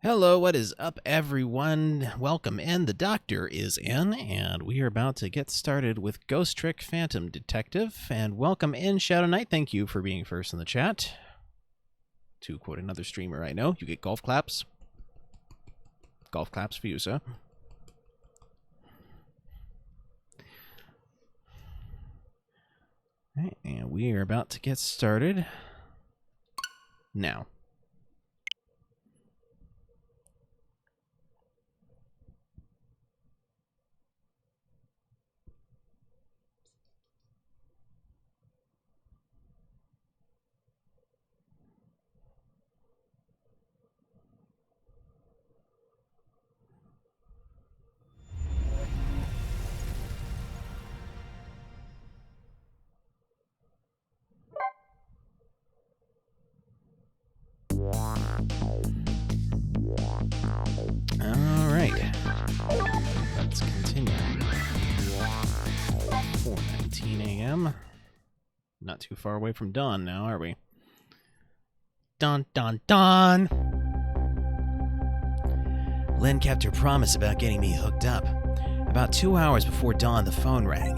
Hello, what is up, everyone? Welcome in. The doctor is in, and we are about to get started with Ghost Trick Phantom Detective. And welcome in, Shadow Knight. Thank you for being first in the chat. To quote another streamer I know, you get golf claps. Golf claps for you, sir. All right, and we are about to get started now. All right, let's continue. 4:19 a.m. Not too far away from dawn now, are we? Dawn, dawn, dawn! Lynn kept her promise about getting me hooked up. About 2 hours before dawn, the phone rang.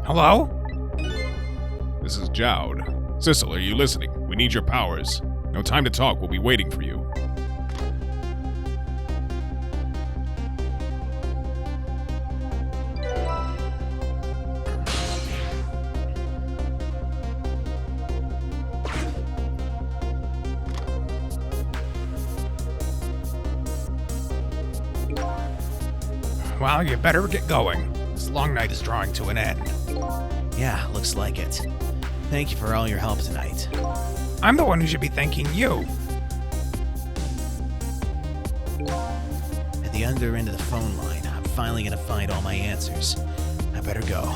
Hello? This is Jowd. Sissel, are you listening? We need your powers. No time to talk, we'll be waiting for you. Well, you better get going. This long night is drawing to an end. Yeah, looks like it. Thank you for all your help tonight. I'm the one who should be thanking you. At the other end of the phone line, I'm finally gonna find all my answers. I better go.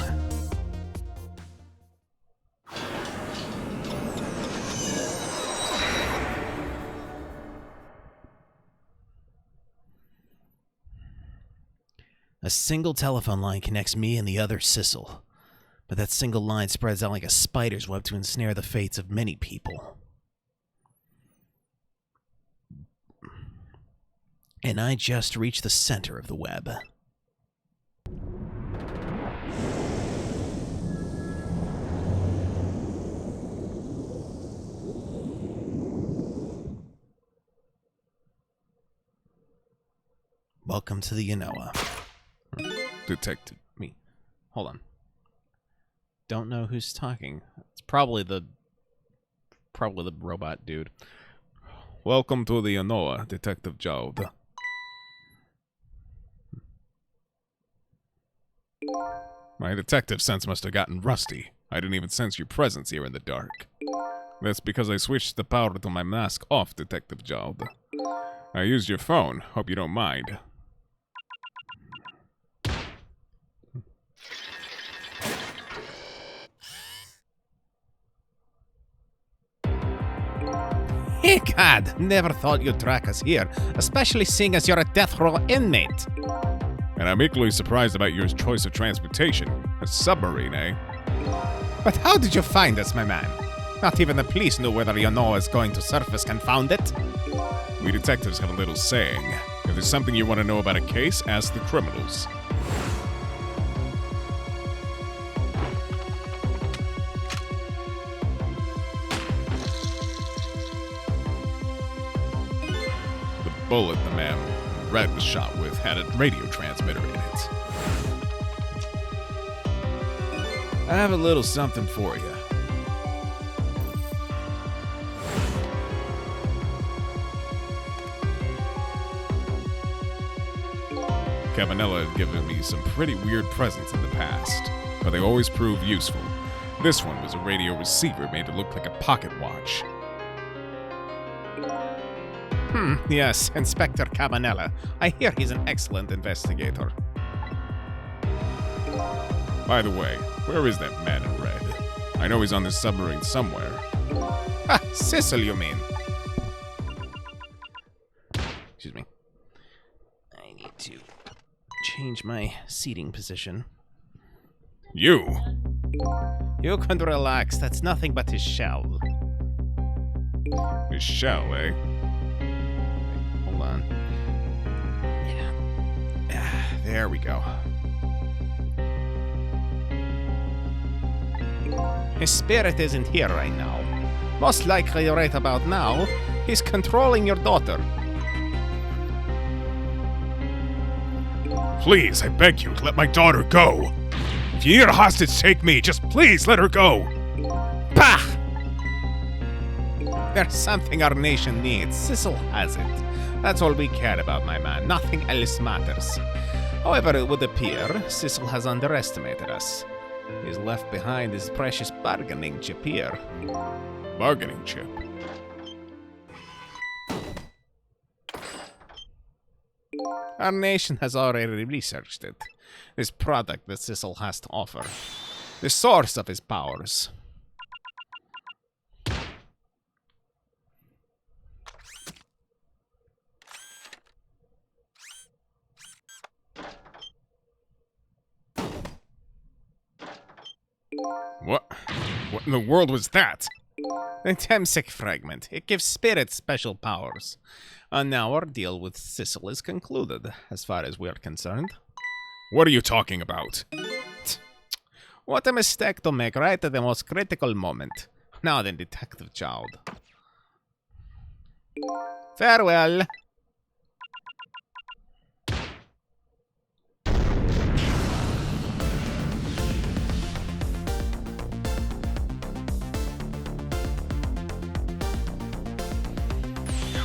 A single telephone line connects me and the other Sissel. But that single line spreads out like a spider's web to ensnare the fates of many people. And I just reached the center of the web. Welcome to the Yanoa. Detective. Me. Hold on. Don't know who's talking. It's probably the robot dude. Welcome to the Yanoa, Detective Jowd. My detective sense must have gotten rusty. I didn't even sense your presence here in the dark. That's because I switched the power to my mask off, Detective Jowd. I used your phone. Hope you don't mind. Hey God, never thought you'd track us here, especially seeing as you're a death row inmate. And I'm equally surprised about your choice of transportation. A submarine, eh? But how did you find us, my man? Not even the police knew whether Yanoa is going to surface, confound it. We detectives have a little saying. If there's something you want to know about a case, ask the criminals. The bullet the man Red was shot with had a radio transmitter in it. I have a little something for you. Cabanella had given me some pretty weird presents in the past, but they always proved useful. This one was a radio receiver made to look like a pocket watch. Yes, Inspector Cabanella. I hear he's an excellent investigator. By the way, where is that man in red? I know he's on this submarine somewhere. Ah, Sissel, you mean? Excuse me. I need to change my seating position. You! You can relax. That's nothing but his shell. His shell, eh? Hold on. Yeah. There we go. His spirit isn't here right now. Most likely right about now, he's controlling your daughter. Please, I beg you, let my daughter go. If you need a hostage, take me. Just please let her go. Pah! There's something our nation needs. Sissel has it. That's all we care about, my man. Nothing else matters. However, it would appear Sissel has underestimated us. He's left behind his precious bargaining chip here. Bargaining chip? Our nation has already researched it. This product that Sissel has to offer. The source of his powers. What in the world was that? The Temsec fragment. It gives spirits special powers. And now our deal with Sissel is concluded, as far as we're concerned. What are you talking about? What a mistake to make right at the most critical moment. Now then, Detective Jowd. Farewell.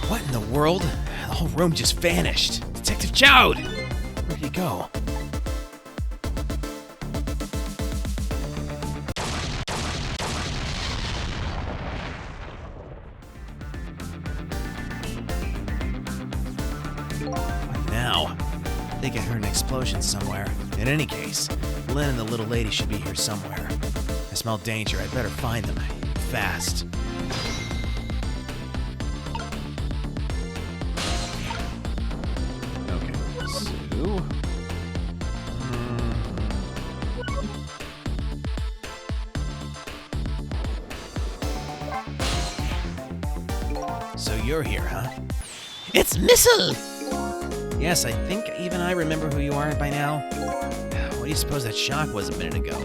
What in the world? The whole room just vanished. Detective Jowd! Where'd he go? What now? I think I heard an explosion somewhere. In any case, Lynn and the little lady should be here somewhere. I smell danger. I'd better find them. Fast. So you're here, huh? It's Missile! Yes, I think even I remember who you are by now. What do you suppose that shock was a minute ago?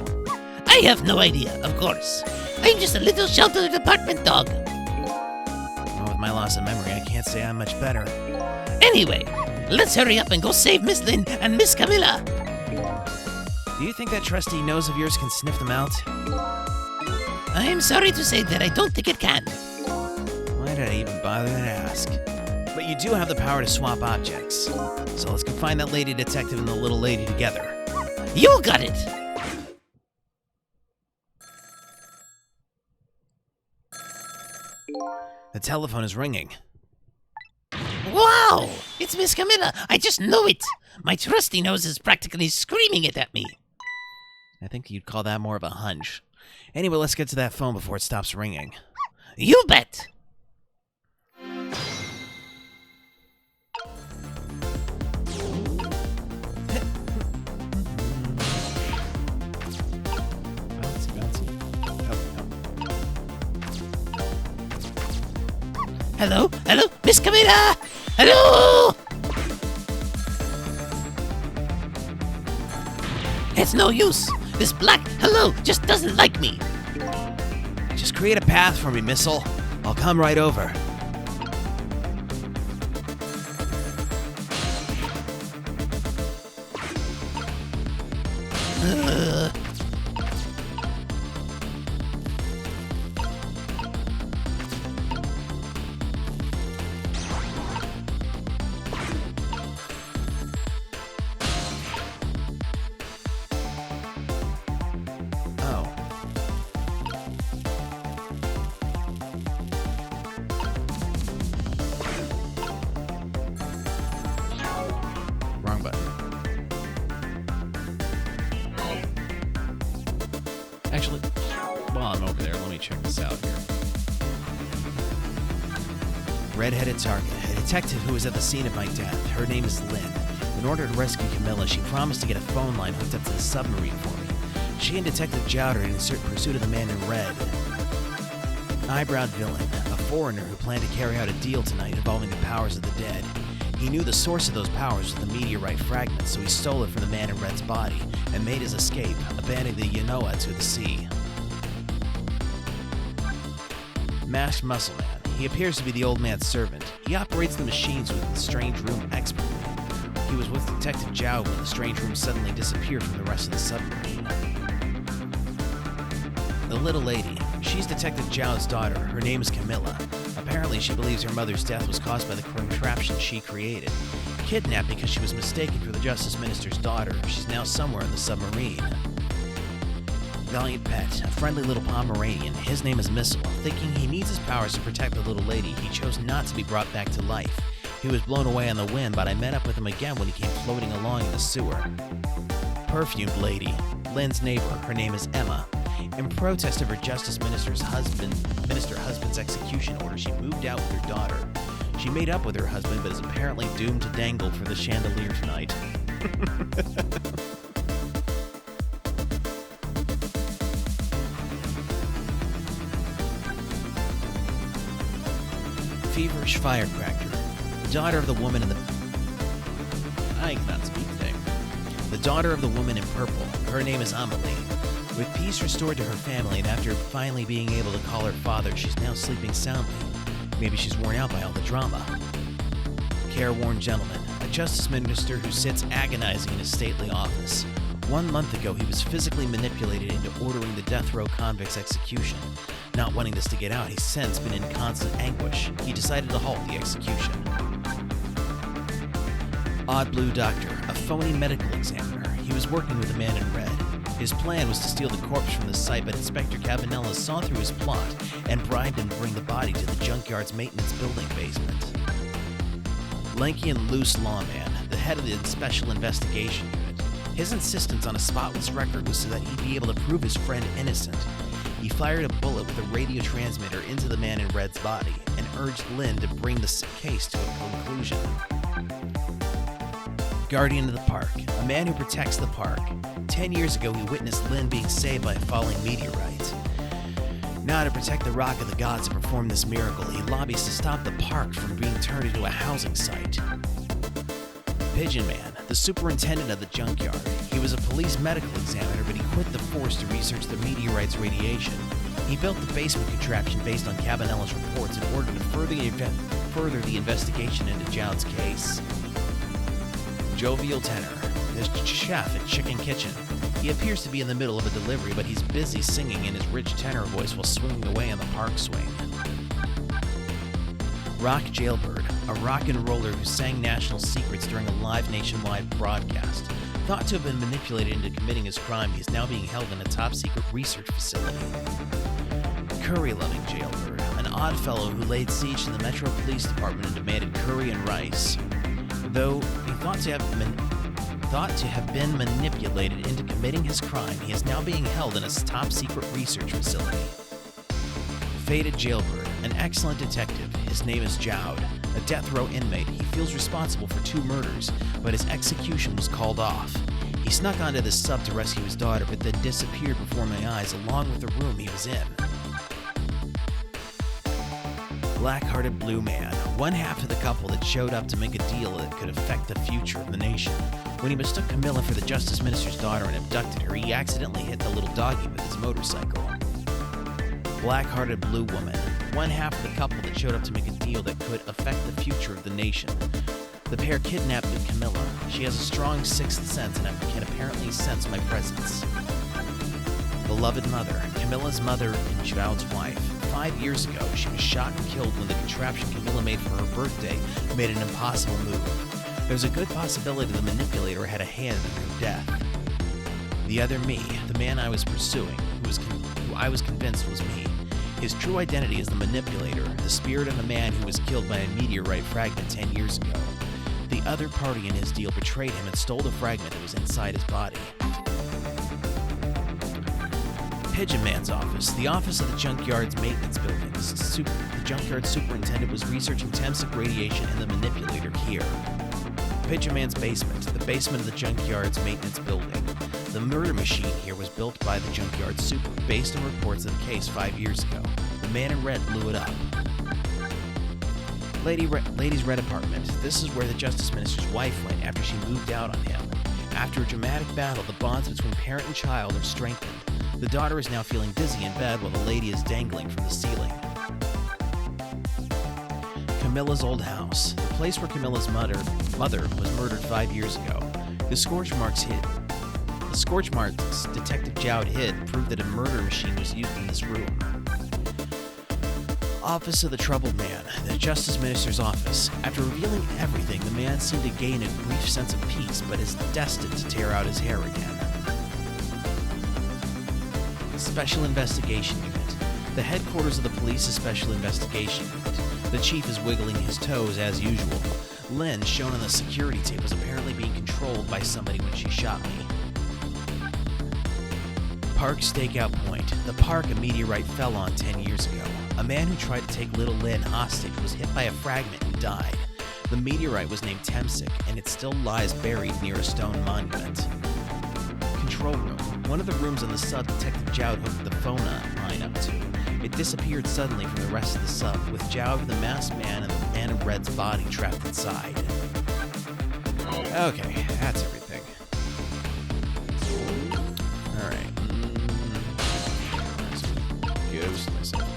I have no idea, of course. I'm just a little sheltered apartment dog. Well, with my loss of memory, I can't say I'm much better. Anyway, let's hurry up and go save Miss Lynn and Miss Camilla. Do you think that trusty nose of yours can sniff them out? I'm sorry to say that I don't think it can. Why did I even bother to ask? But you do have the power to swap objects. So let's go find that lady detective and the little lady together. You got it. The telephone is ringing. Wow! It's Miss Camilla. I just know it. My trusty nose is practically screaming it at me. I think you'd call that more of a hunch. Anyway, let's get to that phone before it stops ringing. You bet. Bouncy, bouncy. Hello? Hello? Miss Camilla? Hello? It's no use. This black hello just doesn't like me. Just create a path for me, Missile. I'll come right over. Oh. Wrong button. Actually, while I'm over there, let me check this out here. Red-headed target. A detective who was at the scene of my death. Her name is Lynn. In order to rescue Camilla, she promised to get a phone line hooked up to the submarine for me. She and Detective Jowder are in pursuit of the man in red. Eyebrowed villain, a foreigner who planned to carry out a deal tonight involving the powers of the dead. He knew the source of those powers was the meteorite fragment, so he stole it from the man in red's body and made his escape, abandoning the Yanoa to the sea. Masked Muscle Man. He appears to be the old man's servant. He operates the machines within the strange room expertly. He was with Detective Zhao when the strange room suddenly disappeared from the rest of the submarine. The little lady. She's Detective Zhao's daughter. Her name is Camilla. Apparently, she believes her mother's death was caused by the contraption she created. Kidnapped because she was mistaken for the Justice Minister's daughter, she's now somewhere in the submarine. Valiant Pet, a friendly little Pomeranian. His name is Missile. Thinking he needs his powers to protect the little lady, he chose not to be brought back to life. He was blown away on the wind, but I met up with him again when he came floating along in the sewer. Perfumed Lady, Lynn's neighbor. Her name is Emma. In protest of her Justice Minister's husband's execution order, she moved out with her daughter. She made up with her husband, but is apparently doomed to dangle for the chandelier tonight. Feverish Firecracker, the daughter of the woman in the... I cannot speak thing. The daughter of the woman in purple. Her name is Amelie. With peace restored to her family, and after finally being able to call her father, she's now sleeping soundly. Maybe she's worn out by all the drama. Careworn Gentleman, a justice minister who sits agonizing in his stately office. 1 month ago, he was physically manipulated into ordering the death row convict's execution. Not wanting this to get out, he's since been in constant anguish. He decided to halt the execution. Odd Blue Doctor, a phony medical examiner. He was working with the man in red. His plan was to steal the corpse from the site, but Inspector Cabanella saw through his plot and bribed him to bring the body to the junkyard's maintenance building basement. Lanky and Loose Lawman, the head of the Special Investigation Unit. His insistence on a spotless record was so that he'd be able to prove his friend innocent. He fired a bullet with a radio transmitter into the man in red's body and urged Lynn to bring the case to a conclusion. Guardian of the Park, a man who protects the park. 10 years ago, he witnessed Lynn being saved by a falling meteorite. Now, to protect the Rock of the Gods and perform this miracle, he lobbies to stop the park from being turned into a housing site. Pigeon Man, the superintendent of the junkyard. He was a police medical examiner, but he quit the force to research the meteorite's radiation. He built the basement contraption based on Cabanella's reports in order to further the investigation into Jowd's case. Jovial tenor, the chef at Chicken Kitchen. He appears to be in the middle of a delivery, but he's busy singing in his rich tenor voice while swinging away on the park swing. Rock Jailbird, a rock and roller who sang national secrets during a live nationwide broadcast. Thought to have been manipulated into committing his crime, he is now being held in a top-secret research facility. Curry-loving Jailbird, an odd fellow who laid siege to the Metro Police Department and demanded curry and rice. Though he thought to have been manipulated into committing his crime, he is now being held in a top-secret research facility. Fated Jailbird, an excellent detective. His name is Jowd, a death row inmate. He feels responsible for 2 murders, but his execution was called off. He snuck onto the sub to rescue his daughter, but then disappeared before my eyes along with the room he was in. Black-hearted Blue Man, one half of the couple that showed up to make a deal that could affect the future of the nation. When he mistook Camilla for the Justice Minister's daughter and abducted her, he accidentally hit the little doggy with his motorcycle. Black-hearted Blue Woman, one half of the couple that showed up to make a deal that could affect the future of the nation. The pair kidnapped Camilla. She has a strong sixth sense and can apparently sense my presence. Beloved Mother, Camilla's mother and Jowd's wife. 5 years ago, she was shot and killed when the contraption Camilla made for her birthday made an impossible move. There's a good possibility the manipulator had a hand in her death. The other me, the man I was pursuing, who I was convinced was me. His true identity is the manipulator, the spirit of a man who was killed by a meteorite fragment 10 years ago. The other party in his deal betrayed him and stole the fragment that was inside his body. Pigeon Man's office, the office of the junkyard's maintenance building. The junkyard superintendent was researching Temsic radiation and the manipulator here. Pigeon Man's basement, the basement of the junkyard's maintenance building. The murder machine here was built by the junkyard super based on reports of the case 5 years ago. The man in red blew it up. Lady's red apartment. This is where the Justice Minister's wife went after she moved out on him. After a dramatic battle, the bonds between parent and child are strengthened. The daughter is now feeling dizzy in bed while the lady is dangling from the ceiling. Camilla's old house. The place where Camilla's mother was murdered 5 years ago. The scorch marks Detective Jowd hid proved that a murder machine was used in this room. Office of the Troubled Man, the Justice Minister's office. After revealing everything, the man seemed to gain a brief sense of peace, but is destined to tear out his hair again. Special Investigation Unit. The headquarters of the Police's Special Investigation Unit. The chief is wiggling his toes as usual. Lynn, shown on the security tape, was apparently being controlled by somebody when she shot me. Park Stakeout Point. The park a meteorite fell on 10 years ago. A man who tried to take little Lynn hostage was hit by a fragment and died. The meteorite was named Temsic, and it still lies buried near a stone monument. Control room. One of the rooms on the sub Detective Jowd hooked the phone line up to. It disappeared suddenly from the rest of the sub, with Jowd, the masked man, and the man in red's body trapped inside. Okay, that's everything. Alright. Ghost myself.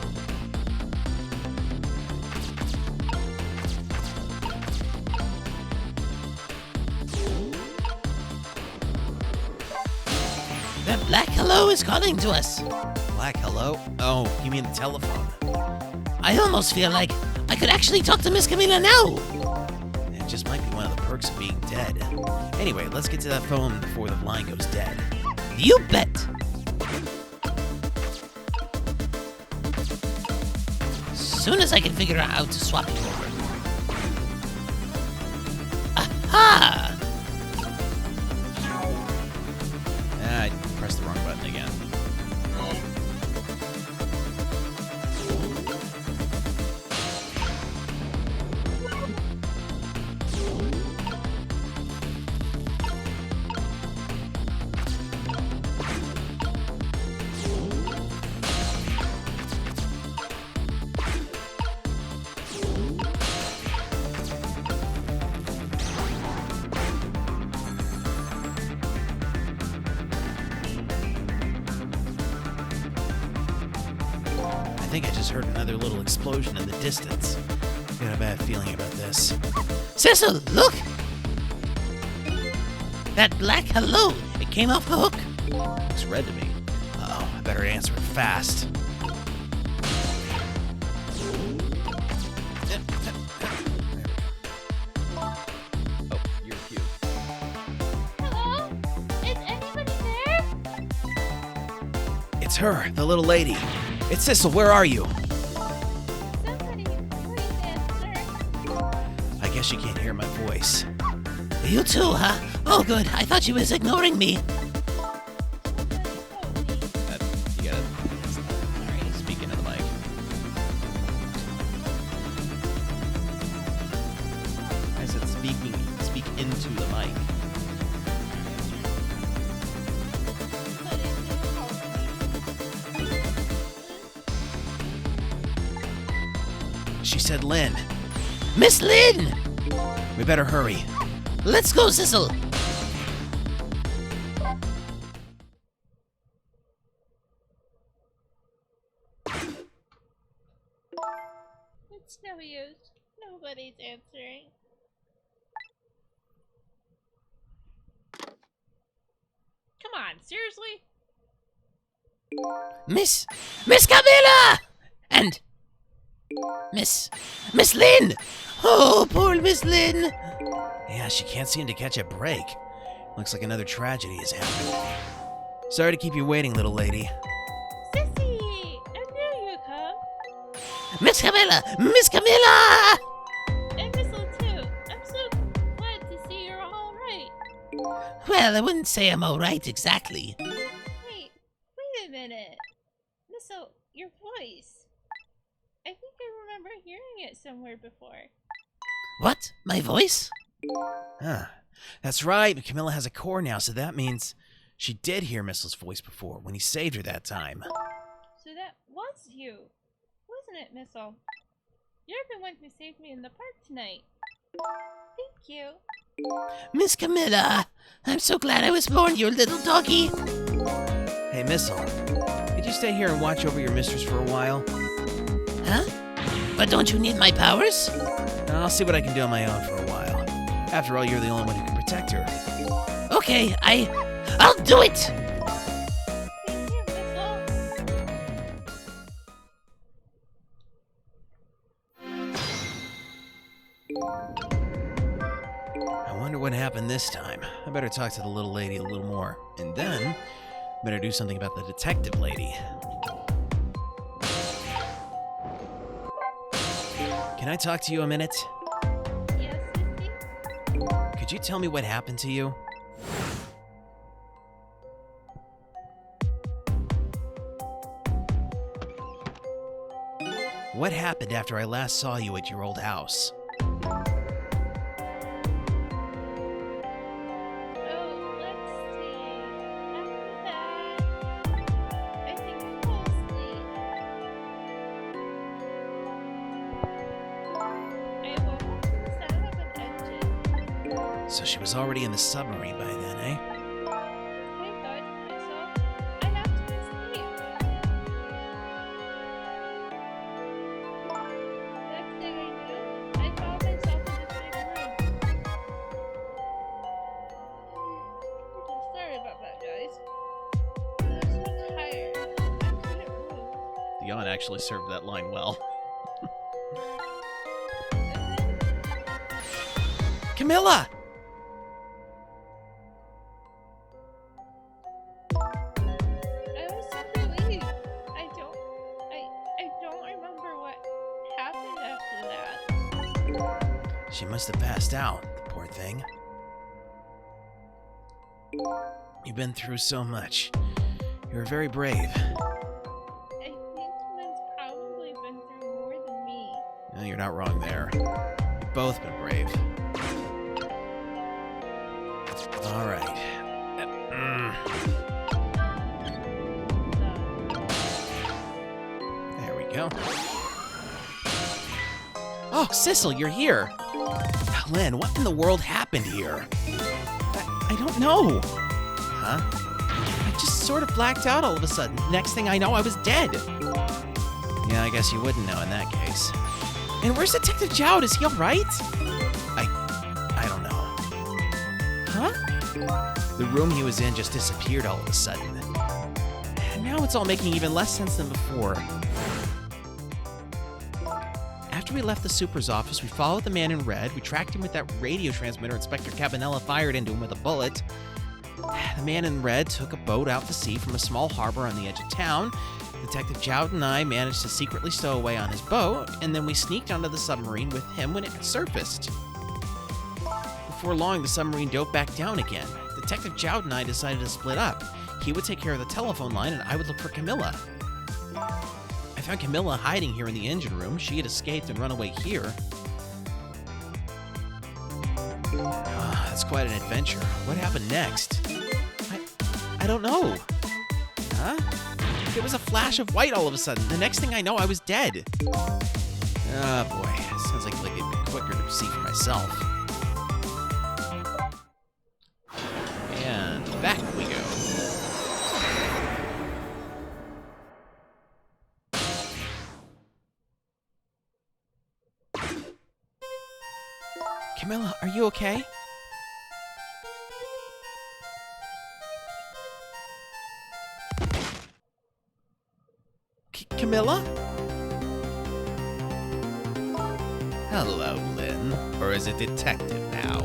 The Black Hello is calling to us. Black hello? Oh, you mean the telephone. I almost feel like I could actually talk to Miss Camilla now. It just might be one of the perks of being dead. Anyway, let's get to that phone before the line goes dead. You bet. Soon as I can figure out how to swap you over. Aha! I pressed the wrong button again. think I just heard another little explosion in the distance. I got a bad feeling about this. Cecil, look! That black hello, it came off the hook. Looks red to me. Uh-oh, I better answer it fast. Oh, you're cute. Hello? Is anybody there? It's her, the little lady. It's Sissel, where are you? Somebody, please answer. I guess you can't hear my voice. You too, huh? Oh, good. I thought she was ignoring me. You gotta. Alright, speak into the mic. I said speak into the mic. She said Lynn. Miss Lynn! We better hurry. Let's go, Cecil. It's no use. Nobody's answering. Come on, seriously? Miss Camilla! And Miss Lynn! Oh, poor Miss Lynn! Yeah, she can't seem to catch a break. Looks like another tragedy is happening. Sorry to keep you waiting, little lady. Sissy! I knew you'd come. Miss Camilla! Miss Camilla! And Missile too. I'm so glad to see you're all right. Well, I wouldn't say I'm all right exactly. Wait a minute. Missile, your voice. I think I remember hearing it somewhere before. What? My voice? Huh. That's right, Camilla has a core now, so that means she did hear Missile's voice before, when he saved her that time. So that was you, wasn't it, Missile? You're the one who saved me in the park tonight. Thank you. Miss Camilla! I'm so glad I was born, you little doggy! Hey, Missile, could you stay here and watch over your mistress for a while? Huh? But don't you need my powers? I'll see what I can do on my own for a while. After all, you're the only one who can protect her. Okay, I'll do it! Thank you, Missile. I wonder what happened this time. I better talk to the little lady a little more. And then, better do something about the detective lady. Can I talk to you a minute? Yes, Sissy? Could you tell me what happened to you? What happened after I last saw you at your old house? Oh, let's see. After that, I think I fell asleep. I woke up to the sound of an engine. So she was already in the submarine by then, eh? Thank God, Missile. I have to escape. Next thing I knew, I found myself in this big room. Sorry about that, guys. I was so tired. I couldn't move. Dion actually served that line well. And then Camilla! I was so relieved. I don't remember what happened after that. She must have passed out, the poor thing. You've been through so much. You're very brave. I think Lynn's probably been through more than me. No, you're not wrong there. You've both been brave. All right. There we go. Oh, Sissel, you're here. Lynn, what in the world happened here? I don't know. Huh? I just sort of blacked out all of a sudden. Next thing I know, I was dead. Yeah, I guess you wouldn't know in that case. And where's Detective Jowd? Is he alright? I don't know. Huh? The room he was in just disappeared all of a sudden. And now it's all making even less sense than before. After we left the super's office, we followed the man in red. We tracked him with that radio transmitter Inspector Cabanella fired into him with a bullet. The man in red took a boat out to sea from a small harbor on the edge of town. Detective Jowd and I managed to secretly stow away on his boat, and then we sneaked onto the submarine with him when it surfaced. Before long, the submarine dove back down again. Detective Jowd and I decided to split up. He would take care of the telephone line, and I would look for Camilla. I found Camilla hiding here in the engine room. She had escaped and run away here. That's quite an adventure. What happened next? I don't know. Huh? It was a flash of white all of a sudden. The next thing I know, I was dead. Oh boy, sounds like it'd be quicker to see for myself. And back we go. Camilla, are you okay? Camilla? Hello, Lynn. Or is it Detective now?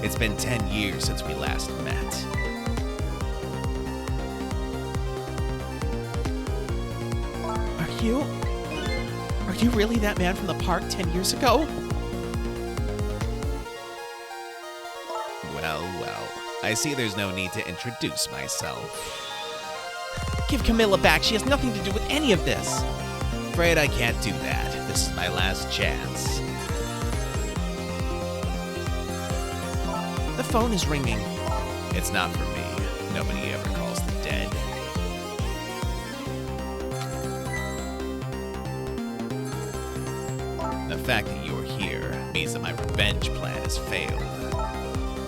It's been 10 years since we last met. Are you really that man from the park 10 years ago? Well, I see there's no need to introduce myself. Give Camilla back. She has nothing to do with any of this. Afraid I can't do that. This is my last chance. The phone is ringing. It's not for me. Nobody ever calls the dead. The fact that you're here means that my revenge plan has failed.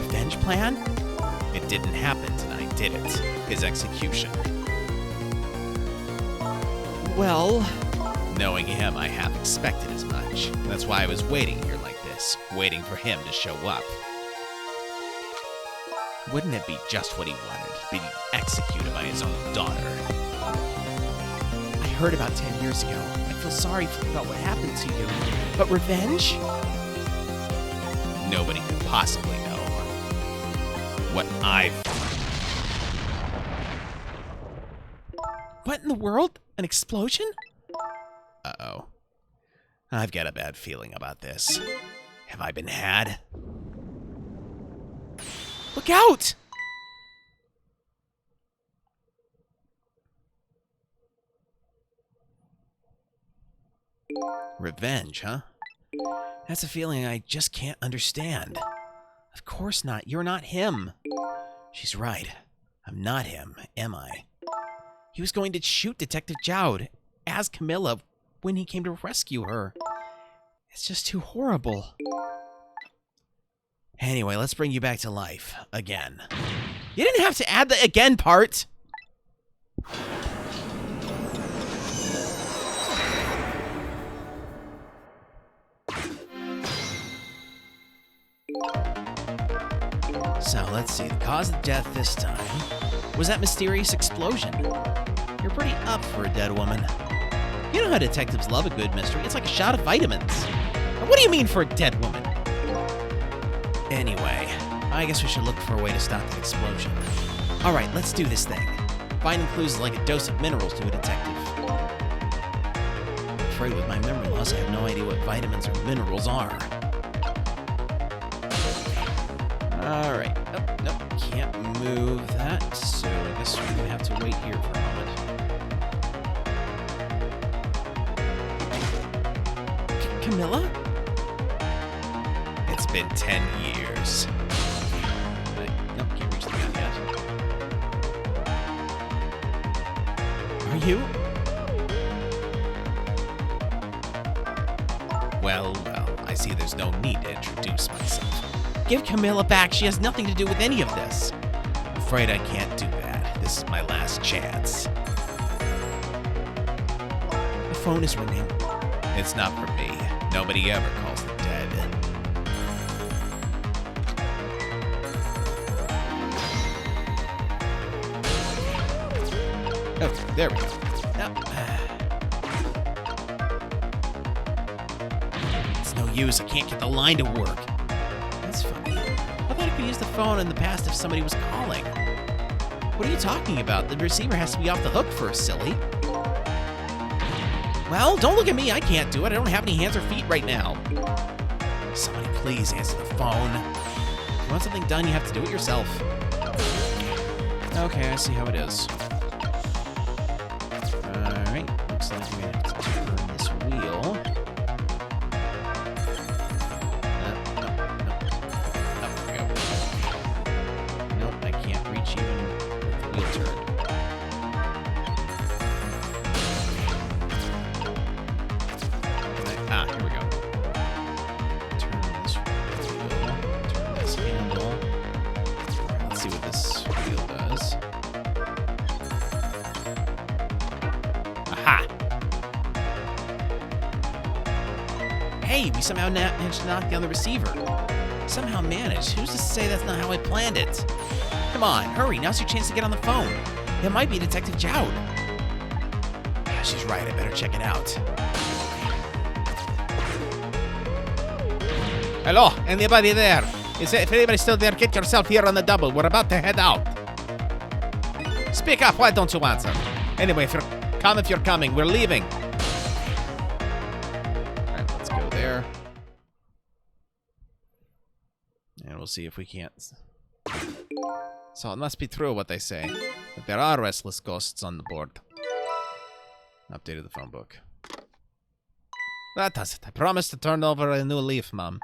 Revenge plan? It didn't happen tonight, did it? His execution. Well... Knowing him, I half expected as much. That's why I was waiting here like this, waiting for him to show up. Wouldn't it be just what he wanted, being executed by his own daughter? I heard about 10 years ago. I feel sorry about what happened to you. But revenge? Nobody could possibly know what I've... What in the world? An explosion? Uh-oh. I've got a bad feeling about this. Have I been had? Look out! Revenge, huh? That's a feeling I just can't understand. Of course not. You're not him. She's right. I'm not him, am I? He was going to shoot Detective Jowd as Camilla when he came to rescue her. It's just too horrible. Anyway, let's bring you back to life. Again. You didn't have to add the again part. So, let's see. The cause of death this time was that mysterious explosion. You're pretty up for a dead woman. You know how detectives love a good mystery. It's like a shot of vitamins. What do you mean for a dead woman? Anyway, I guess we should look for a way to stop the explosion. All right, let's do this thing. Finding clues is like a dose of minerals to a detective. I'm afraid with my memory loss, I have no idea what vitamins or minerals are. All right. Oh, nope, can't move that, so I guess we're gonna have to wait here for a moment. Camilla? It's been 10 years. Nope, can't reach the gun yet. Are you? Well, I see there's no need to introduce myself. Give Camilla back. She has nothing to do with any of this. I'm afraid I can't do that. This is my last chance. The phone is ringing. It's not for me. Nobody ever calls the dead. Okay, there we go. Now, it's no use. I can't get the line to work. That's funny. I thought I could use the phone in the past if somebody was calling. What are you talking about? The receiver has to be off the hook first, silly. Well, don't look at me. I can't do it. I don't have any hands or feet right now. Somebody please answer the phone. If you want something done, you have to do it yourself. Okay, I see how it is. Alright, looks like we're gonna have to turn this wheel. No. Up we go. Nope, I can't reach even with the wheel turned. Here we go. Turn this wheel. Turn this handle. Alright, let's see what this wheel does. Aha! Hey, we somehow managed to knock down the receiver. Somehow managed? Who's to say that's not how I planned it? Come on, hurry, now's your chance to get on the phone. It might be Detective Jowd. She's right, I better check it out. Hello, anybody there? If anybody's still there, get yourself here on the double. We're about to head out. Speak up, why don't you answer? Anyway, if you're coming, we're leaving. Alright, let's go there. And we'll see if we can't. So it must be true what they say, that there are restless ghosts on the board. Updated the phone book. That does it. I promise to turn over a new leaf, Mom.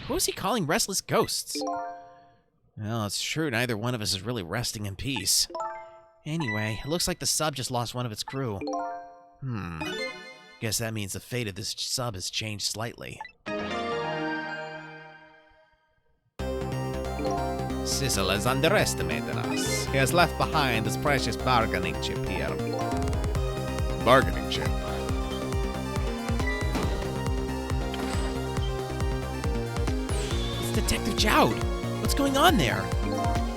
Who is he calling restless ghosts? Well, it's true, neither one of us is really resting in peace. Anyway, it looks like the sub just lost one of its crew. Guess that means the fate of this sub has changed slightly. Sissel has underestimated us. He has left behind his precious bargaining chip here. Bargaining chip. It's Detective Jowd. What's going on there?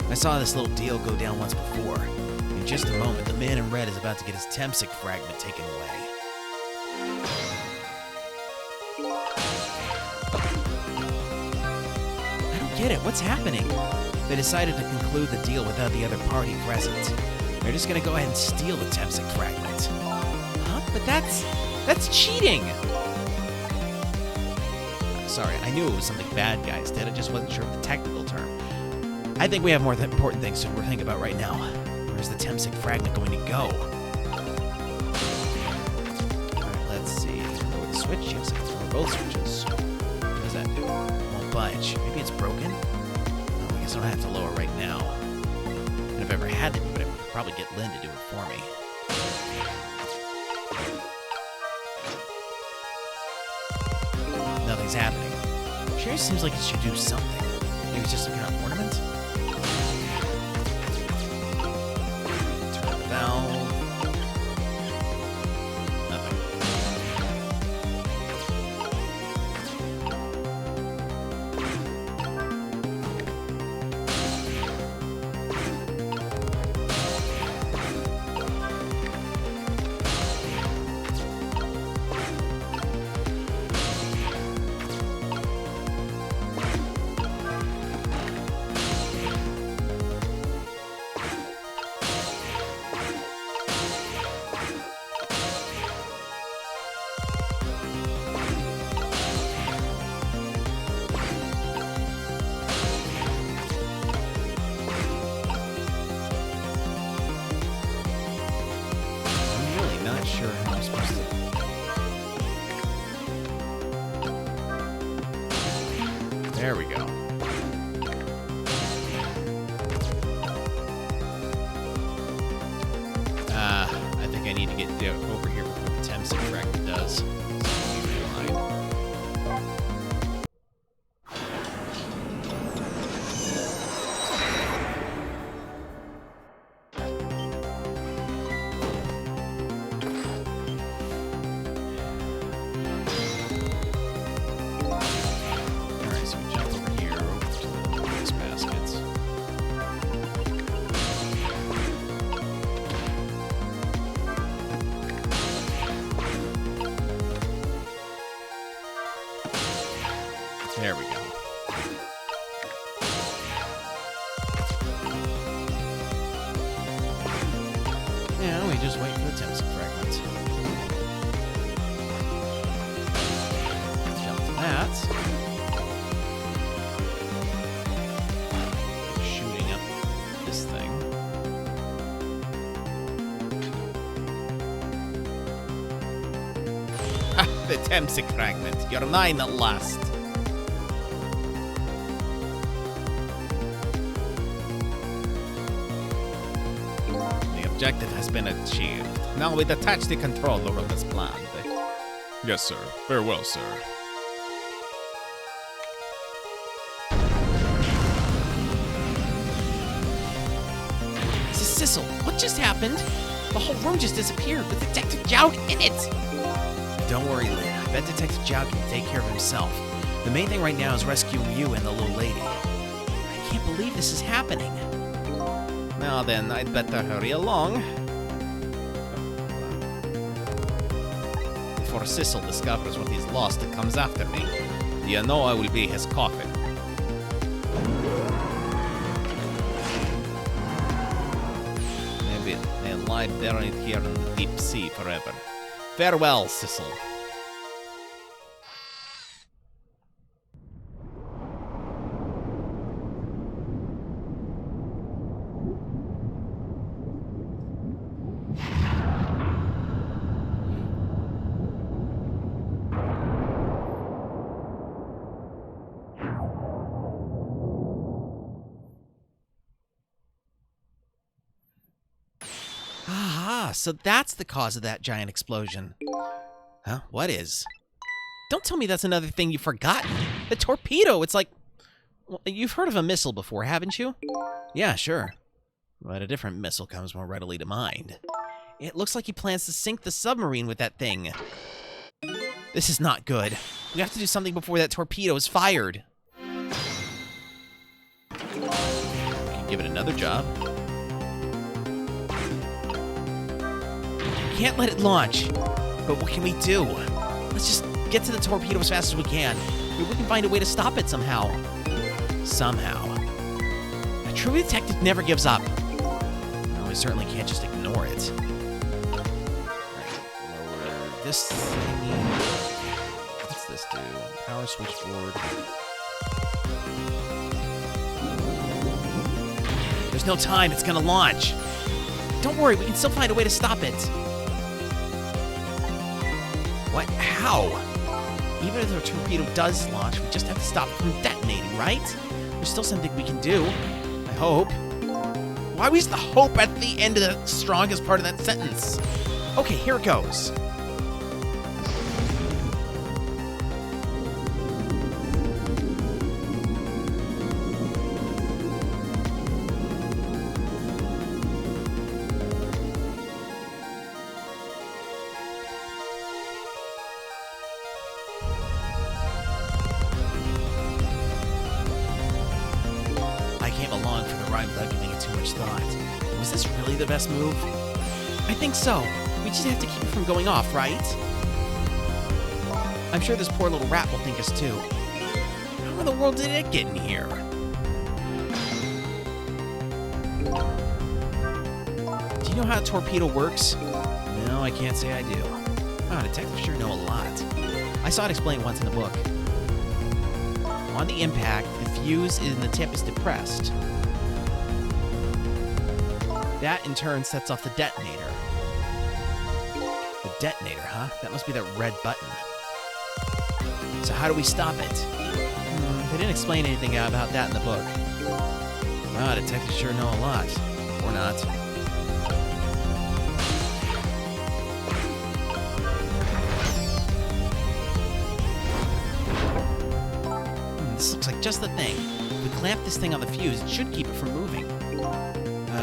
I saw this little deal go down once before. In just a moment, the man in red is about to get his Temsic fragment taken away. I don't get it. What's happening? They decided to conclude the deal without the other party present. They're just gonna go ahead and steal the Temsic fragment. Huh? But that's cheating! Sorry, I knew it was something bad guys did. I just wasn't sure of the technical term. I think we have more important things to think about right now. Where's the Temsic fragment going to go? Alright, let's see. Lower the switch. Yes, I can lower both switches. What does that do? It won't budge. Maybe it's broken? Oh, I guess I don't have to lower right now. And if I ever had to do it, I would probably get Lynn to do it for me. Nothing's happening. Sure seems like it should do something. Maybe it's just some kind of ornament? Turn on the valve. Nothing. Sure how I'm supposed to. There we go. I think I need to get over here before the Temsic fragment does. There we go. Now we just wait for the Timson fragment. Jump to that. Shooting up this thing. Ah, the Temsic fragment. You're mine at last. The objective has been achieved. Now we detach the controller of this plant. Yes, sir. Farewell, sir. This is Sissel. What just happened? The whole room just disappeared with Detective Jowd in it. Don't worry, Lynn. I bet Detective Jowd can take care of himself. The main thing right now is rescuing you and the little lady. I can't believe this is happening. Now then, I'd better hurry along. Before Sissel discovers what he's lost and comes after me. You know I will be his coffin. Maybe they'll lie buried here in the deep sea forever. Farewell, Sissel. Ah, so that's the cause of that giant explosion. Huh? What is? Don't tell me that's another thing you've forgotten. The torpedo! It's like... Well, you've heard of a missile before, haven't you? Yeah, sure. But a different missile comes more readily to mind. It looks like he plans to sink the submarine with that thing. This is not good. We have to do something before that torpedo is fired. We can give it another job. Can't let it launch. But what can we do? Let's just get to the torpedo as fast as we can. Maybe we can find a way to stop it somehow. Somehow. A true detective never gives up. No, we certainly can't just ignore it. Right, lower this thingy. What's this do? Power switchboard. There's no time. It's gonna launch. Don't worry, we can still find a way to stop it. What? How? Even if the torpedo does launch, we just have to stop it from detonating, right? There's still something we can do. I hope. Why was the hope at the end of the strongest part of that sentence? Okay, here it goes. Along for the ride without giving it too much thought. Was this really the best move? I think so. We just have to keep it from going off, right? I'm sure this poor little rat will think us too. How in the world did it get in here? Do you know how a torpedo works? No, I can't say I do. Wow, detectives sure know a lot. I saw it explained once in a book. On the impact, the fuse in the tip is depressed. That, in turn, sets off the detonator. The detonator, huh? That must be that red button. So how do we stop it? They didn't explain anything about that in the book. Wow, detectives sure know a lot. Or not. This looks like just the thing. If we clamp this thing on the fuse, it should keep it from moving.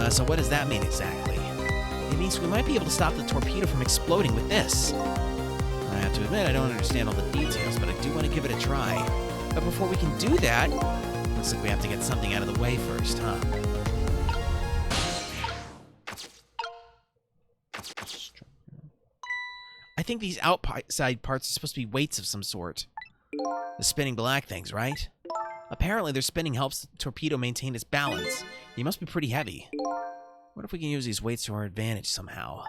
So what does that mean exactly? It means we might be able to stop the torpedo from exploding with this. I have to admit, I don't understand all the details, but I do want to give it a try. But before we can do that, looks like we have to get something out of the way first, huh? I think these outside parts are supposed to be weights of some sort. The spinning black things, right? Apparently their spinning helps the torpedo maintain its balance. He must be pretty heavy. What if we can use these weights to our advantage somehow?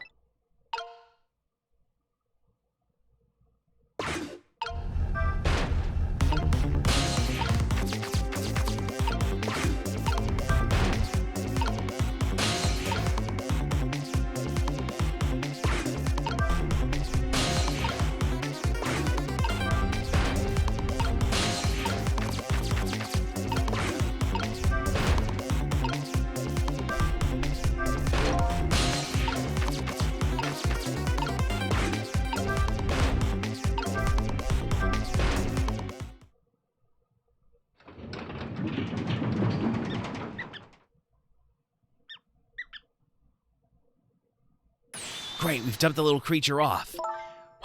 Great, we've dumped the little creature off.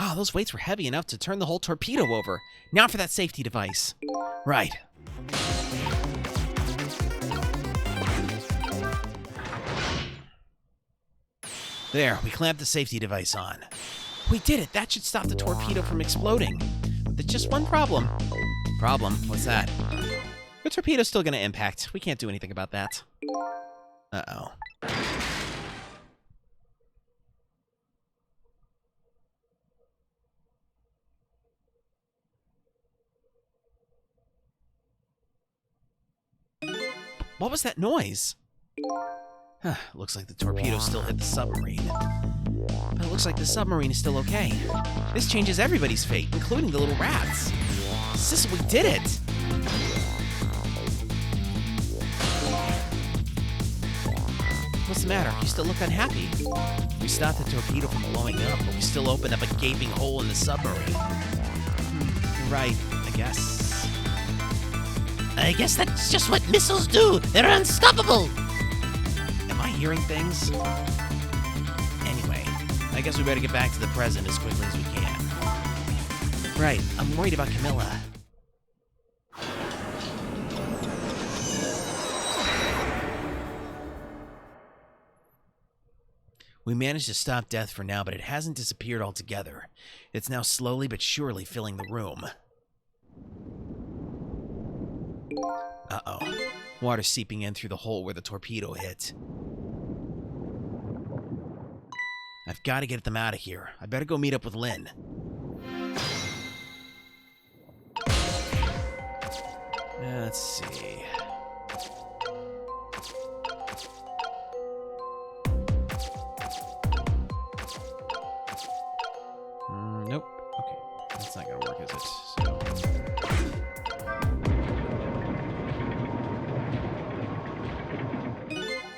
Wow, those weights were heavy enough to turn the whole torpedo over. Now for that safety device. Right. There, we clamped the safety device on. We did it! That should stop the torpedo from exploding. But there's just one problem. Problem? What's that? The torpedo's still gonna impact. We can't do anything about that. Uh-oh. What was that noise? Looks like the torpedo still hit the submarine. But it looks like the submarine is still okay. This changes everybody's fate, including the little rats. Sissel, we did it! What's the matter? You still look unhappy. We stopped the torpedo from blowing up, but we still opened up a gaping hole in the submarine. Right, I guess. I guess that's just what missiles do. They're unstoppable. Am I hearing things? Anyway, I guess we better get back to the present as quickly as we can. Right, I'm worried about Camilla. We managed to stop death for now, but it hasn't disappeared altogether. It's now slowly but surely filling the room. Uh-oh. Water seeping in through the hole where the torpedo hit. I've got to get them out of here. I better go meet up with Lynn. Let's see. Nope. Okay. That's not going to work, is it? So...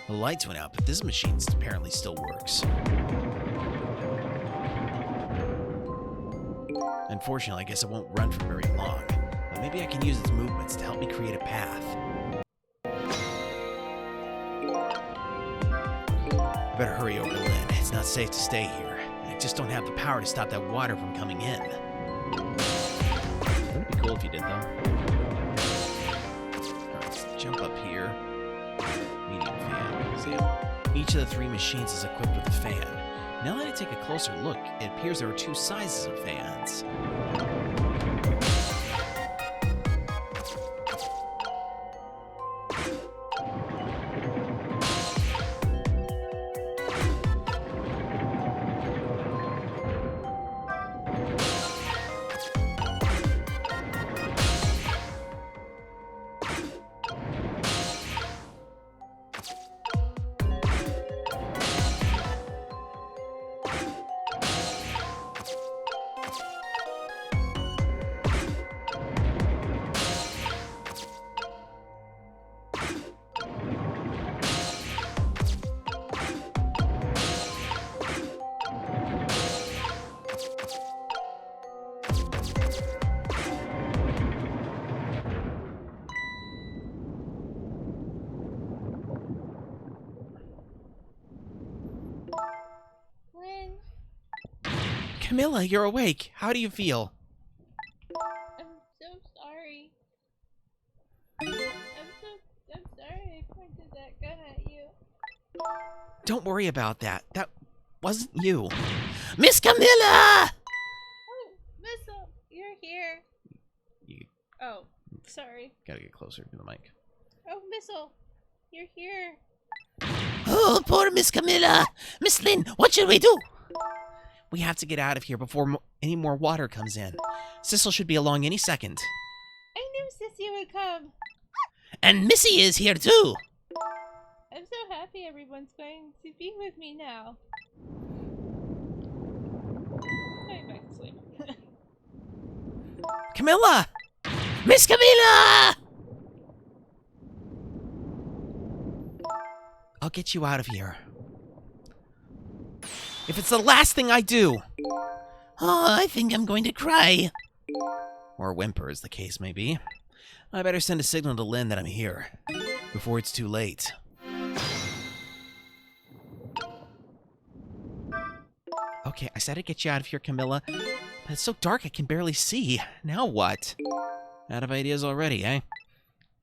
The lights went out, but this machine apparently still works. Unfortunately, I guess it won't run for very long. But maybe I can use its movements to help me create a path. I better hurry over to Lynn. It's not safe to stay here. I just don't have the power to stop that water from coming in. Wouldn't it be cool if you did, though? Alright, let's jump up here. Medium fan. See, each of the three machines is equipped with a fan. Now that I take a closer look, it appears there are two sizes of fans. Camilla, you're awake. How do you feel? I'm so sorry. I'm sorry I pointed that gun at you. Don't worry about that. That wasn't you. Miss Camilla! Oh, Missile, you're here. Oh, sorry. Gotta get closer to the mic. Oh, Missile, you're here. Oh, poor Miss Camilla. Miss Lynn, what should we do? We have to get out of here before any more water comes in. Sissel should be along any second. I knew Sissy would come. And Missy is here too. I'm so happy everyone's going to be with me now. Going back to sleep. Camilla! Miss Camilla! I'll get you out of here. If it's the last thing I do! Oh, I think I'm going to cry. Or whimper, as the case may be. I better send a signal to Lynn that I'm here, before it's too late. Okay, I said I'd get you out of here, Camilla. But it's so dark I can barely see. Now what? Out of ideas already, eh?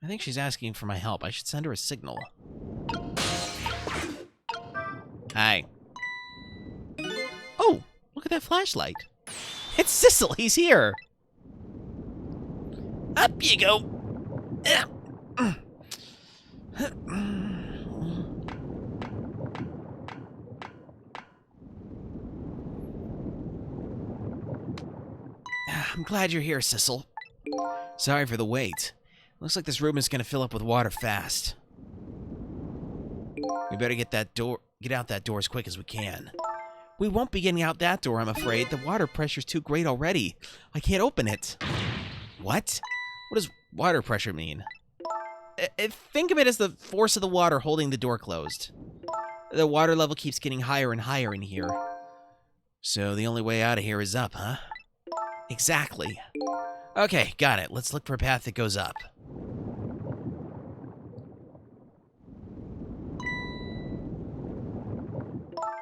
I think she's asking for my help. I should send her a signal. Hi. Oh, look at that flashlight. It's Sissel, he's here. Up you go. I'm glad you're here, Sissel. Sorry for the wait. Looks like this room is gonna fill up with water fast. We better get out that door as quick as we can. We won't be getting out that door, I'm afraid. The water pressure's too great already. I can't open it. What? What does water pressure mean? Think of it as the force of the water holding the door closed. The water level keeps getting higher and higher in here. So the only way out of here is up, huh? Exactly. Okay, got it. Let's look for a path that goes up.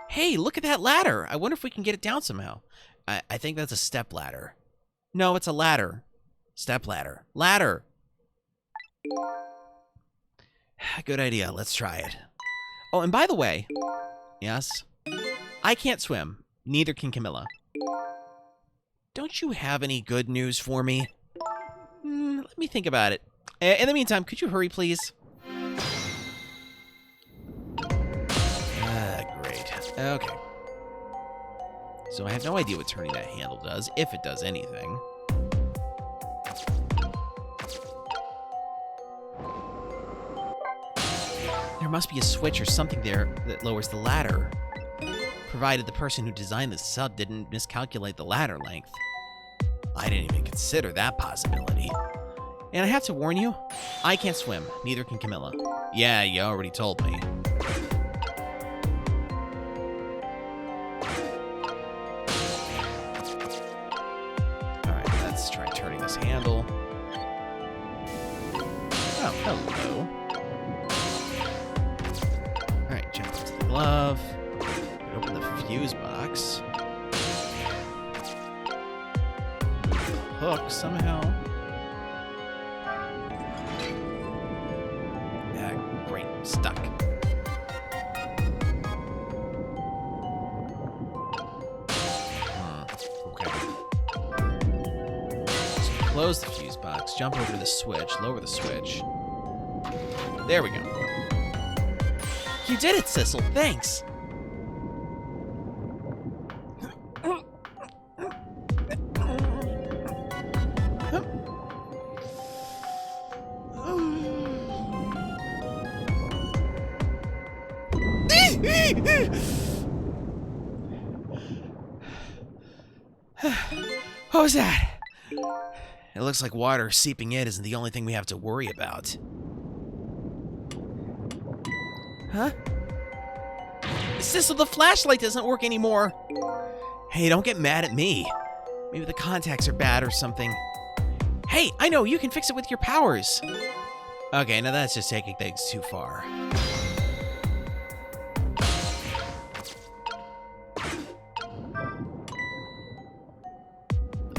Hey, look at that ladder. I wonder if we can get it down somehow. I think that's a step ladder. No, it's a ladder. Step ladder. Ladder! Good idea. Let's try it. Oh, and by the way... Yes? I can't swim. Neither can Camilla. Don't you have any good news for me? Let me think about it. In the meantime, could you hurry, please? Great. Okay. So I have no idea what turning that handle does, if it does anything. There must be a switch or something there that lowers the ladder. Provided the person who designed this sub didn't miscalculate the ladder length. I didn't even consider that possibility. And I have to warn you, I can't swim, neither can Camilla. Yeah, you already told me. Alright, let's try turning this handle. Oh, hello. Alright, jump into the glove. Open the fuse box. Move the hook somehow. Great, I'm stuck. Okay. So close the fuse box, jump over to the switch, lower the switch. There we go. You did it, Sissel. Thanks. What was that? It looks like water seeping in isn't the only thing we have to worry about. Huh? Sissel, the flashlight doesn't work anymore. Hey, don't get mad at me. Maybe the contacts are bad or something. Hey, I know, you can fix it with your powers. Okay, now that's just taking things too far.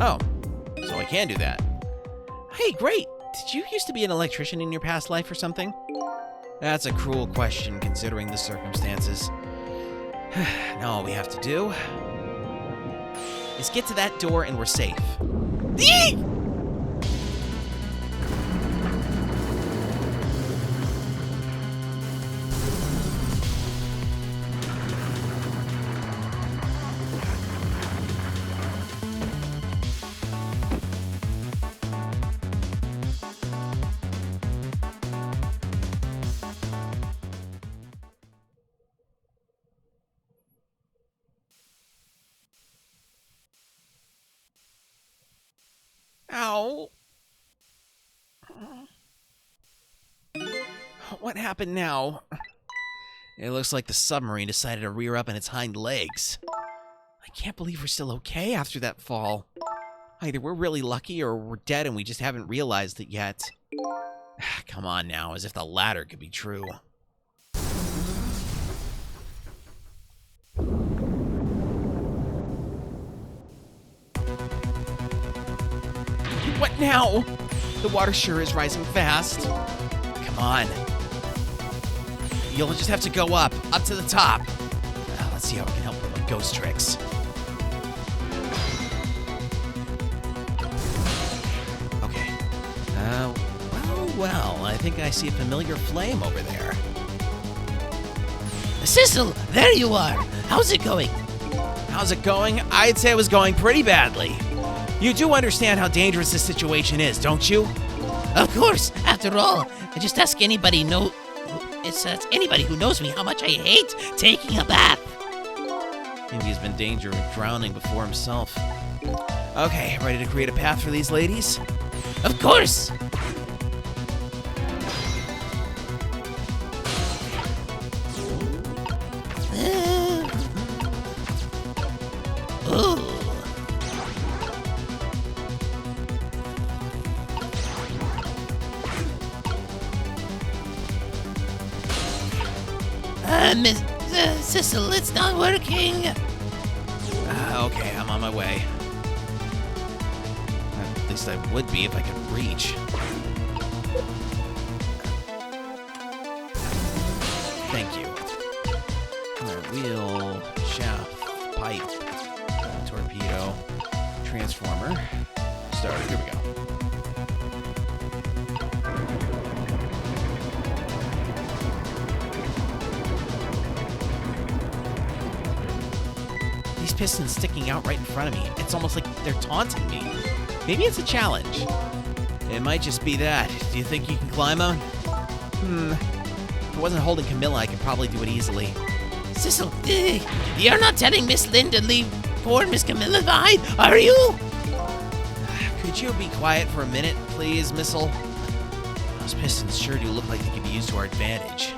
Oh, so I can do that. Hey, great! Did you used to be an electrician in your past life or something? That's a cruel question, considering the circumstances. Now all we have to do is get to that door and we're safe. now? What happened now? It looks like the submarine decided to rear up on its hind legs. I can't believe we're still okay after that fall. Either we're really lucky or we're dead and we just haven't realized it yet. Come on now, as if the latter could be true. What now? The water sure is rising fast. Come on. You'll just have to go up to the top. Let's see how we can help with my ghost tricks. Okay. Well, I think I see a familiar flame over there. Sissel, there you are. How's it going? How's it going? I'd say it was going pretty badly. You do understand how dangerous this situation is, don't you? Of course. After all, I just ask anybody anybody who knows me how much I hate taking a bath. Maybe he's been in danger of drowning before himself. Okay, ready to create a path for these ladies? Of course. Ooh. Miss Sissel, it's not working. Okay, I'm on my way. At least I would be if I could reach. Thank you. Alright, wheel, shaft, pipe, torpedo, transformer, starter. Here we go. These pistons sticking out right in front of me. It's almost like they're taunting me. Maybe it's a challenge. It might just be that. Do you think you can climb them? If I wasn't holding Camilla, I could probably do it easily. Sissel, you're not telling Miss Lynn to leave poor Miss Camilla behind, are you? Could you be quiet for a minute, please, Missile? Those pistons sure do look like they could be used to our advantage.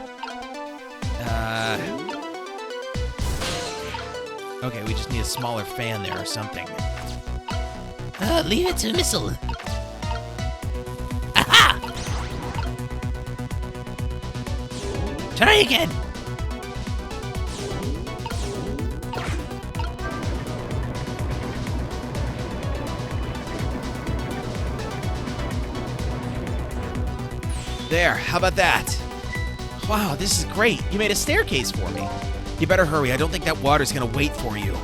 Okay, we just need a smaller fan there or something. Leave it to Missile. Aha! Try again. There, how about that? Wow, this is great. You made a staircase for me. You better hurry. I don't think that water's gonna wait for you.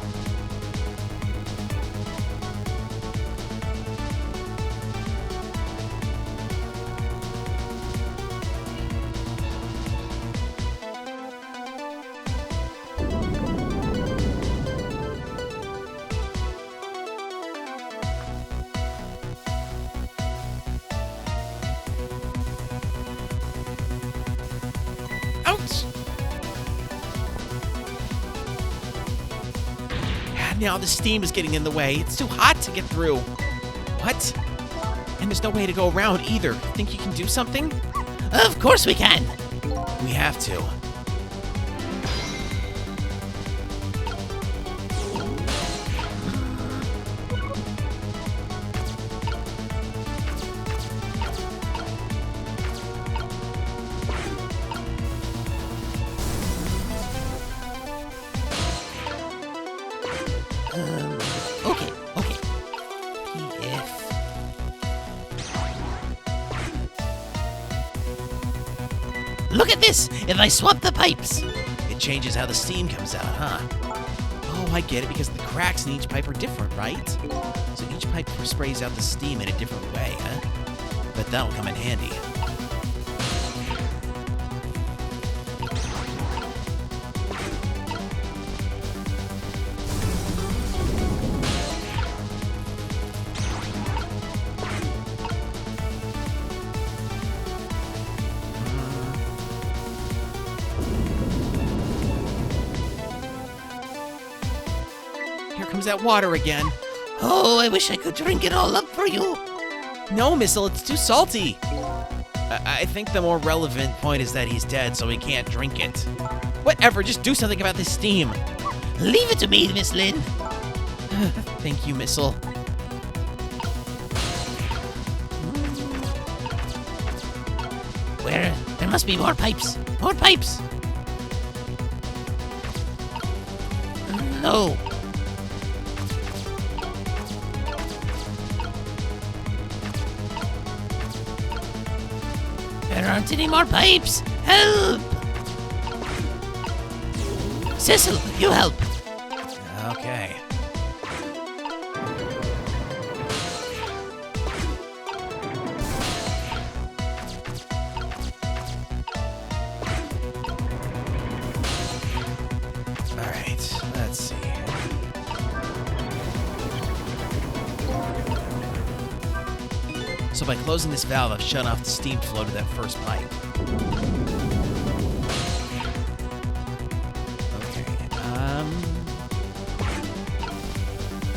Ouch! Now the steam is getting in the way. It's too hot to get through. What? And there's no way to go around either. Think you can do something? Of course we can. We have to. Okay. PF. Look at this! If I swap the pipes. It changes how the steam comes out, huh? Oh, I get it, because the cracks in each pipe are different, right? So each pipe sprays out the steam in a different way, huh? But that'll come in handy. Here comes that water again. Oh, I wish I could drink it all up for you. No, Missile, it's too salty. I think the more relevant point is that he's dead, so we can't drink it. Whatever, just do something about this steam. Leave it to me, Miss Lynn. Thank you, Missile. Where? There must be more pipes. More pipes. No. There aren't any more pipes. Help! Cecil, you help. Okay. Alright, let's see here. So by closing this valve, I've shut off the steam flow to that first pipe. Okay,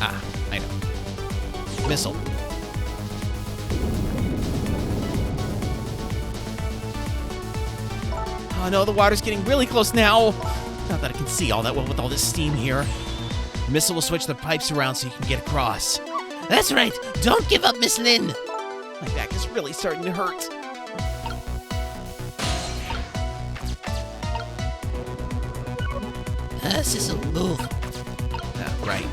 I know. Missile. Oh no, the water's getting really close now. Not that I can see all that well with all this steam here. Missile will switch the pipes around so you can get across. That's right. Don't give up, Miss Lynn. My back is really starting to hurt. Cecil, move. Right.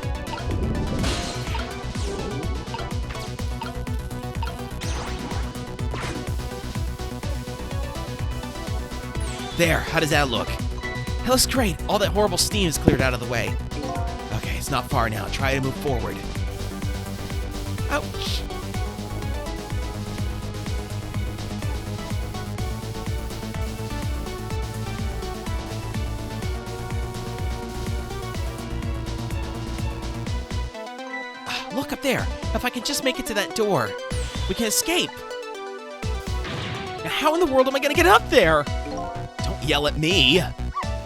There, how does that look? That looks great. All that horrible steam is cleared out of the way. Okay, it's not far now. Try to move forward. Ouch. Look up there. If I can just make it to that door, we can escape. Now, how in the world am I going to get up there? Don't yell at me.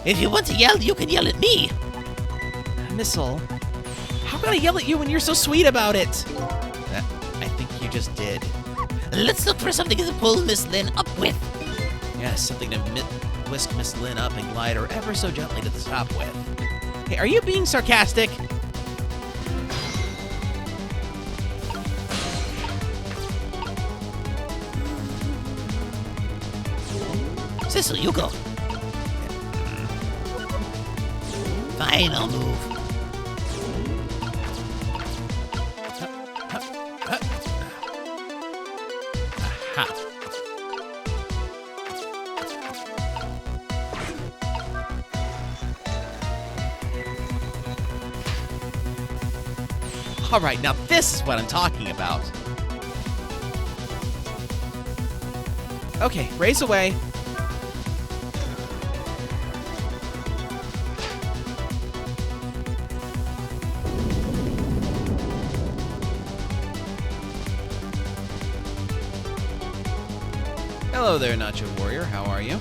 If you want to yell, you can yell at me. Missile, how can I yell at you when you're so sweet about it? I think you just did. Let's look for something to pull Miss Lynn up with. Yes, something to whisk Miss Lynn up and glide her ever so gently to the top with. Hey, are you being sarcastic? Cecil, you go. Fine, I'll move. Aha. All right, now this is what I'm talking about. Okay, race away. Hello there, Nacho Warrior. How are you?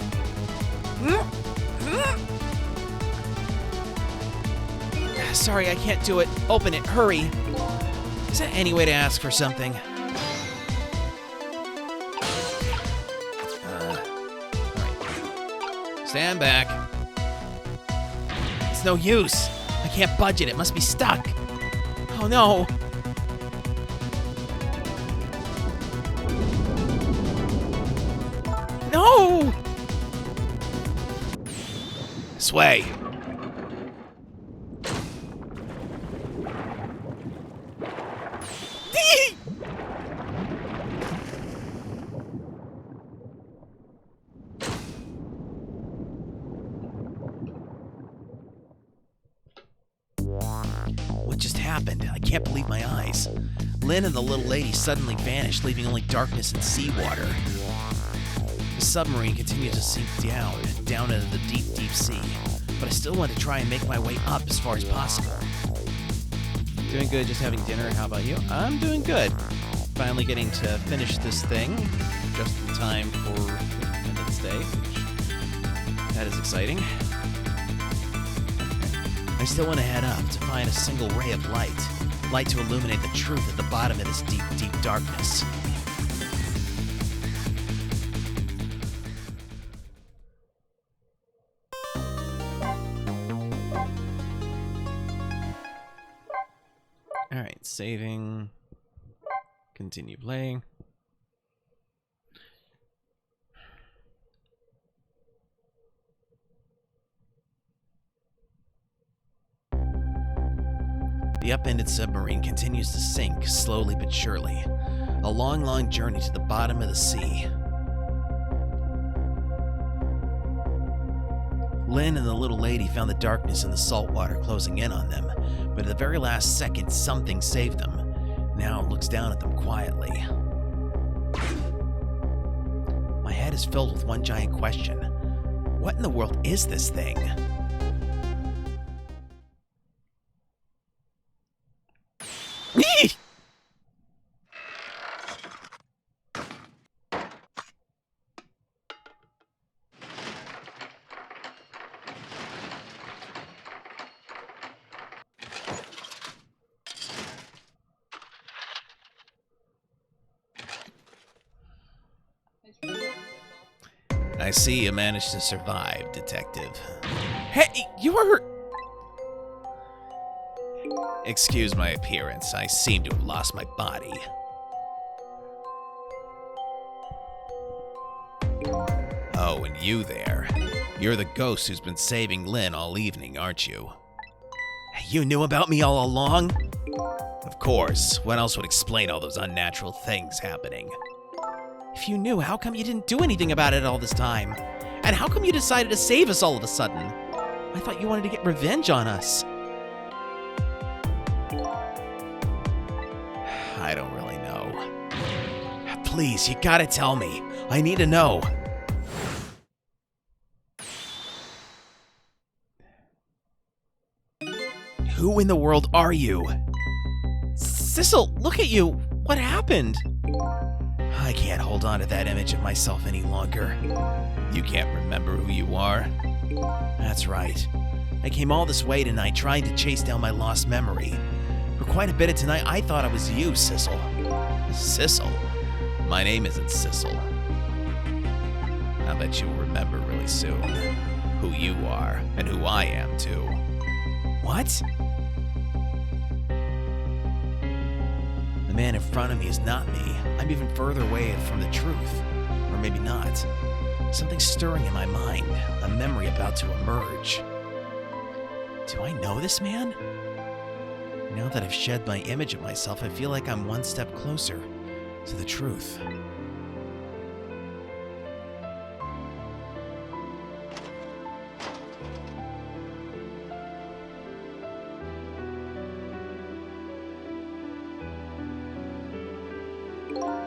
Sorry, I can't do it. Open it. Hurry. Is there any way to ask for something? Alright. Stand back. It's no use. I can't budge it. It must be stuck. Oh, no. No! Sway. What just happened? I can't believe my eyes. Lynn and the little lady suddenly vanished, leaving only darkness and seawater. The submarine continued to sink down into the deep, deep sea, but I still want to try and make my way up as far as possible. Doing good, just having dinner. How about you? I'm doing good. Finally getting to finish this thing just in time for Independence Day, which that is exciting. I still want to head up to find a single ray of light to illuminate the truth at the bottom of this deep, deep darkness. Alright, saving. Continue playing. The upended submarine continues to sink, slowly but surely. A long, long journey to the bottom of the sea. Lynn and the little lady found the darkness and the salt water closing in on them, but at the very last second, something saved them. Now it looks down at them quietly. My head is filled with one giant question. What in the world is this thing? I see you managed to survive, Detective. Hey, you were... Excuse my appearance. I seem to have lost my body. Oh, and you there. You're the ghost who's been saving Lynn all evening, aren't you? You knew about me all along? Of course. What else would explain all those unnatural things happening? If you knew, how come you didn't do anything about it all this time? And how come you decided to save us all of a sudden? I thought you wanted to get revenge on us. I don't really know. Please, you gotta tell me. I need to know. Who in the world are you? Sissel, look at you. What happened? I can't hold on to that image of myself any longer. You can't remember who you are? That's right. I came all this way tonight trying to chase down my lost memory. For quite a bit of tonight, I thought I was you, Sissel. Sissel? My name isn't Sissel. I bet you'll remember really soon who you are and who I am, too. What? The man in front of me is not me. I'm even further away from the truth. Or maybe not. Something's stirring in my mind. A memory about to emerge. Do I know this man? Now that I've shed my image of myself, I feel like I'm one step closer to the truth.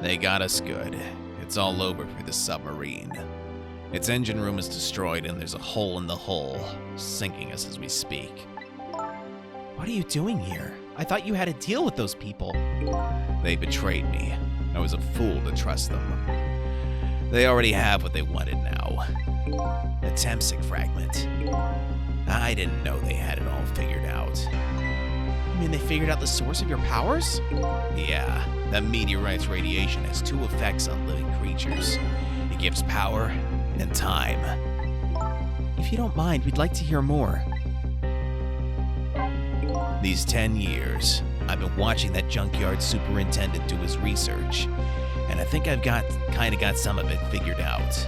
They got us good. It's all over for the submarine. Its engine room is destroyed and there's a hole in the hull, sinking us as we speak. What are you doing here? I thought you had a deal with those people. They betrayed me. I was a fool to trust them. They already have what they wanted now. A Temsic fragment. I didn't know they had it all figured out. You mean they figured out the source of your powers? Yeah. That meteorite's radiation has two effects on living creatures. It gives power and time. If you don't mind, we'd like to hear more. These 10 years, I've been watching that junkyard superintendent do his research, and I think I've got some of it figured out.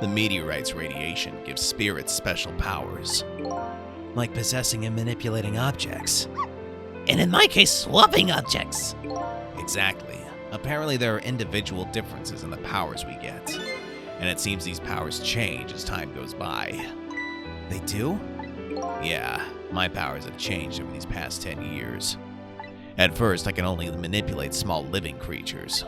The meteorite's radiation gives spirits special powers, like possessing and manipulating objects. And in my case, swapping objects. Exactly. Apparently there are individual differences in the powers we get, and it seems these powers change as time goes by. They do? Yeah, my powers have changed over these past 10 years. At first, I can only manipulate small living creatures.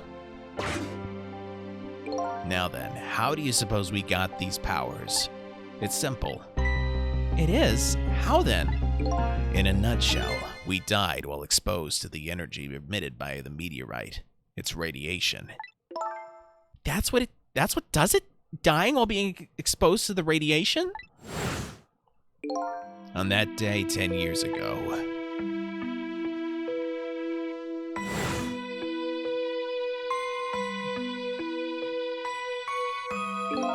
Now then, how do you suppose we got these powers? It's simple. It is? How then? In a nutshell, we died while exposed to the energy emitted by the meteorite. It's radiation. That's what does it? Dying while being exposed to the radiation? On that day 10 years ago,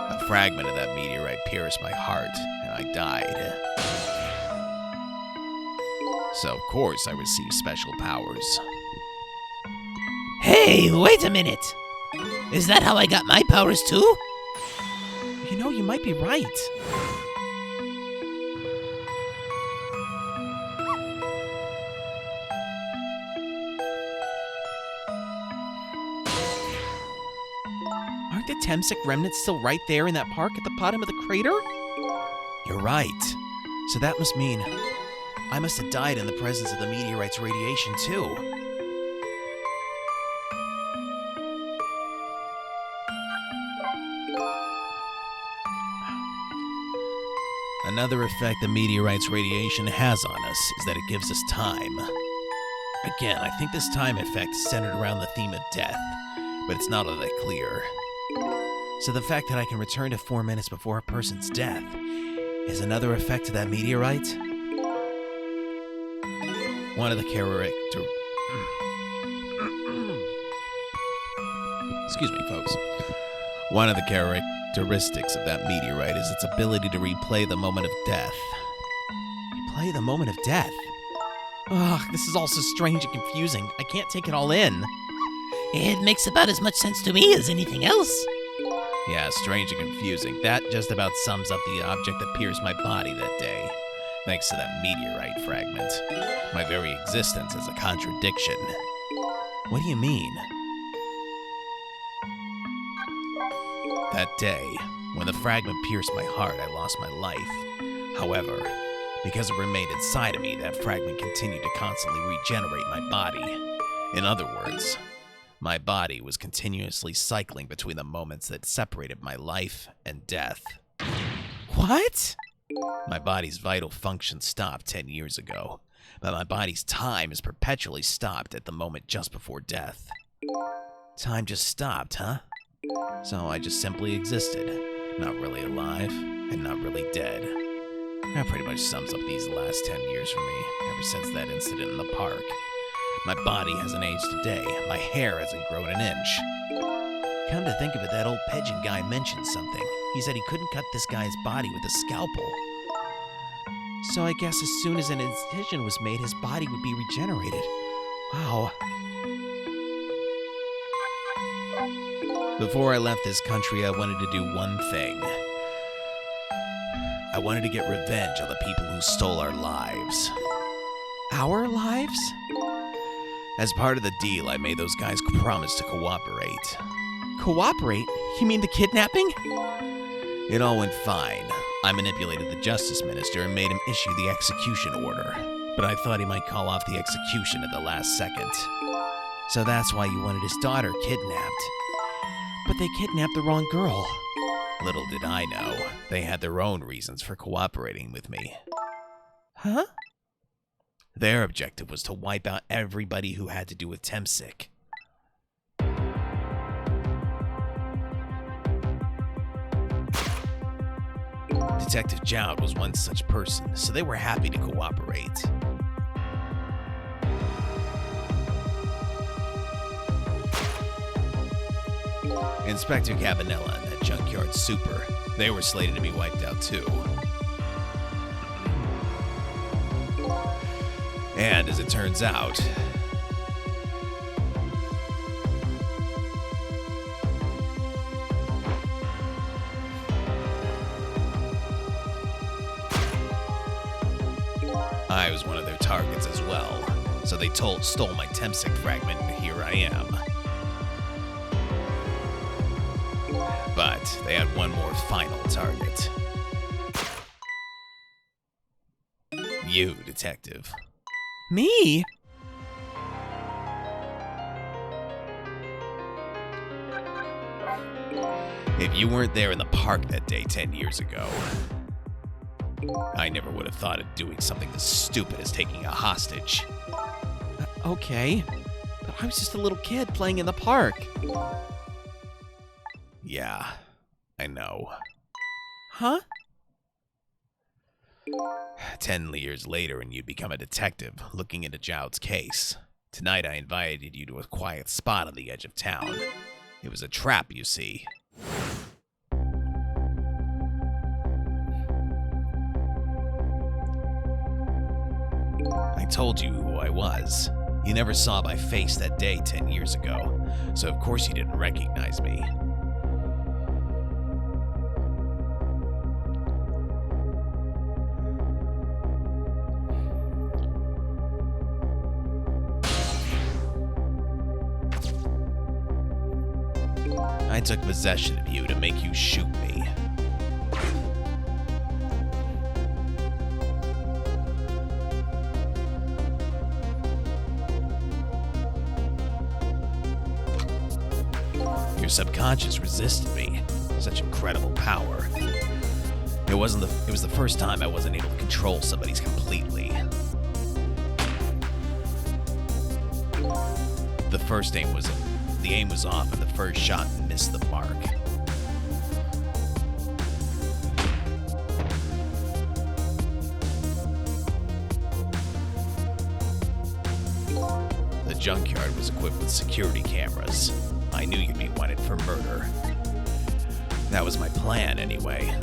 a fragment of that meteorite pierced my heart, and I died. So of course I received special powers. Hey, wait a minute. Is that how I got my powers too? You know, you might be right. Aren't the Temsic remnants still right there in that park at the bottom of the crater? You're right. So that must mean I must have died in the presence of the meteorite's radiation too. Another effect the meteorite's radiation has on us is that it gives us time. Again, I think this time effect is centered around the theme of death, but it's not all that clear. So the fact that I can return to 4 minutes before a person's death is another effect of that meteorite? One of the Excuse me, folks. One of the characteristics of that meteorite is its ability to replay the moment of death. Replay the moment of death? Ugh, this is all so strange and confusing. I can't take it all in. It makes about as much sense to me as anything else. Yeah, strange and confusing. That just about sums up the object that pierced my body that day. Thanks to that meteorite fragment. My very existence is a contradiction. What do you mean? That day, when the fragment pierced my heart, I lost my life. However, because it remained inside of me, that fragment continued to constantly regenerate my body. In other words, my body was continuously cycling between the moments that separated my life and death. What? My body's vital function stopped 10 years ago, but my body's time is perpetually stopped at the moment just before death. Time just stopped, huh? So I just simply existed, not really alive and not really dead. That pretty much sums up these last 10 years for me, ever since that incident in the park. My body hasn't aged a day, my hair hasn't grown an inch. Come to think of it, that old pigeon guy mentioned something. He said he couldn't cut this guy's body with a scalpel. So I guess as soon as an incision was made, his body would be regenerated. Wow. Before I left this country, I wanted to do one thing. I wanted to get revenge on the people who stole our lives. Our lives? As part of the deal, I made those guys promise to cooperate. Cooperate? You mean the kidnapping? It all went fine. I manipulated the justice minister and made him issue the execution order. But I thought he might call off the execution at the last second. So that's why you wanted his daughter kidnapped. But they kidnapped the wrong girl. Little did I know, they had their own reasons for cooperating with me. Huh? Their objective was to wipe out everybody who had to do with Temsic. Detective Jowd was one such person, so they were happy to cooperate. Inspector Cabanella and that junkyard super, they were slated to be wiped out too. And as it turns out, I was one of their targets as well, so they stole my Temsic fragment, and here I am. But they had one more final target. You, Detective. Me? If you weren't there in the park that day 10 years ago, I never would have thought of doing something as stupid as taking a hostage. Okay. But I was just a little kid playing in the park. Yeah, I know. Huh? 10 years later, and you'd become a detective looking into Jowd's case. Tonight, I invited you to a quiet spot on the edge of town. It was a trap, you see. I told you who I was. You never saw my face that day 10 years ago, so of course you didn't recognize me. I took possession of you to make you shoot me. Your subconscious resisted me. Such incredible power. It was the first time I wasn't able to control somebody's completely. The aim was off and the first shot missed the mark. The junkyard was equipped with security cameras. I knew you'd be wanted for murder. That was my plan, anyway.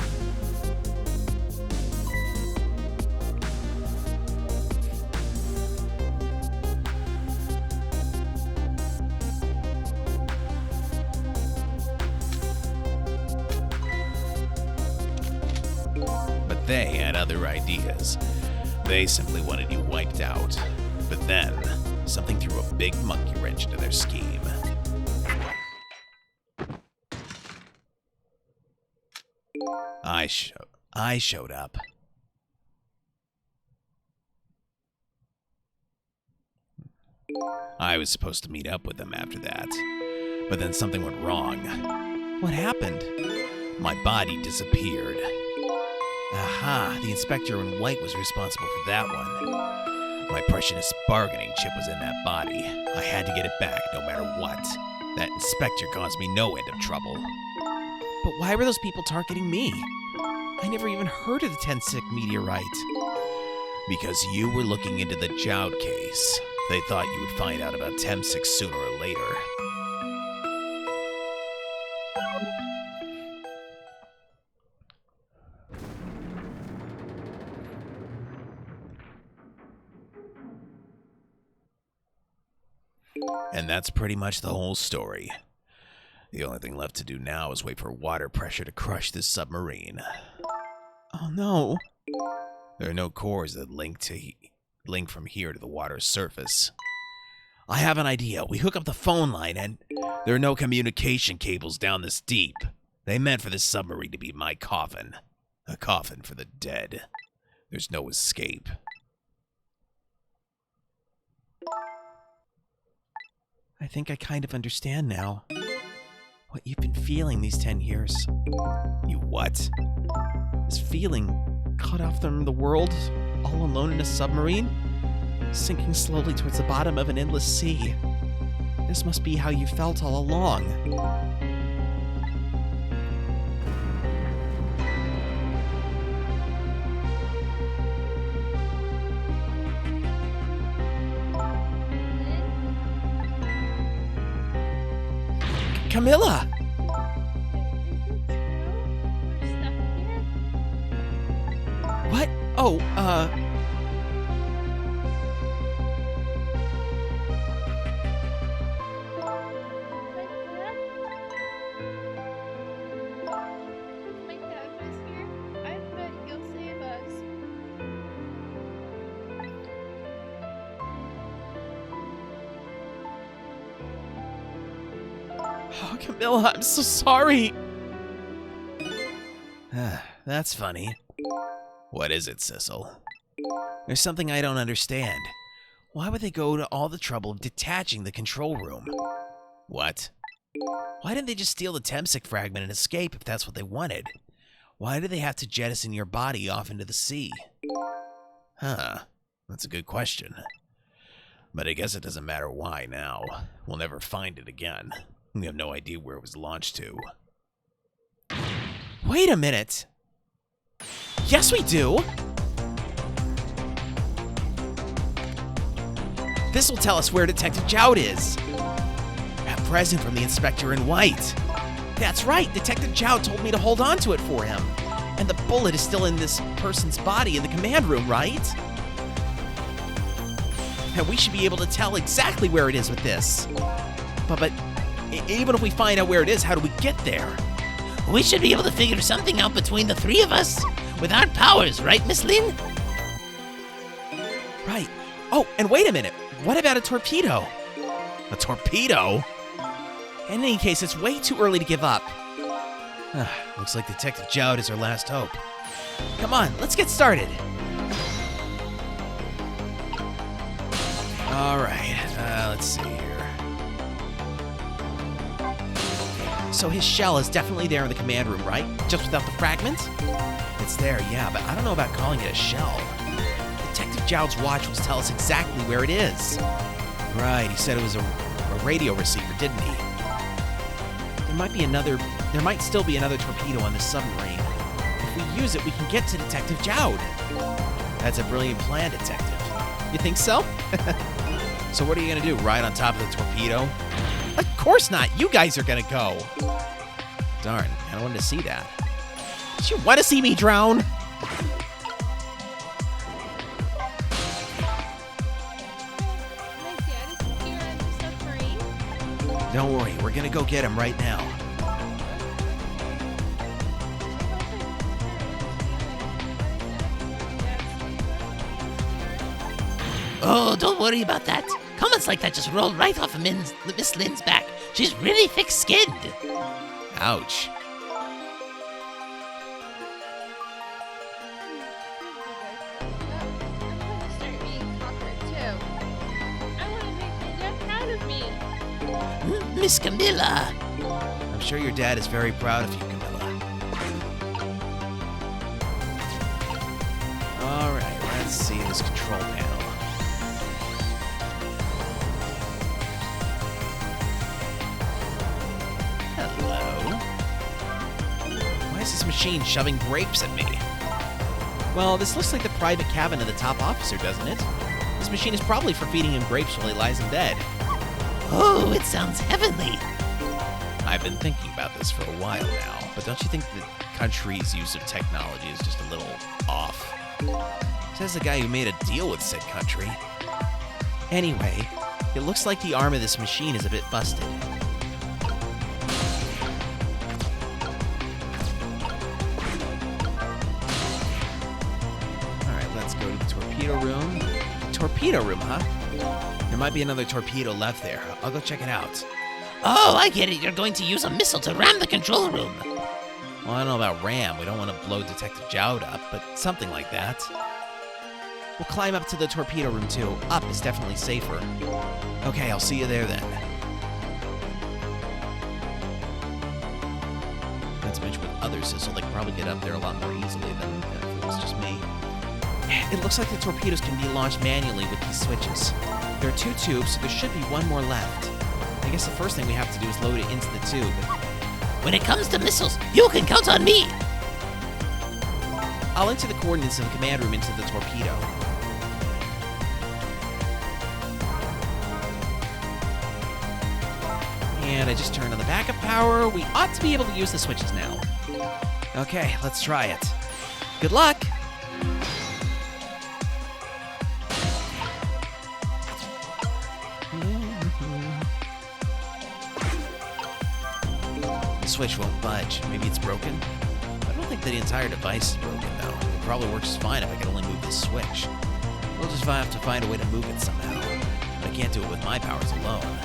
But they had other ideas. They simply wanted you wiped out. But then, something threw a big monkey wrench into their scheme. I showed up. I was supposed to meet up with them after that, but then something went wrong. What happened? My body disappeared. Aha, the inspector in white was responsible for that one. My precious bargaining chip was in that body. I had to get it back no matter what. That inspector caused me no end of trouble. But why were those people targeting me? I never even heard of the Tensik meteorite. Because you were looking into the Joud case. They thought you would find out about Temsik sooner or later. And that's pretty much the whole story. The only thing left to do now is wait for water pressure to crush this submarine. Oh no. There are no cores that link from here to the water's surface. I have an idea. We hook up the phone line and there are no communication cables down this deep. They meant for this submarine to be my coffin. A coffin for the dead. There's no escape. I think I kind of understand now. What you've been feeling these 10 years. You what? This feeling, cut off from the world, all alone in a submarine, sinking slowly towards the bottom of an endless sea. This must be how you felt all along. Camilla! What? Oh, My dad was here. I bet he'll save us. oh, Camilla, I'm so sorry. That's funny. What is it, Sissel? There's something I don't understand. Why would they go to all the trouble of detaching the control room? What? Why didn't they just steal the Temsik fragment and escape if that's what they wanted? Why did they have to jettison your body off into the sea? Huh, that's a good question. But I guess it doesn't matter why now. We'll never find it again. We have no idea where it was launched to. Wait a minute. Yes, we do. This will tell us where Detective Joud is. A present from the inspector in white. That's right. Detective Joud told me to hold on to it for him. And the bullet is still in this person's body in the command room, right? And we should be able to tell exactly where it is with this. But even if we find out where it is, how do we get there? We should be able to figure something out between the three of us with our powers, right, Miss Lynn? Right. Oh, and wait a minute. What about a torpedo? A torpedo? In any case, it's way too early to give up. Looks like Detective Jowd is our last hope. Come on, let's get started. All right, let's see here. So his shell is definitely there in the command room, right? Just without the fragment? It's there, yeah, but I don't know about calling it a shell. Detective Jowd's watch will tell us exactly where it is. Right, he said it was a radio receiver, didn't he? There might still be another torpedo on this submarine. If we use it, we can get to Detective Jowd. That's a brilliant plan, Detective. You think so? So what are you gonna do, ride on top of the torpedo? Of course not. You guys are gonna go. Darn, I wanted to see that. Do you want to see me drown? My dad is here on the submarine. Don't worry, we're gonna go get him right now. Oh, don't worry about that. Comments like that just roll right off of Miss Lynn's back. She's really thick-skinned. Ouch. I'm going to start being conquered too. I want to make my dad proud of me. Miss Camilla. I'm sure your dad is very proud of you, Camilla. All right, let's see this control panel. Hello. Why is this machine shoving grapes at me? Well, this looks like the private cabin of the top officer, doesn't it? This machine is probably for feeding him grapes while he lies in bed. Oh, it sounds heavenly. I've been thinking about this for a while now, but don't you think the country's use of technology is just a little off? Says the guy who made a deal with said country. Anyway, it looks like the arm of this machine is a bit busted. Alright, let's go to the torpedo room. Torpedo room, huh? There might be another torpedo left there. I'll go check it out. Oh, I get it. You're going to use a missile to ram the control room. Well, I don't know about ram. We don't want to blow Detective Jowd up, but something like that. We'll climb up to the torpedo room too. Up is definitely safer. Okay, I'll see you there then. Not to mention with other Sizzle, they can probably get up there a lot more easily than if it was just me. It looks like the torpedoes can be launched manually with these switches. There are 2 tubes, so there should be 1 more left. I guess the first thing we have to do is load it into the tube. When it comes to missiles, you can count on me. I'll enter the coordinates of the command room into the torpedo. And I just turned on the backup power. We ought to be able to use the switches now. Okay, let's try it. Good luck! The switch won't budge. Maybe it's broken? I don't think the entire device is broken, though. It probably works just fine if I can only move this switch. We'll just have to find a way to move it somehow. But I can't do it with my powers alone.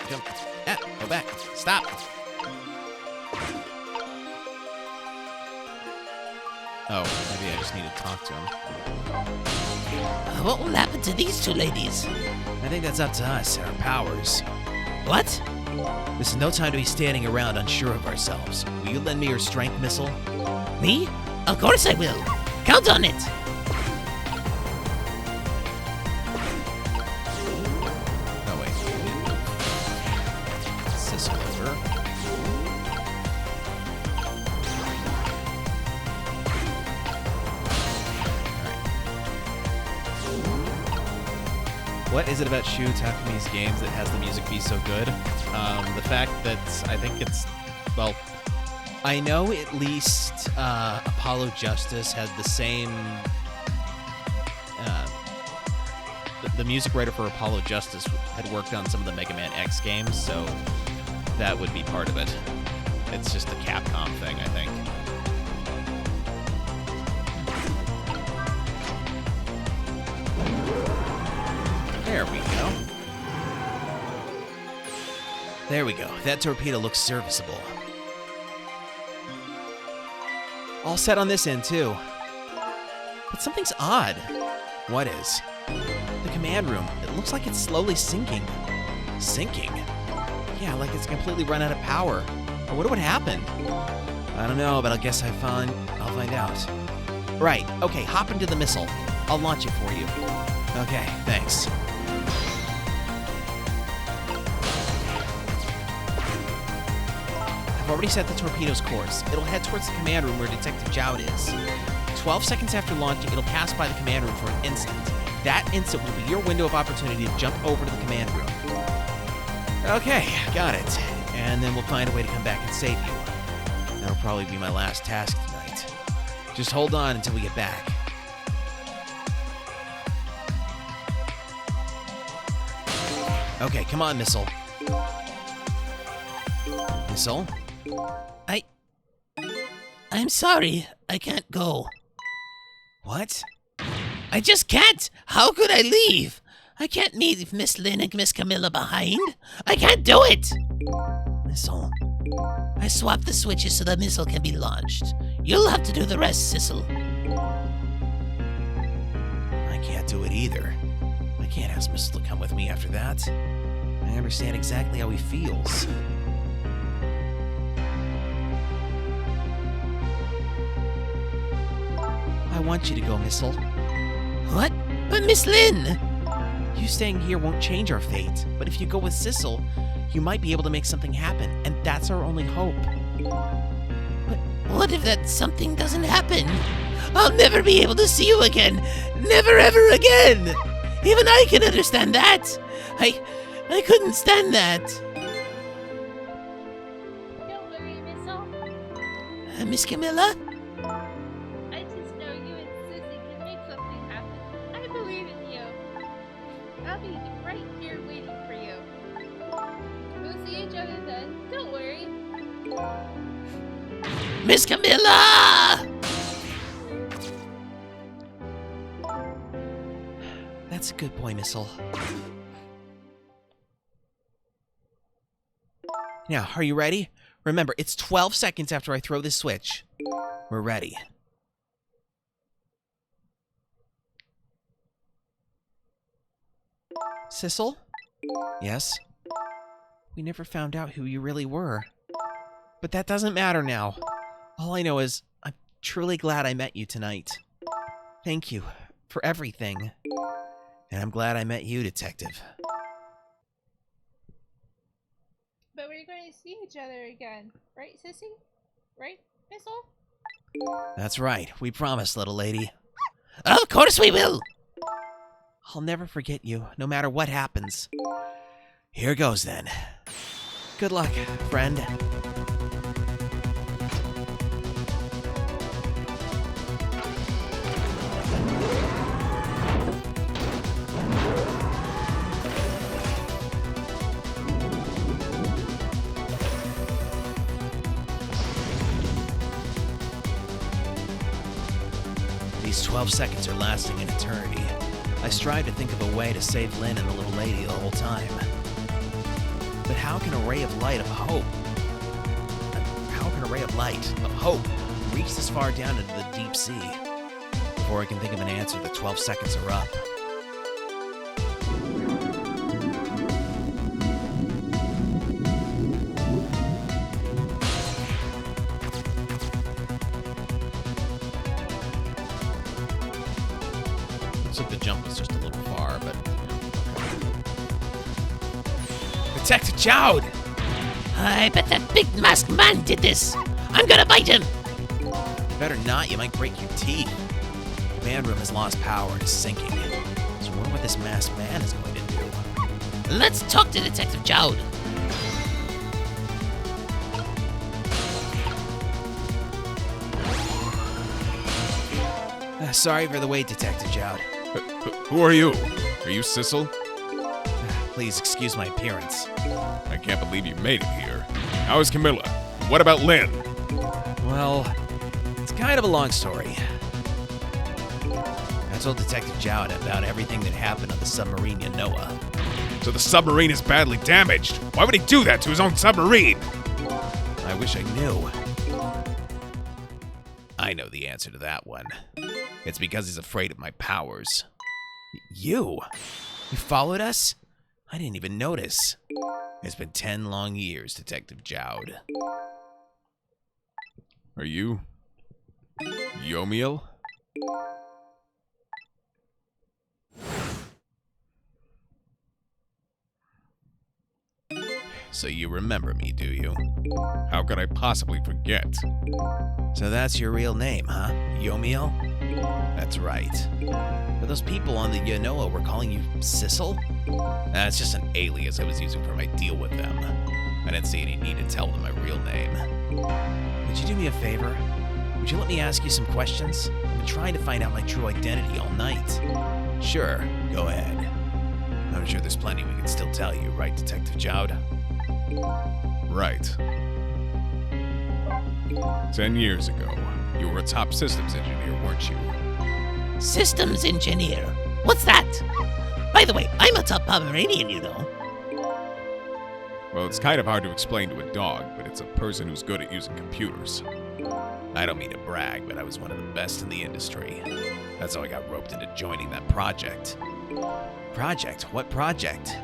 Jump. Go back. Stop. Oh, maybe I just need to talk to him. What will happen to these 2 ladies? I think that's up to us and our powers. What? This is no time to be standing around unsure of ourselves. Will you lend me your strength missile? Me? Of course I will. Count on it. Oh, wait. Sizzle over. What is it about Shu Takumi's games that has the music be so good? The fact that I think it's, well, I know at least Apollo Justice had the same. The music writer for Apollo Justice had worked on some of the Mega Man X games, so that would be part of it. It's just a Capcom thing, I think. There we go. There we go. That torpedo looks serviceable. All set on this end, too. But something's odd. What is? The command room. It looks like it's slowly sinking. Sinking? Yeah, like it's completely run out of power. I wonder what happened. I don't know, but I guess I'll find out. Right, okay, hop into the missile. I'll launch it for you. Okay, thanks. I've already set the torpedo's course. It'll head towards the command room where Detective Jowd is. 12 seconds after launching, it'll pass by the command room for an instant. That instant will be your window of opportunity to jump over to the command room. Okay, got it. And then we'll find a way to come back and save you. That'll probably be my last task tonight. Just hold on until we get back. Okay, come on, Missile. Missile? I'm sorry. I can't go. What? I just can't. How could I leave? I can't leave Miss Lynn and Miss Camilla behind. I can't do it. Missile. I swapped the switches so the missile can be launched. You'll have to do the rest, Sissel. I can't do it either. I can't ask Missile to come with me after that. I understand exactly how he feels. I want you to go, Missile. What? But Miss Lynn! You staying here won't change our fate, but if you go with Sissel, you might be able to make something happen, and that's our only hope. But what if that something doesn't happen? I'll never be able to see you again! Never ever again! Even I can understand that! I couldn't stand that! Don't worry, Missile. Miss Camilla? I just know you and Sissy can make something happen. I believe in you. I'll be right here waiting for you. We'll see each other then. Don't worry. Miss Camilla! That's a good boy, Missile. Now, are you ready? Remember, it's 12 seconds after I throw this switch. We're ready. Sissel? Yes? We never found out who you really were. But that doesn't matter now. All I know is I'm truly glad I met you tonight. Thank you for everything. And I'm glad I met you, Detective. But we're going to see each other again. Right, Sissy? Right, Missile? That's right. We promised, little lady. Of course we will! I'll never forget you, no matter what happens. Here goes, then. Good luck, friend. These 12 seconds are lasting an eternity. I strive to think of a way to save Lynn and the little lady the whole time. But how can a ray of light of hope, reach this far down into the deep sea? Before I can think of an answer, the 12 seconds are up. Looks like the jump was just a little far, but... Detective Jowd! I bet that big masked man did this. I'm gonna bite him. Better not, you might break your teeth. The command room has lost power and is sinking. So I wonder what this masked man is going to do. Let's talk to Detective Jowd. Sorry for the wait, Detective Jowd. Who are you? Are you Sissel? Please excuse my appearance. I can't believe you made it here. How is Camilla? What about Lynn? Well, it's kind of a long story. I told Detective Jowd about everything that happened on the submarine Yanoa. So the submarine is badly damaged. Why would he do that to his own submarine? I wish I knew. I know the answer to that one. It's because he's afraid of my powers. You? You followed us? I didn't even notice. It's been 10 long years, Detective Jowd. Are you... Yomiel? So you remember me, do you? How could I possibly forget? So that's your real name, huh? Yomiel? That's right. But those people on the Yanoa were calling you Sissel? That's just an alias I was using for my deal with them. I didn't see any need to tell them my real name. Could you do me a favor? Would you let me ask you some questions? I've been trying to find out my true identity all night. Sure, go ahead. I'm sure there's plenty we can still tell you, right, Detective Jowd? Right. 10 years ago, you were a top systems engineer, weren't you? Systems engineer? What's that? By the way, I'm a top Pomeranian, you know. Well, it's kind of hard to explain to a dog, but it's a person who's good at using computers. I don't mean to brag, but I was one of the best in the industry. That's how I got roped into joining that project. Project? What project?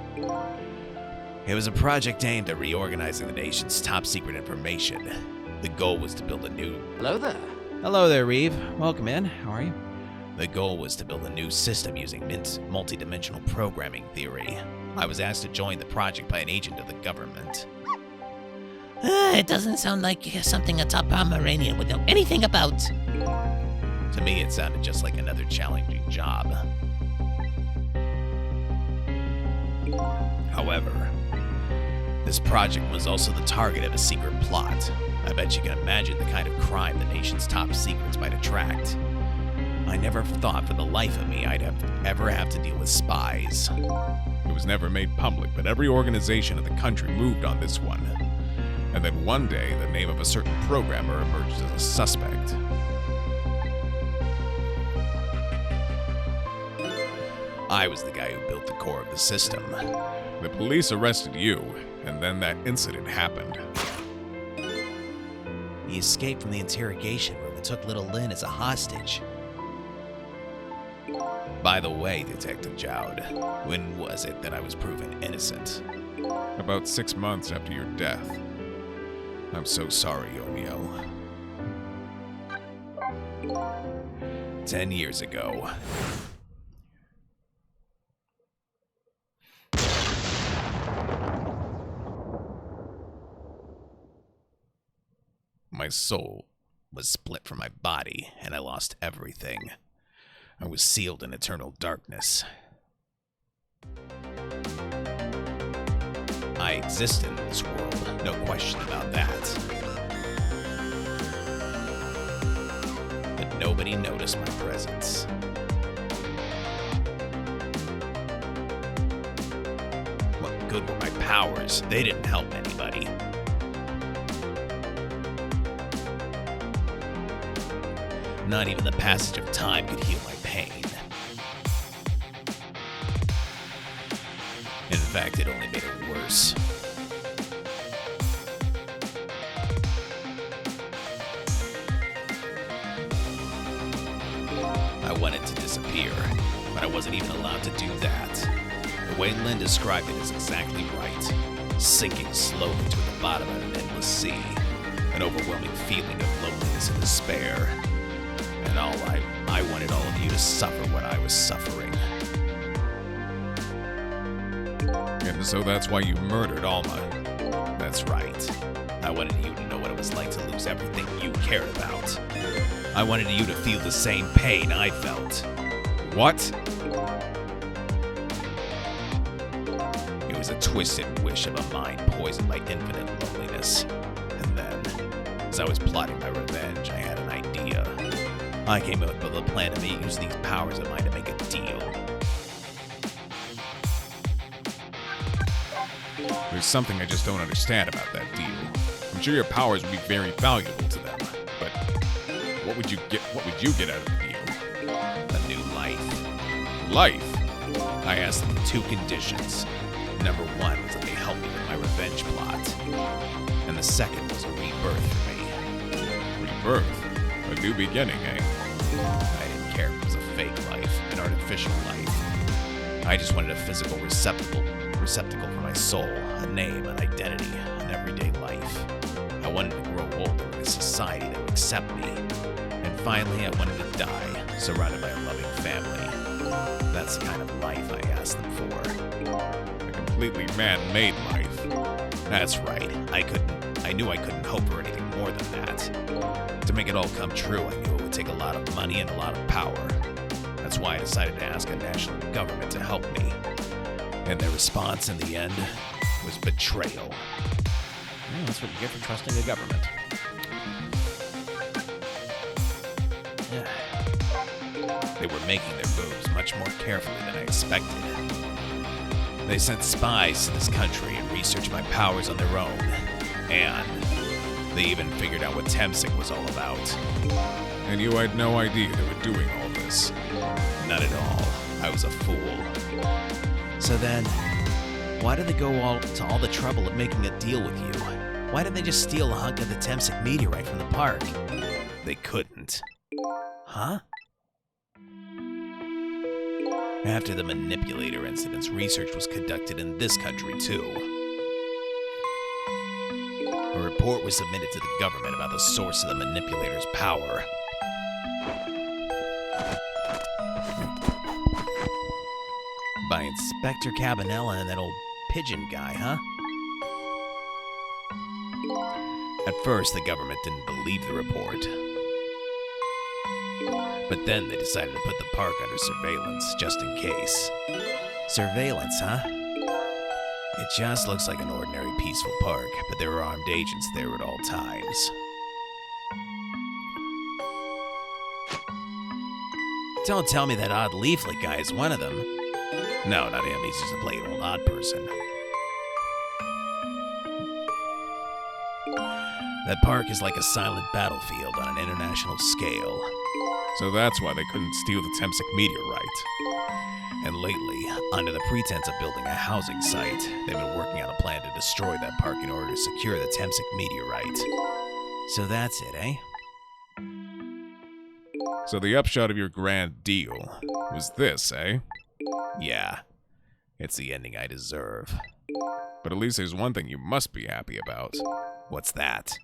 It was a project aimed at reorganizing the nation's top secret information. The goal was to build a new... Hello there. Hello there, Reeve. Welcome in. How are you? The goal was to build a new system using MINT's multidimensional programming theory. I was asked to join the project by an agent of the government. It doesn't sound like something a top Pomeranian would know anything about. To me, it sounded just like another challenging job. However, this project was also the target of a secret plot. I bet you can imagine the kind of crime the nation's top secrets might attract. I never thought for the life of me I'd ever have to deal with spies. It was never made public, but every organization in the country moved on this one. And then one day, the name of a certain programmer emerged as a suspect. I was the guy who built the core of the system. The police arrested you, and then that incident happened. He escaped from the interrogation room and took little Lynn as a hostage. By the way, Detective Jowd, when was it that I was proven innocent? About 6 months after your death. I'm so sorry, Yomiel. 10 years ago. My soul was split from my body, and I lost everything. I was sealed in eternal darkness. I exist in this world, no question about that. But nobody noticed my presence. What good were my powers? They didn't help anybody. Not even the passage of time could heal my pain. In fact, it only made it worse. I wanted to disappear, but I wasn't even allowed to do that. The way Lynn described it is exactly right. Sinking slowly to the bottom of an endless sea. An overwhelming feeling of loneliness and despair. And I wanted all of you to suffer what I was suffering. And so that's why you murdered Alma. That's right. I wanted you to know what it was like to lose everything you cared about. I wanted you to feel the same pain I felt. What? It was a twisted wish of a mind poisoned by infinite loneliness. And then, as I was plotting my revenge, I had an idea. I came up with a plan to use these powers of mine to make a deal. There's something I just don't understand about that deal. I'm sure your powers would be very valuable to them, but what would you get out of the deal? A new life. Life? I asked them 2 conditions. Number 1 was that they help me with my revenge plot. And the second was a rebirth for me. Rebirth? A new beginning, eh? I didn't care if it was a fake life, an artificial life. I just wanted a physical receptacle for my soul, a name, an identity, an everyday life. I wanted to grow older in a society that would accept me. And finally, I wanted to die, surrounded by a loving family. That's the kind of life I asked them for. A completely man-made life. That's right. I knew I couldn't hope for anything more than that. To make it all come true, I knew it would take a lot of money and a lot of power. That's why I decided to ask a national government to help me. And their response in the end was betrayal. Yeah, that's what you get for trusting the government. They were making their moves much more carefully than I expected. They sent spies to this country and researched my powers on their own. And they even figured out what Temsic was all about. And you had no idea they were doing all this? Not at all. I was a fool. So then, why did they go to all the trouble of making a deal with you? Why didn't they just steal a hunk of the Temsic meteorite from the park? They couldn't. Huh? After the manipulator incidents, research was conducted in this country too. A report was submitted to the government about the source of the manipulator's power. By Inspector Cabanella and that old pigeon guy, huh? At first, the government didn't believe the report. But then they decided to put the park under surveillance, just in case. Surveillance, huh? It just looks like an ordinary peaceful park, but there are armed agents there at all times. Don't tell me that odd leaflet guy is one of them. No, not him. He's just a plain old odd person. That park is like a silent battlefield on an international scale. So that's why they couldn't steal the Temsic meteorite. And lately, under the pretense of building a housing site, they've been working on a plan to destroy that park in order to secure the Temsic meteorite. So that's it, eh? So the upshot of your grand deal was this, eh? Yeah. It's the ending I deserve. But at least there's one thing you must be happy about. What's that?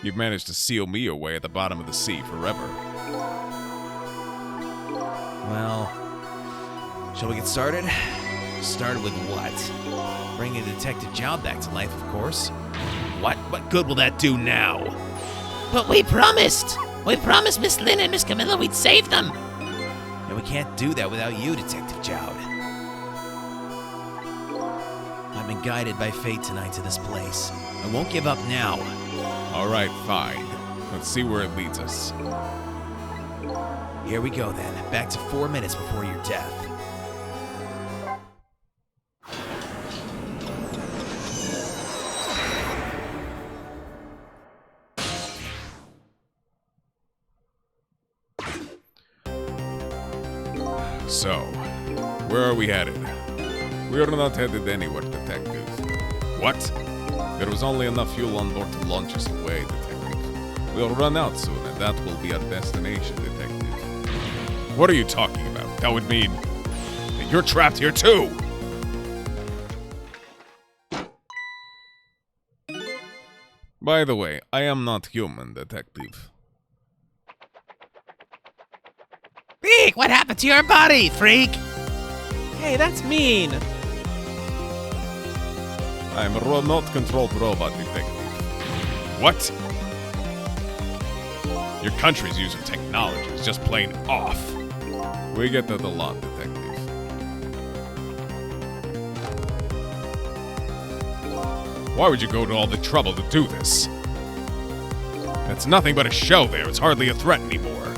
You've managed to seal me away at the bottom of the sea forever. Well, shall we get started? Started with what? Bringing Detective Jowd back to life, of course. What good will that do now? But we promised! We promised Miss Lynn and Miss Camilla we'd save them! And we can't do that without you, Detective Jowd. I've been guided by fate tonight to this place. I won't give up now. Alright, fine. Let's see where it leads us. Here we go then, back to 4 minutes before your death. So, where are we headed? We are not headed anywhere, Detective. What? There was only enough fuel on board to launch us away, Detective. We'll run out soon, and that will be our destination, Detective. What are you talking about? That would mean that you're trapped here too! By the way, I am not human, Detective. Freak, what happened to your body, freak? Hey, that's mean. I'm a remote-controlled robot, Detective. What? Your country's use of technology is just plain off. We get that a lot, Detective. Why would you go to all the trouble to do this? It's nothing but a show there. It's hardly a threat anymore.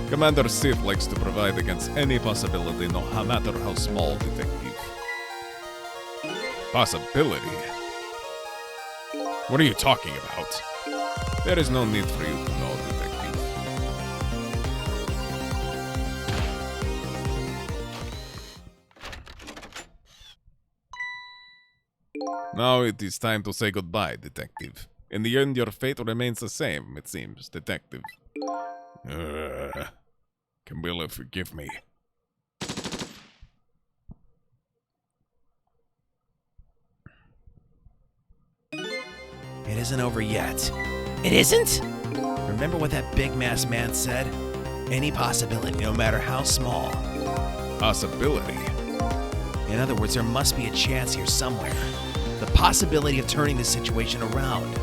Commander Sith likes to provide against any possibility, no matter how small, Detective. Possibility? What are you talking about? There is no need for you to know, Detective. Now it is time to say goodbye, Detective. In the end, your fate remains the same, it seems, Detective. Camilla, forgive me. It isn't over yet. It isn't? Remember what that big masked man said? Any possibility, no matter how small. Possibility? In other words, there must be a chance here somewhere. The possibility of turning the situation around.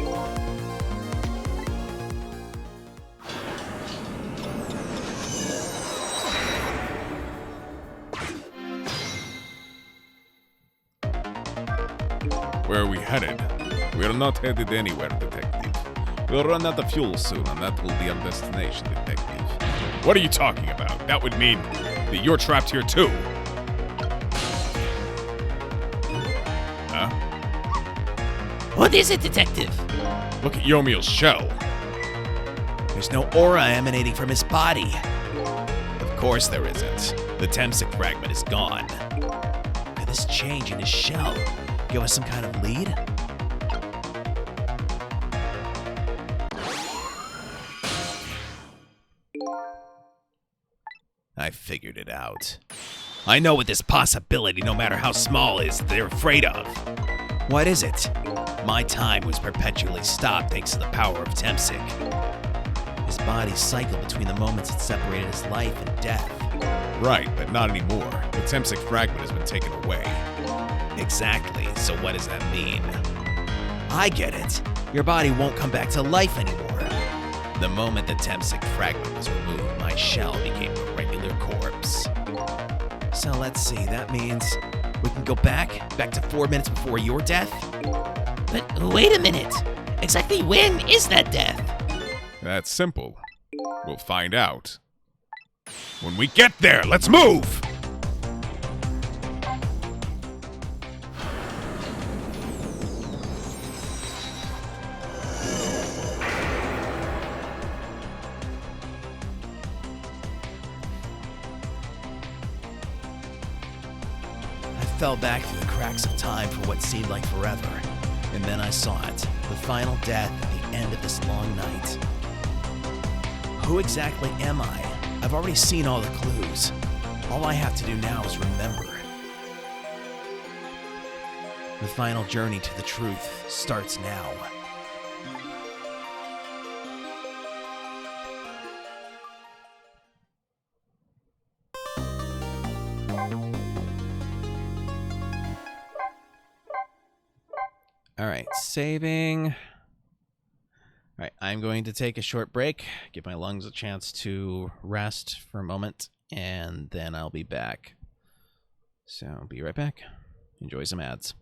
Where are we headed? We are not headed anywhere, Detective. We'll run out of fuel soon, and that will be our destination, Detective. What are you talking about? That would mean that you're trapped here too. Huh? What is it, Detective? Look at Yomiel's shell. There's no aura emanating from his body. Of course there isn't. The Temsic fragment is gone. Could this change in his shell give us some kind of lead? I figured it out. I know what this possibility, no matter how small, is they're afraid of. What is it? My time was perpetually stopped thanks to the power of Temsic. His body cycled between the moments that separated his life and death. Right, but not anymore. The Temsic fragment has been taken away. Exactly, so what does that mean? I get it. Your body won't come back to life anymore. The moment the Temsic fragment was removed, my shell became a regular corpse. So let's see, that means we can go back to 4 minutes before your death? But wait a minute. Exactly when is that death? That's simple. We'll find out. When we get there, let's move! I fell back through the cracks of time for what seemed like forever. And then I saw it, the final death at the end of this long night. Who exactly am I? I've already seen all the clues. All I have to do now is remember. The final journey to the truth starts now. All right, saving. All right, I'm going to take a short break, give my lungs a chance to rest for a moment, and then I'll be back. So I'll be right back. Enjoy some ads.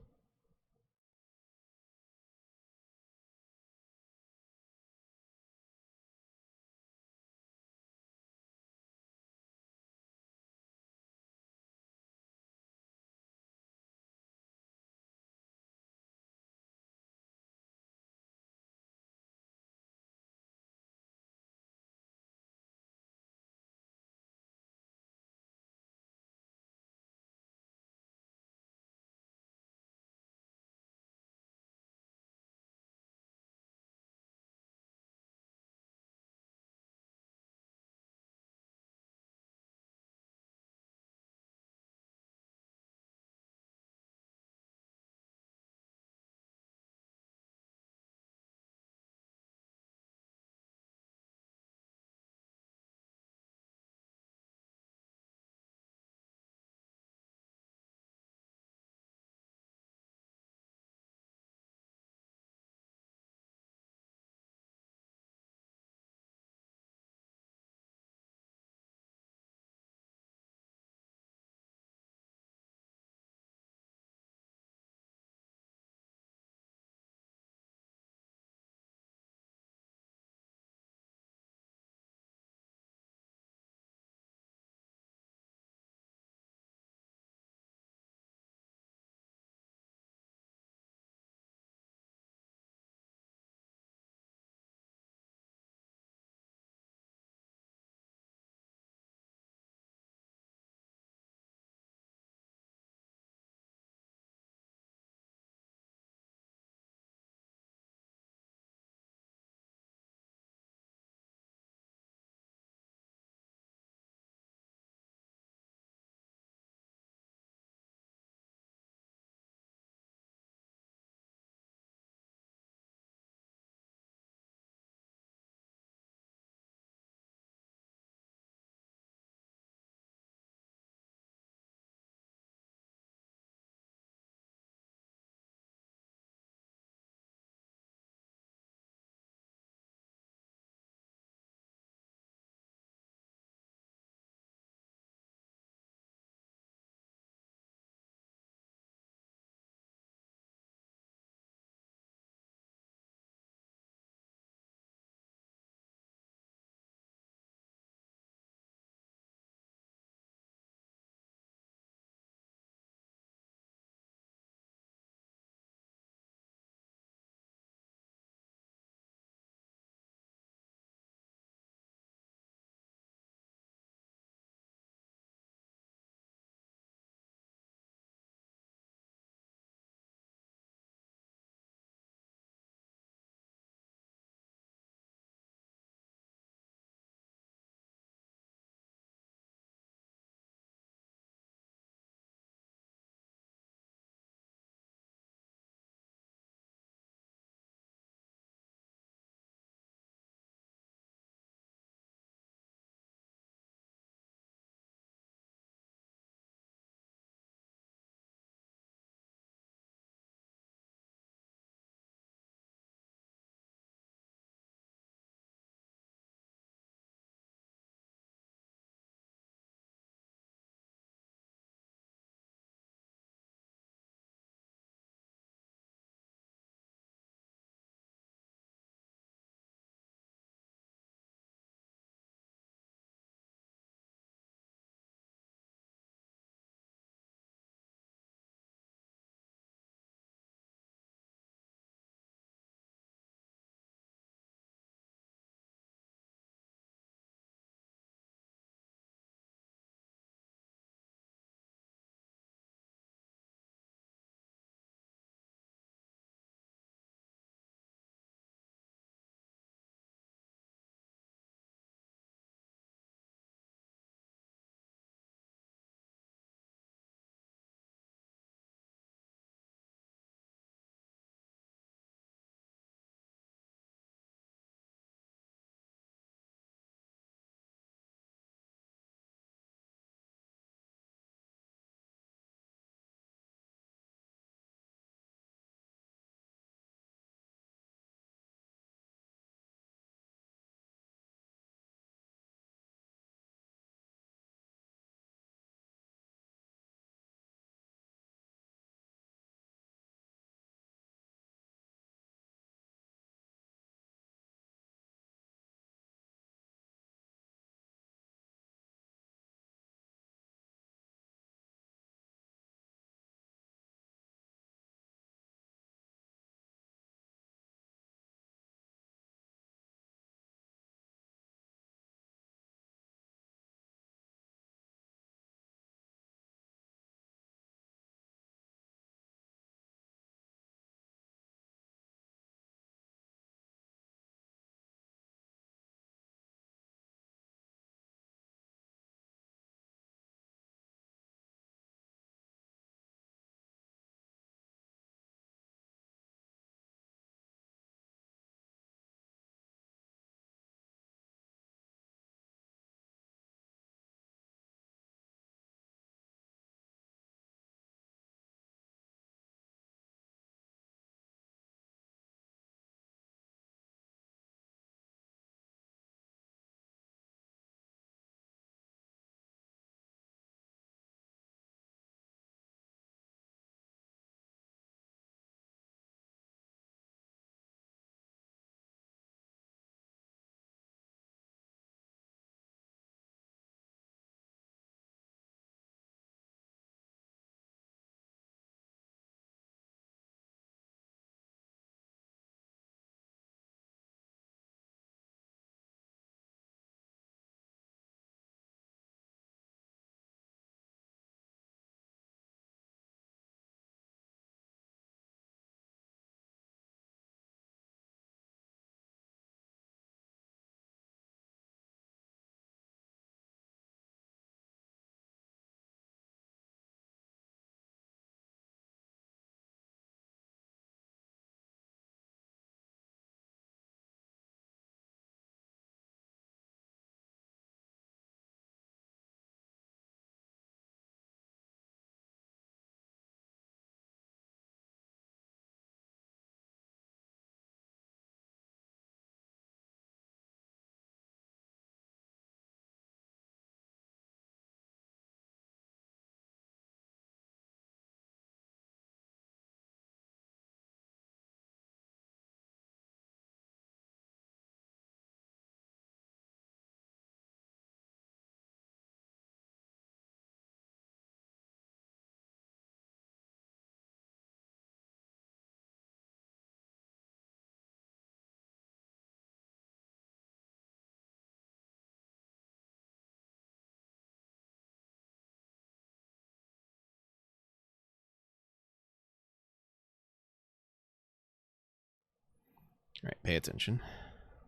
All right, pay attention.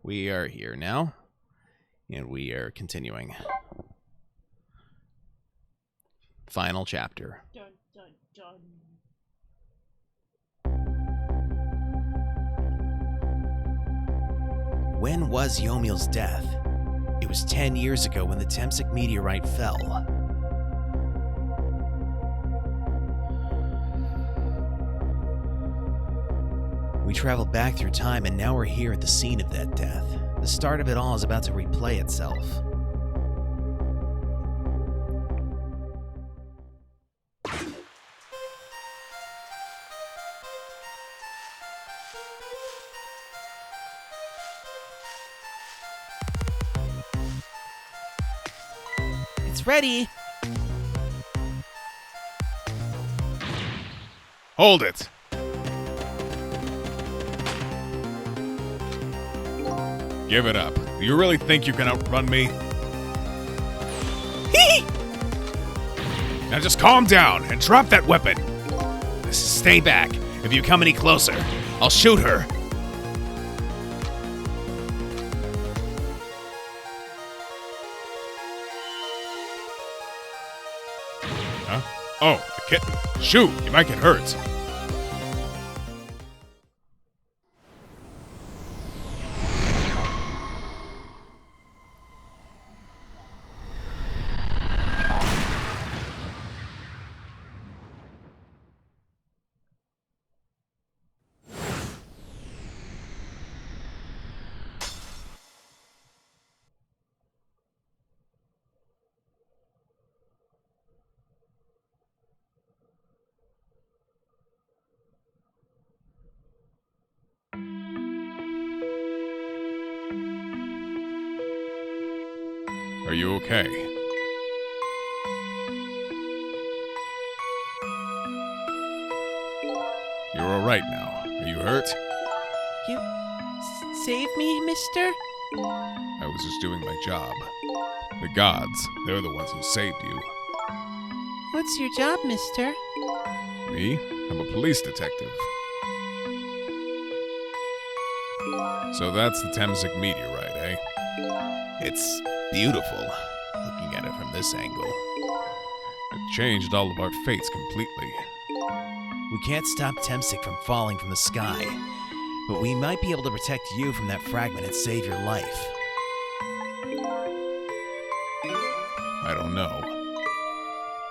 We are here now, and we are continuing. Final chapter. Dun, dun, dun. When was Yomiel's death? It was 10 years ago when the Temsic meteorite fell. We traveled back through time and now we're here at the scene of that death. The start of it all is about to replay itself. It's ready! Hold it! Give it up. Do you really think you can outrun me? Now just calm down and drop that weapon. Stay back. If you come any closer, I'll shoot her. Huh? Oh, the kitten. Shoot, you might get hurt. Are you okay? You're alright now. Are you hurt? You save me, mister? I was just doing my job. The gods, they're the ones who saved you. What's your job, mister? Me? I'm a police detective. So that's the Temsic meteorite, eh? It's beautiful, looking at it from this angle. It changed all of our fates completely. We can't stop Temsic from falling from the sky, but we might be able to protect you from that fragment and save your life. I don't know.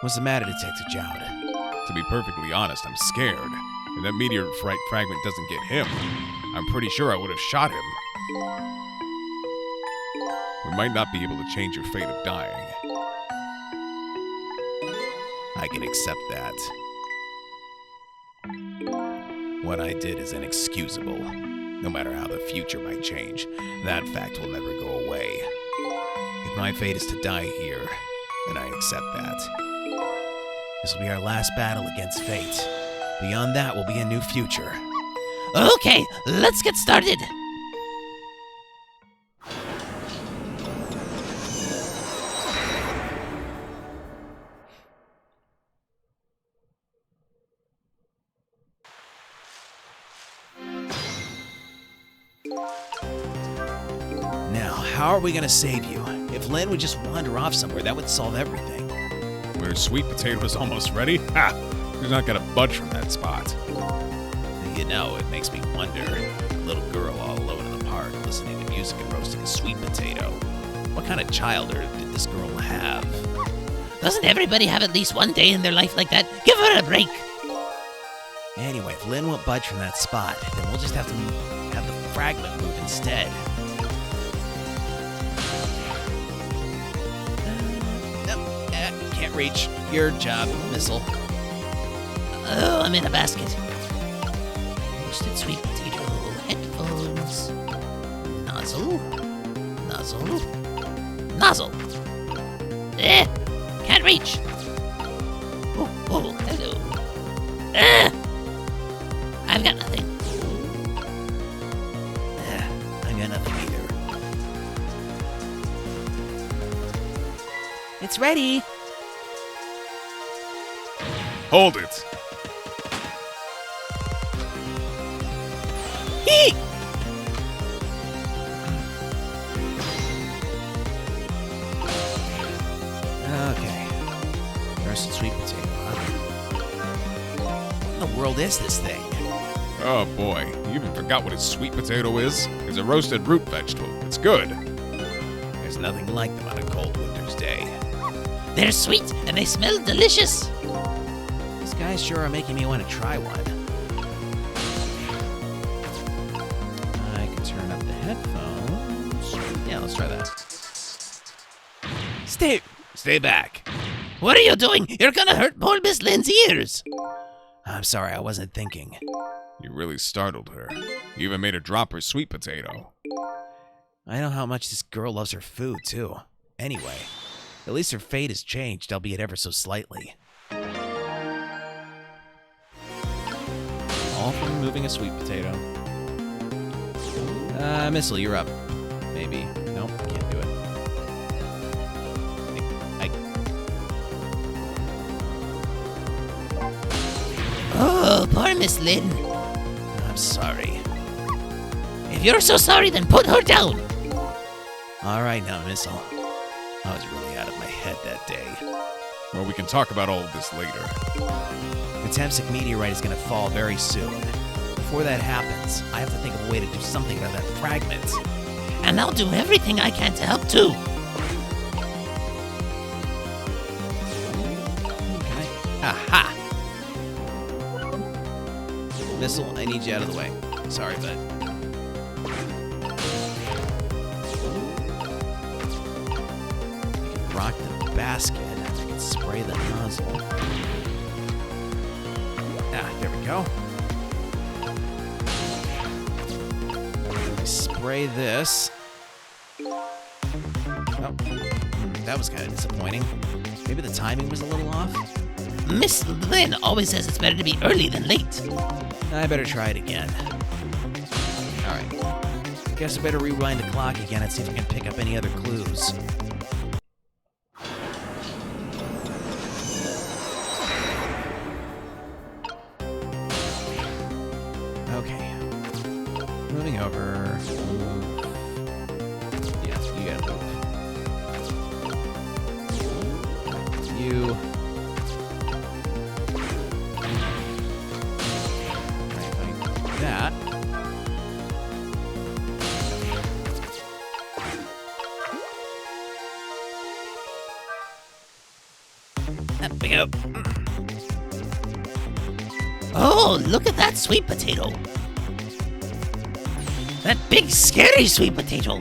What's the matter, Detective Jowd? To be perfectly honest, I'm scared. If that meteor fragment doesn't get him, I'm pretty sure I would have shot him. We might not be able to change your fate of dying. I can accept that. What I did is inexcusable. No matter how the future might change, that fact will never go away. If my fate is to die here, then I accept that. This will be our last battle against fate. Beyond that will be a new future. Okay, let's get started. Now, how are we gonna save you? If Lynn would just wander off somewhere, that would solve everything. When her sweet potato is almost ready, ha! She's not gonna budge from that spot. You know, it makes me wonder. A little girl all alone in the park, listening to music and roasting a sweet potato. What kind of childhood did this girl have? Doesn't everybody have at least one day in their life like that? Give her a break. Anyway, if Lynn won't budge from that spot, then we'll just have to have the fragment move instead. Can't reach. Your job, missile. Oh, I'm in a basket. Roasted sweet potato headphones. Nozzle. Nozzle. Nozzle. Can't reach. Oh, hello. I've got nothing. I got nothing either. It's ready. Hold it! roasted sweet potato, huh? What in the world is this thing? Oh boy, you even forgot what a sweet potato is? It's a roasted root vegetable. It's good. There's nothing like them on a cold winter's day. They're sweet and they smell delicious. These guys sure are making me want to try one. I can turn up the headphones. Yeah, let's try that. Stay back. What are you doing? You're gonna hurt poor Miss Lynn's ears. I'm sorry, I wasn't thinking. You really startled her. You even made her drop her sweet potato. I know how much this girl loves her food, too. Anyway, at least her fate has changed, albeit ever so slightly. All from moving a sweet potato. Missile, you're up. Maybe. Nope, can't do it. Oh, poor Miss Lynn. I'm sorry. If you're so sorry, then put her down. All right now, Missile. I was really out of my head that day. Well, we can talk about all of this later. The Temsic meteorite is going to fall very soon. Before that happens, I have to think of a way to do something about that fragment. And I'll do everything I can to help too. Okay. Aha! Missile, I need you out of the way. Sorry, bud. I can rock the basket. I can spray the nozzle. There we go. I spray this. Oh, that was kind of disappointing. Maybe the timing was a little off. Miss Lynn always says it's better to be early than late. I better try it again. Alright. Guess I better rewind the clock again and see if I can pick up any other clues. Okay. Moving over. Move. Yes, you gotta move. You. That. There we go. Oh, look at that sweet potato. That big, scary sweet potato.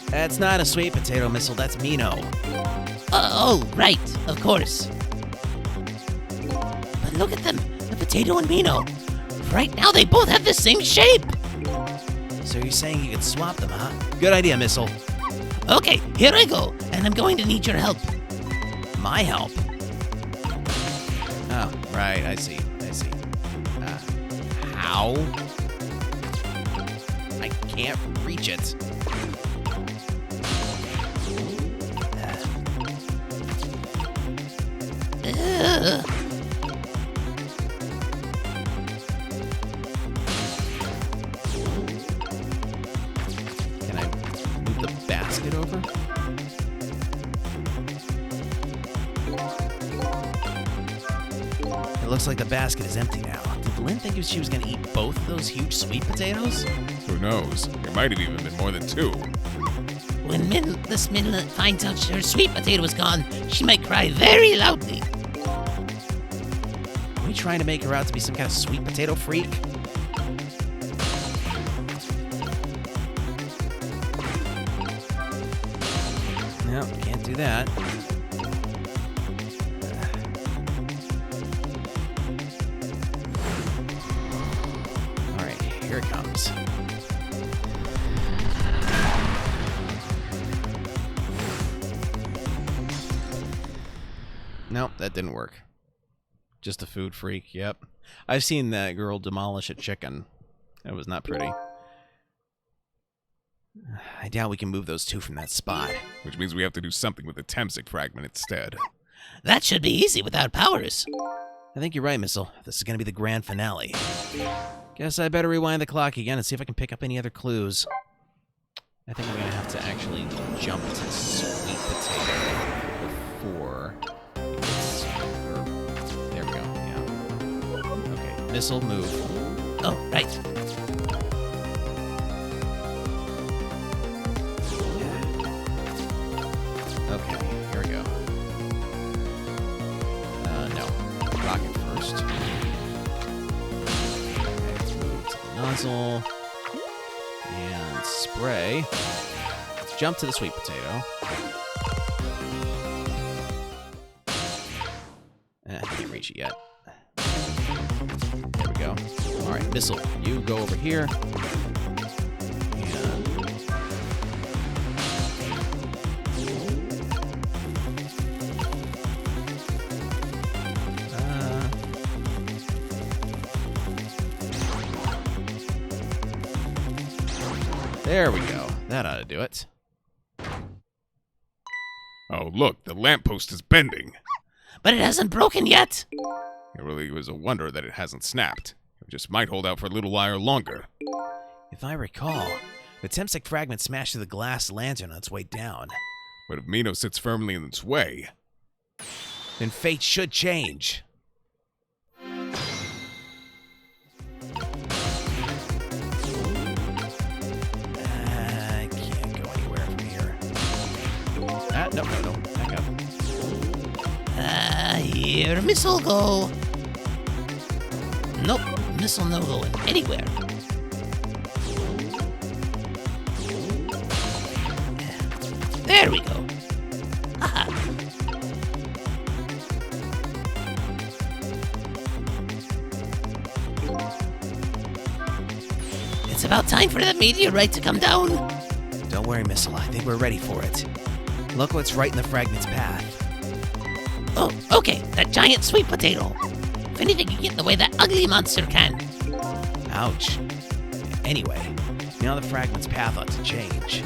That's not a sweet potato, Missile. That's Mino. Oh, right, of course. But look at them, the potato and Mino. Right now, they both have the same shape. So you're saying you could swap them, huh? Good idea, Missile. Okay, here I go, and I'm going to need your help. My help? Oh, right, I see. How? I can't reach it. Ugh. Can I move the basket over? It looks like the basket is empty now. Did Lynn think she was going to eat both of those huge sweet potatoes? Who knows? There might have even been more than two. When Miss Lynn finds out her sweet potato is gone, she might cry very loudly. Are we trying to make her out to be some kind of sweet potato freak? No, can't do that. Alright, here it comes. Nope, that didn't work. Just a food freak, yep. I've seen that girl demolish a chicken. That was not pretty. I doubt we can move those two from that spot. Which means we have to do something with the Temsic fragment instead. That should be easy without powers. I think you're right, Missile. This is going to be the grand finale. Guess I better rewind the clock again and see if I can pick up any other clues. I think I'm going to have to actually jump to sweet potato before it gets Missile, move. Oh, right. Okay, here we go. No. Rocket first. Okay, let's move to the nozzle. And spray. Let's jump to the sweet potato. Can't reach it yet. There we go. Alright, missile, you go over here. And there we go. That ought to do it. Oh, look, the lamppost is bending. But it hasn't broken yet. It really was a wonder that it hasn't snapped. It just might hold out for a little while longer. If I recall, the Temsec fragment smashed through the glass lantern on its way down. But if Mino sits firmly in its way, Then fate should change. I can't go anywhere from here. No. Back up. Here missile go. Nope, missile no going anywhere. There we go. Haha. It's about time for the meteorite to come down. Don't worry, Missile. I think we're ready for it. Look what's right in the fragment's path. Oh, okay, that giant sweet potato. If anything can get in the way, that ugly monster can. Ouch. Anyway, now the fragment's path ought to change.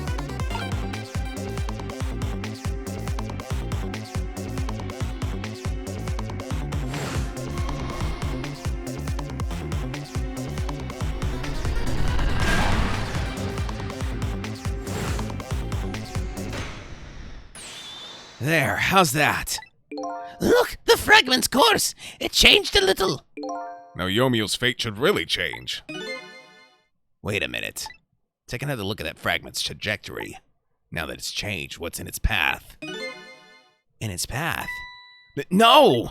There, how's that? Look, the fragment's course. It changed a little. now Yomio's fate should really change. Wait a minute. Take another look at that fragment's trajectory. Now that it's changed, what's in its path? In its path? No!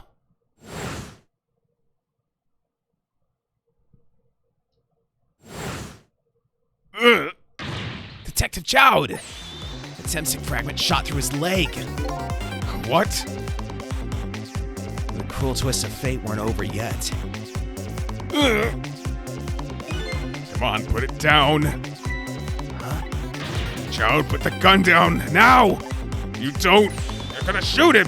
Ugh. Detective Jowd! The Temsec fragment shot through his leg. What? The cruel twists of fate weren't over yet. Ugh. Come on, put it down. Huh? Child, put the gun down, now! You don't, you're gonna shoot him!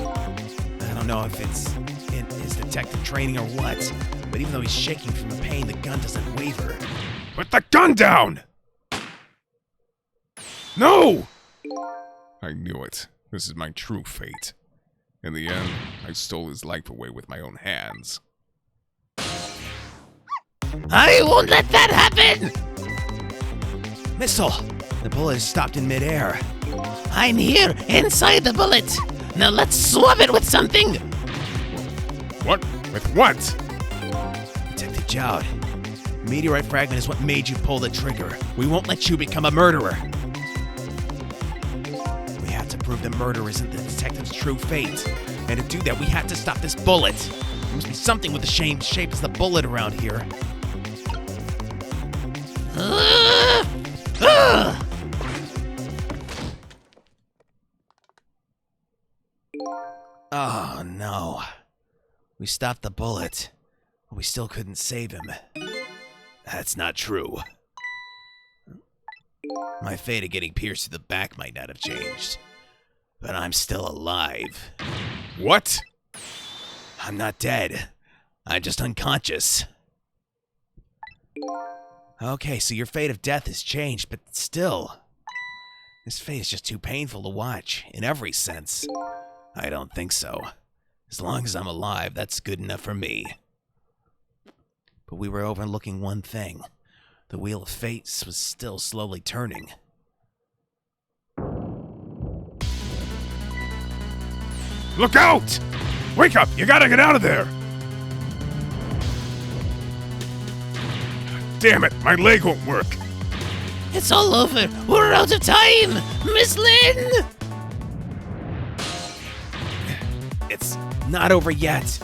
I don't know if it's in his detective training or what, but even though he's shaking from the pain, the gun doesn't waver. Put the gun down! No! I knew it. This is my true fate. In the end, I stole his life away with my own hands. I won't let that happen. Missile! The bullet is stopped in midair. I'm here, inside the bullet. Now let's swab it with something. What? With what? Detective Jowd, the meteorite fragment is what made you pull the trigger. We won't let you become a murderer. We have to prove the murder isn't the detective's true fate. And to do that, we have to stop this bullet. There must be something with the same shape as the bullet around here. Oh, no. We stopped the bullet, but we still couldn't save him. That's not true. My fate of getting pierced through the back might not have changed, but I'm still alive. What? I'm not dead. I'm just unconscious. Okay, so your fate of death has changed, but still, this fate is just too painful to watch, in every sense. I don't think so. As long as I'm alive, that's good enough for me. But we were overlooking one thing. The wheel of fate was still slowly turning. Look out! Wake up! You gotta get out of there! Damn it, my leg won't work. It's all over. We're out of time. Miss Lynn! It's not over yet.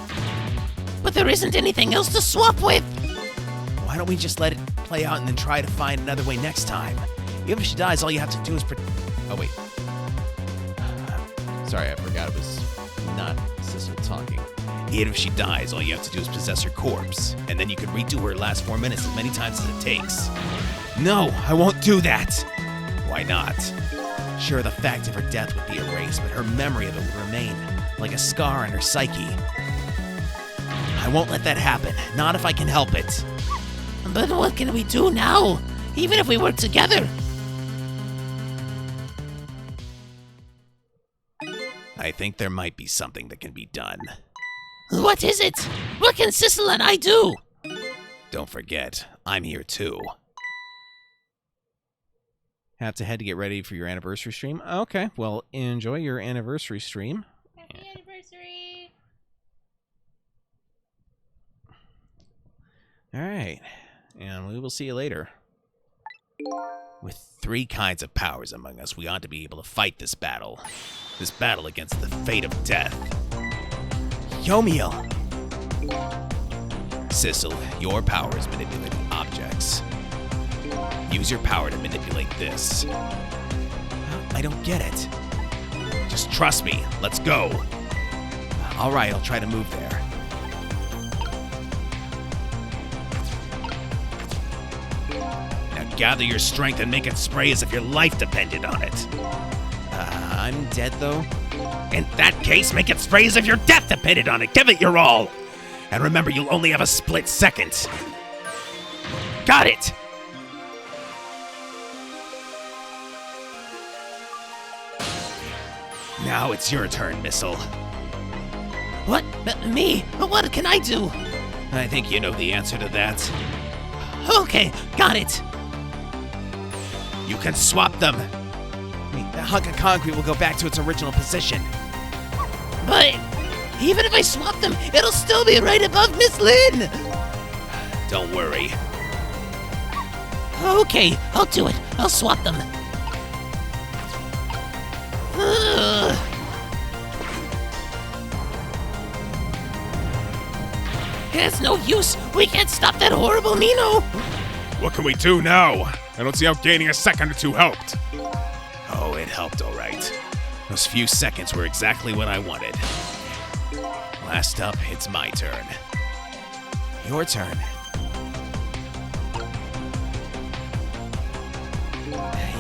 But there isn't anything else to swap with. Why don't we just let it play out and then try to find another way next time? Even if she dies, all you have to do is Oh, wait. Sorry, I forgot it was not Sissel talking. Even if she dies, all you have to do is possess her corpse, and then you can redo her last 4 minutes as many times as it takes. No, I won't do that. Why not? Sure, the fact of her death would be erased, but her memory of it would remain, like a scar on her psyche. I won't let that happen, not if I can help it. But what can we do now? Even if we work together. I think there might be something that can be done. What is it? What can Sissel and I do? Don't forget, I'm here too. Have to head to get ready for your anniversary stream? Okay, well, enjoy your anniversary stream. Happy anniversary! All right, and we will see you later. With 3 kinds of powers among us, we ought to be able to fight this battle. This battle against the fate of death. Yomiel! Sissel, your power is manipulating objects. Use your power to manipulate this. I don't get it. Just trust me. Let's go. All right, I'll try to move there. Now gather your strength and make it spray as if your life depended on it. I'm dead, though. In that case, make it spray as if your death depended on it. Give it your all. And remember, you'll only have a split second. Got it! Now it's your turn, Missile. What? Me? What can I do? I think you know the answer to that. Okay, got it. You can swap them. The hunk of concrete will go back to its original position. But even if I swap them, it'll still be right above Miss Lynn. Don't worry. Okay, I'll do it. I'll swap them. It's no use. We can't stop that horrible Mino. What can we do now? I don't see how gaining a second or two helped. Oh, it helped all right. Those few seconds were exactly what I wanted. Last up, it's my turn. Your turn.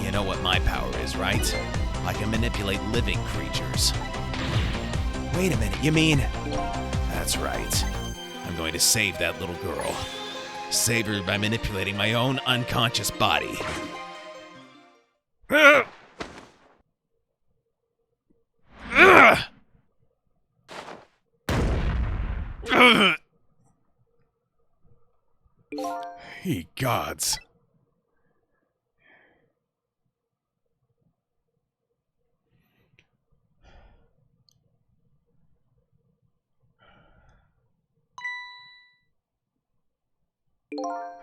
You know what my power is, right? I can manipulate living creatures. Wait a minute, you mean... That's right. I'm going to save that little girl. Save her by manipulating my own unconscious body. Ye gods.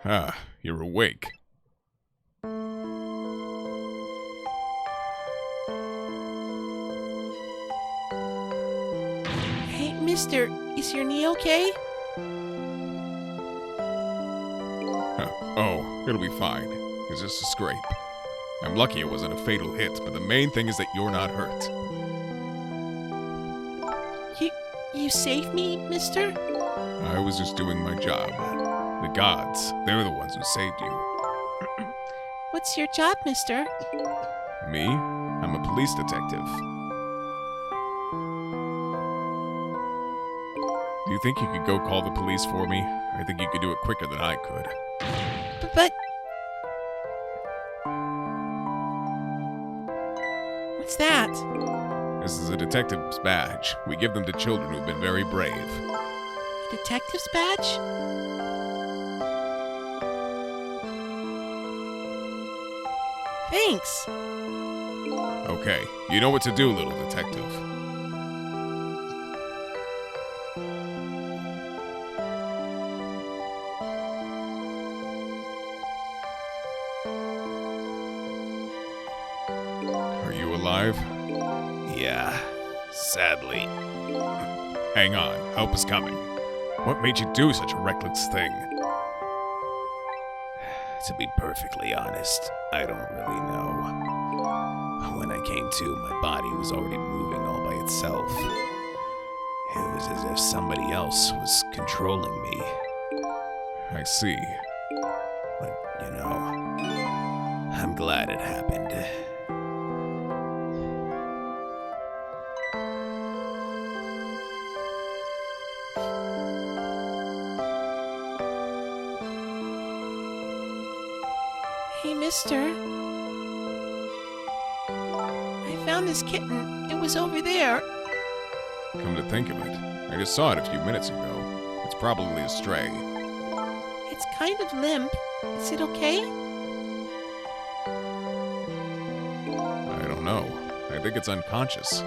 Ah, you're awake. Hey, mister, is your knee okay? Oh, it'll be fine. It's just a scrape. I'm lucky it wasn't a fatal hit, but the main thing is that you're not hurt. You saved me, mister? I was just doing my job. The gods, they're the ones who saved you. What's your job, mister? Me? I'm a police detective. Do you think you could go call the police for me? I think you could do it quicker than I could. But... What's that? This is a detective's badge. We give them to children who've been very brave. A detective's badge? Thanks. Okay, you know what to do, little detective. alive? Yeah, sadly. Hang on, help is coming. What made you do such a reckless thing? To be perfectly honest, I don't really know. When I came to, my body was already moving all by itself. It was as if somebody else was controlling me. I see. But, you know, I'm glad it happened. Hey, mister. I found this kitten. It was over there. Come to think of it, I just saw it a few minutes ago. It's probably a stray. It's kind of limp. Is it okay? I don't know. I think it's unconscious.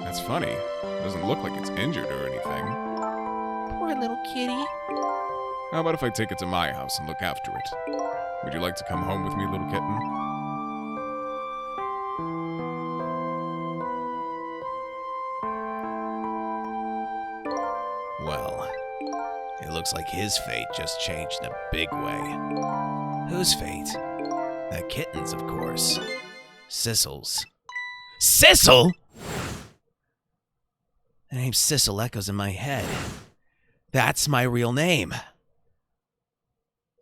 That's funny. It doesn't look like it's injured or anything. Poor little kitty. How about if I take it to my house and look after it? Would you like to come home with me, little kitten? Well, it looks like his fate just changed in a big way. Whose fate? That kitten's, of course. Sissel's. Sissel?! The name Sissel echoes in my head. That's my real name.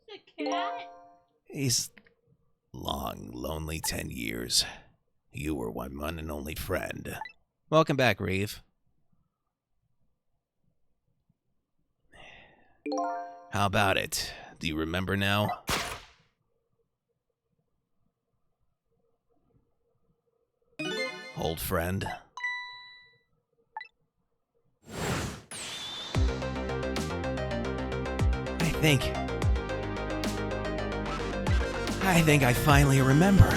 The cat? These long, lonely 10 years. You were my one and only friend. Welcome back, Reeve. How about it? Do you remember now? Old friend? I think I finally remember.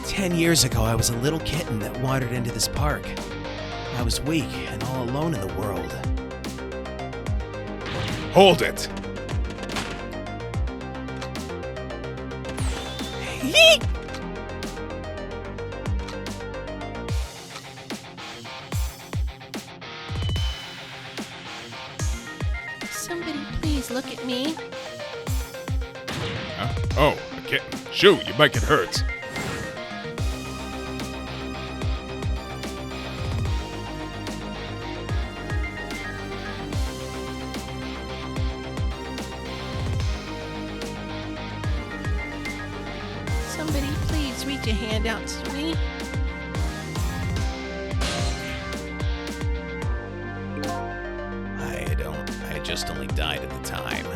10 years ago, I was a little kitten that wandered into this park. I was weak and all alone in the world. Hold it! Yeet! Somebody please look at me. Oh, a kitten. Shoo, you might get hurt. Somebody please reach a hand out to me. I had just only died at the time.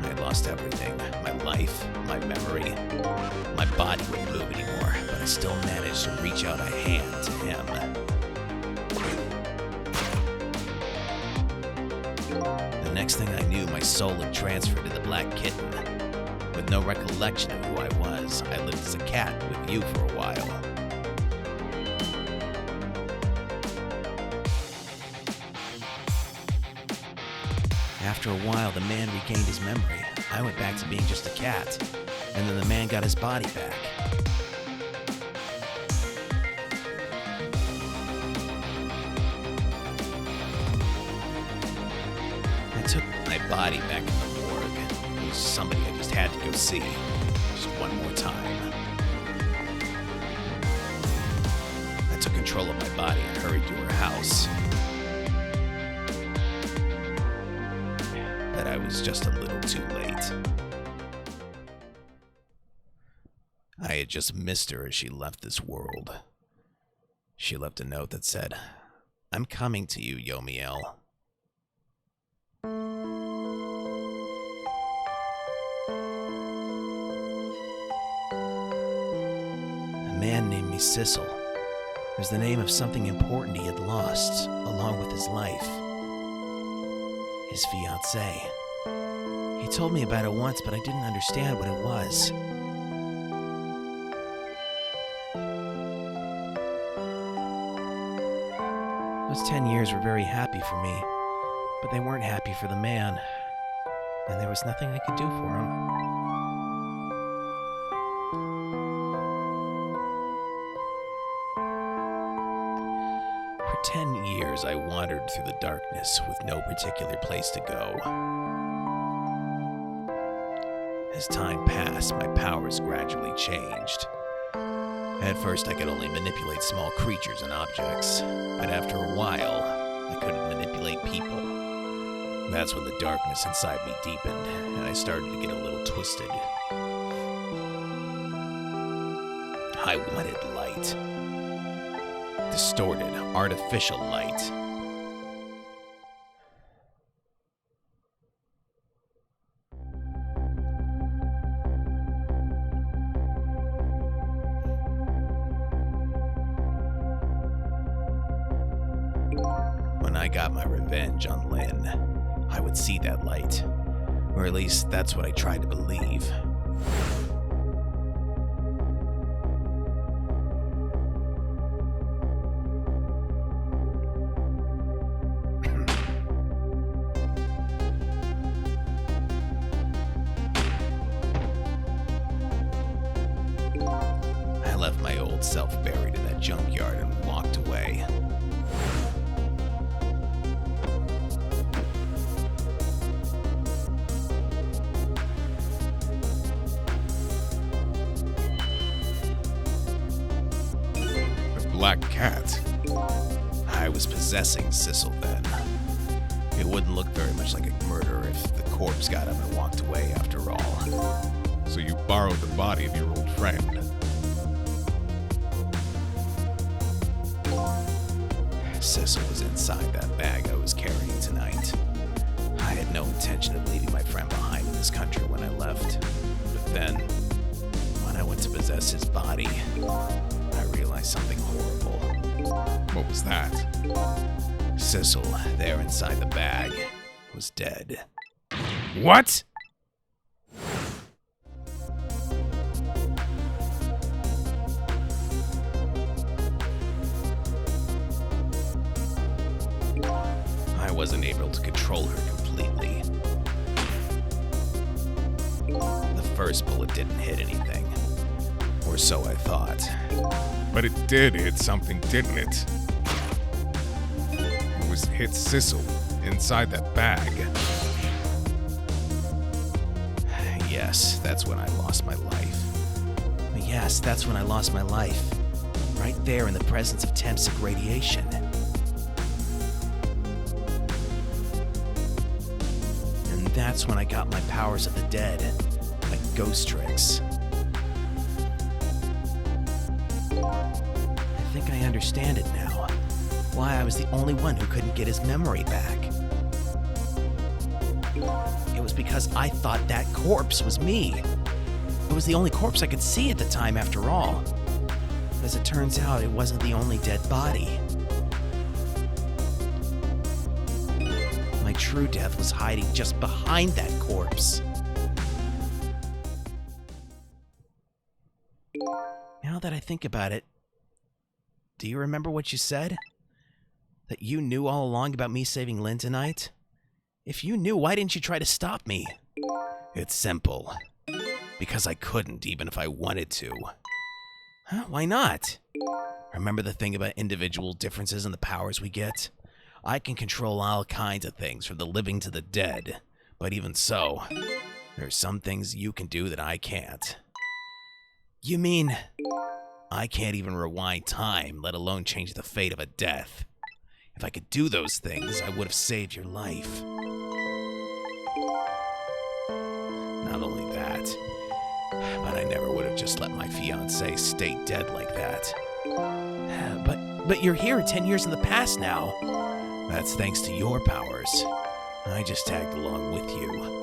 I had lost everything. My life, my memory. My body wouldn't move anymore, but I still managed to reach out a hand to him. The next thing I knew, my soul had transferred to the black kitten. With no recollection of who I was, I lived as a cat with you for a while. After a while, the man regained his memory. I went back to being just a cat, and then the man got his body back. I took my body back in the morgue. It was somebody I just had to go see, just one more time. I took control of my body and hurried to her house. But I was just a little too late. I had just missed her as she left this world. She left a note that said, "I'm coming to you, Yomiel." A man named me Sissel. It was the name of something important he had lost, along with his life. His fiancée. He told me about it once, but I didn't understand what it was. Those 10 years were very happy for me, but they weren't happy for the man, and there was nothing I could do for him. 10 years, I wandered through the darkness with no particular place to go. As time passed, my powers gradually changed. At first, I could only manipulate small creatures and objects, but after a while, I couldn't manipulate people. That's when the darkness inside me deepened, and I started to get a little twisted. I wanted light. Distorted, artificial light. When I got my revenge on Lynn, I would see that light. Or at least that's what I tried to believe. I left my old self buried in that junkyard and walked away. Black cat. I was possessing Sissel then. It wouldn't look very much like a murder if the corpse got up and walked away after all. So you borrowed the body of your old friend. Sissel was inside that bag I was carrying tonight. I had no intention of leaving my friend behind in this country when I left. But then, when I went to possess his body, I realized something horrible. What was that? Sissel, there inside the bag, was dead. What? I wasn't able to control her completely. The first bullet didn't hit anything. Or so I thought. But it did hit something, didn't it? It was hit Sissel inside that bag. Yes, that's when I lost my life. Yes, that's when I lost my life. Right there in the presence of Temsic radiation. And that's when I got my powers of the dead, my ghost tricks. I think I understand it now. Why I was the only one who couldn't get his memory back. It was because I thought that corpse was me. It was the only corpse I could see at the time, after all. But as it turns out, it wasn't the only dead body. My true death was hiding just behind that corpse. Now that I think about it, do you remember what you said? That you knew all along about me saving Lynn tonight? If you knew, why didn't you try to stop me? It's simple. Because I couldn't, even if I wanted to. Huh? Why not? Remember the thing about individual differences in the powers we get? I can control all kinds of things, from the living to the dead. But even so, there are some things you can do that I can't. You mean I can't even rewind time, let alone change the fate of a death? If I could do those things, I would have saved your life. Not only that, but I never would have just let my fiancée stay dead like that. But you're here 10 years in the past now. That's thanks to your powers. I just tagged along with you.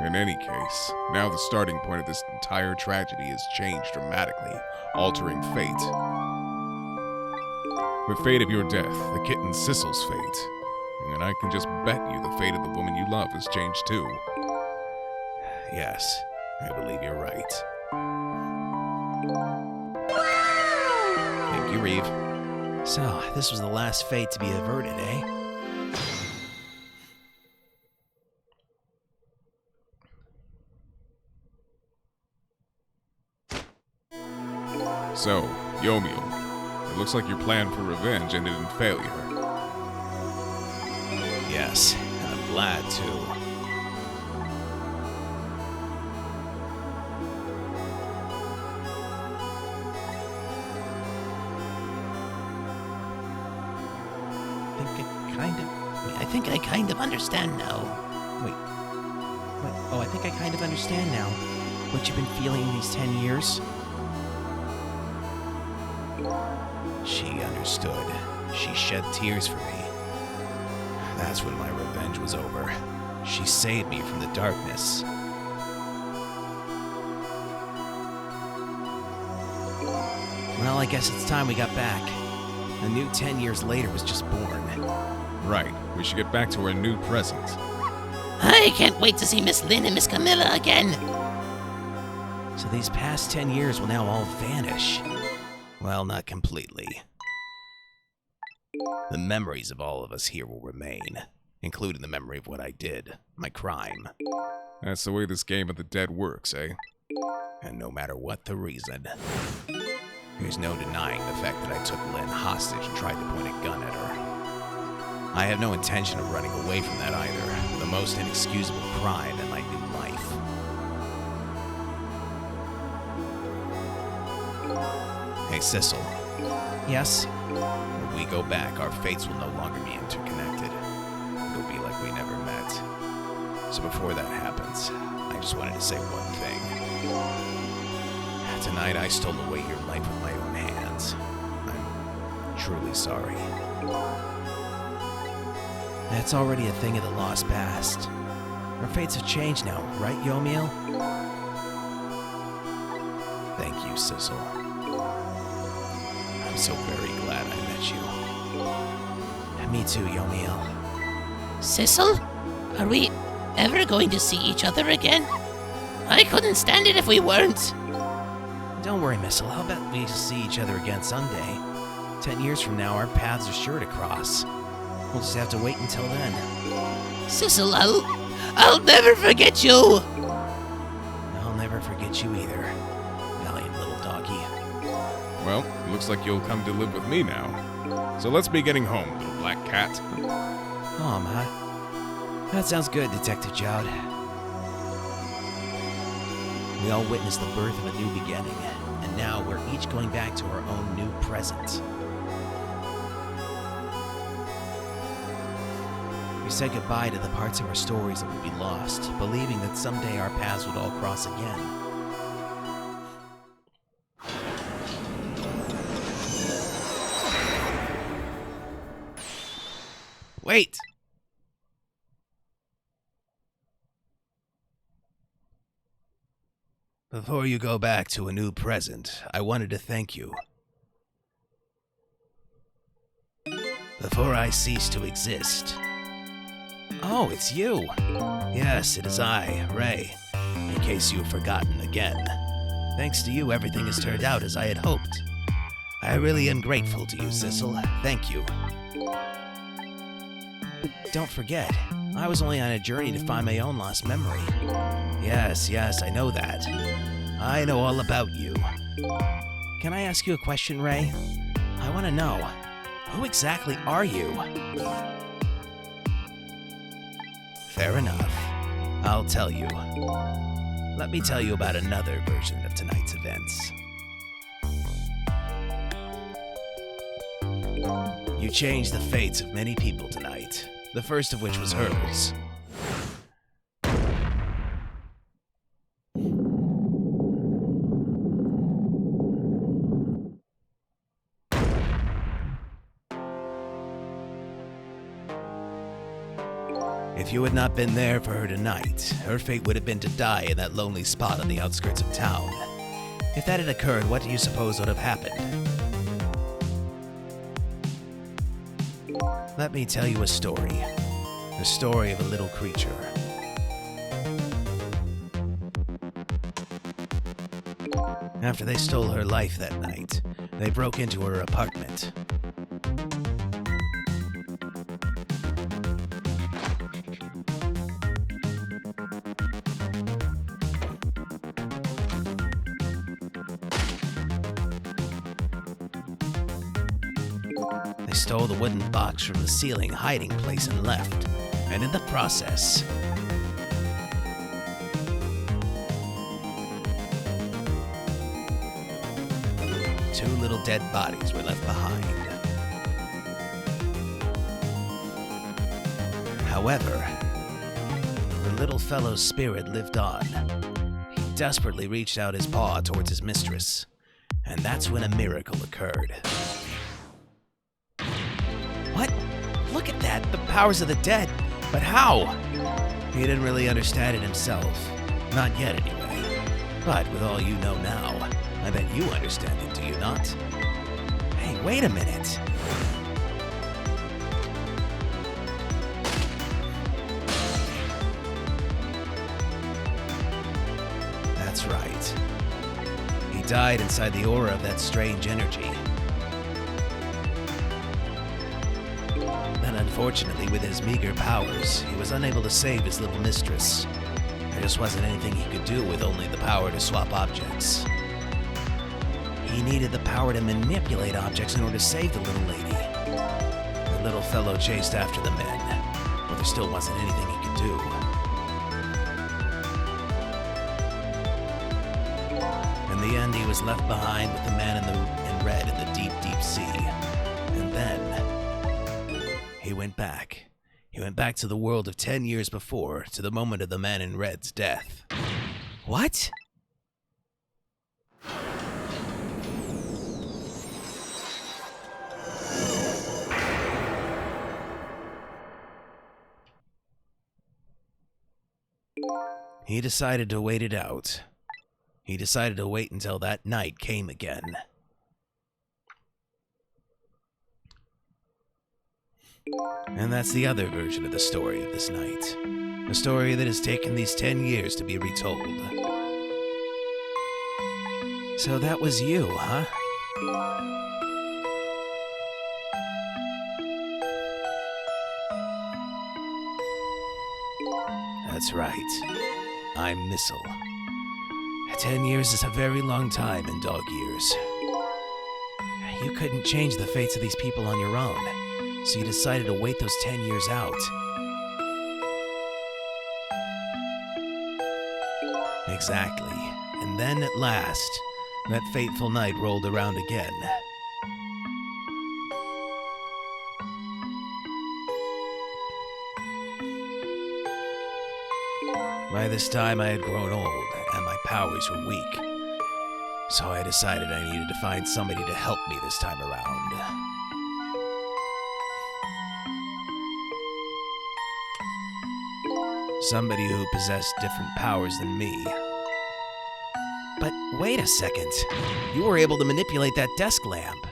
In any case, now the starting point of this entire tragedy has changed dramatically, altering fate. The fate of your death, the kitten Sissel's fate. And I can just bet you the fate of the woman you love has changed too. Yes, I believe you're right. Thank you, Reeve. So, this was the last fate to be averted, eh? So, Yomio, it looks like your plan for revenge ended in failure. Yes, and I'm glad too. I think I kind of understand now. Wait. Oh, I think I kind of understand now. What you've been feeling these 10 years? She understood. She shed tears for me. That's when my revenge was over. She saved me from the darkness. Well, I guess it's time we got back. A new 10 years later was just born. Right, we should get back to our new present. I can't wait to see Miss Lynn and Miss Camilla again. So these past 10 years will now all vanish. Well, not completely. The memories of all of us here will remain, including the memory of what I did, my crime. That's the way this game of the dead works, eh? And no matter what the reason, there's no denying the fact that I took Lynn hostage and tried to point a gun at her. I have no intention of running away from that either, the most inexcusable crime in my new life. Hey, Sissel, Yes? when we go back, our fates will no longer be interconnected. It'll be like we never met. So before that happens, I just wanted to say one thing. Tonight I stole away your life with my own hands. I'm truly sorry. That's already a thing of the lost past. Our fates have changed now, right, Yomiel? Thank you, Sissel. I'm so very glad I met you. Me too, Yomiel. Sissel, are we ever going to see each other again? I couldn't stand it if we weren't. Don't worry, Missile. I'll bet we see each other again someday. 10 years from now, our paths are sure to cross. We'll just have to wait until then. Sissel, I'll never forget you. I'll never forget you either, valiant little doggy. Well, it looks like you'll come to live with me now. So let's be getting home, little black cat. Oh, my. That sounds good, Detective Jowd. We all witnessed the birth of a new beginning, and now we're each going back to our own new present. We said goodbye to the parts of our stories that would be lost, believing that someday our paths would all cross again. Wait! Before you go back to a new present, I wanted to thank you. Before I cease to exist. Oh, it's you! Yes, it is I, Ray, in case you've forgotten again. Thanks to you, everything has turned out as I had hoped. I really am grateful to you, Sissel. Thank you. But don't forget, I was only on a journey to find my own lost memory. Yes, I know that. I know all about you. Can I ask you a question, Ray? I want to know, who exactly are you? Fair enough. I'll tell you. Let me tell you about another version of tonight's events. You changed the fates of many people tonight, the first of which was hers. If you had not been there for her tonight, her fate would have been to die in that lonely spot on the outskirts of town. If that had occurred, what do you suppose would have happened? Let me tell you a story. The story of a little creature. After they stole her life that night, they broke into her apartment. stole the wooden box from the ceiling hiding place and left. And in the process, two little dead bodies were left behind. However, the little fellow's spirit lived on. He desperately reached out his paw towards his mistress, and that's when a miracle occurred. What? Look at that! The powers of the dead! But how? He didn't really understand it himself. Not yet, anyway. But with all you know now, I bet you understand it, do you not? Hey, wait a minute! That's right. He died inside the aura of that strange energy. Then unfortunately, with his meager powers, he was unable to save his little mistress. There just wasn't anything he could do with only the power to swap objects. He needed the power to manipulate objects in order to save the little lady. The little fellow chased after the men, but there still wasn't anything he could do. In the end, he was left behind with the man in red in the deep, deep sea. And then he went back. He went back to the world of 10 years before, to the moment of the man in red's death. What? He decided to wait it out. He decided to wait until that night came again. And that's the other version of the story of this night. A story that has taken these 10 years to be retold. So that was you, huh? That's right. I'm Missile. 10 years is a very long time in dog years. You couldn't change the fates of these people on your own, so you decided to wait those 10 years out. Exactly. And then at last, that fateful night rolled around again. By this time, I had grown old, and my powers were weak. So I decided I needed to find somebody to help me this time around. Somebody who possessed different powers than me. But wait a second. You were able to manipulate that desk lamp.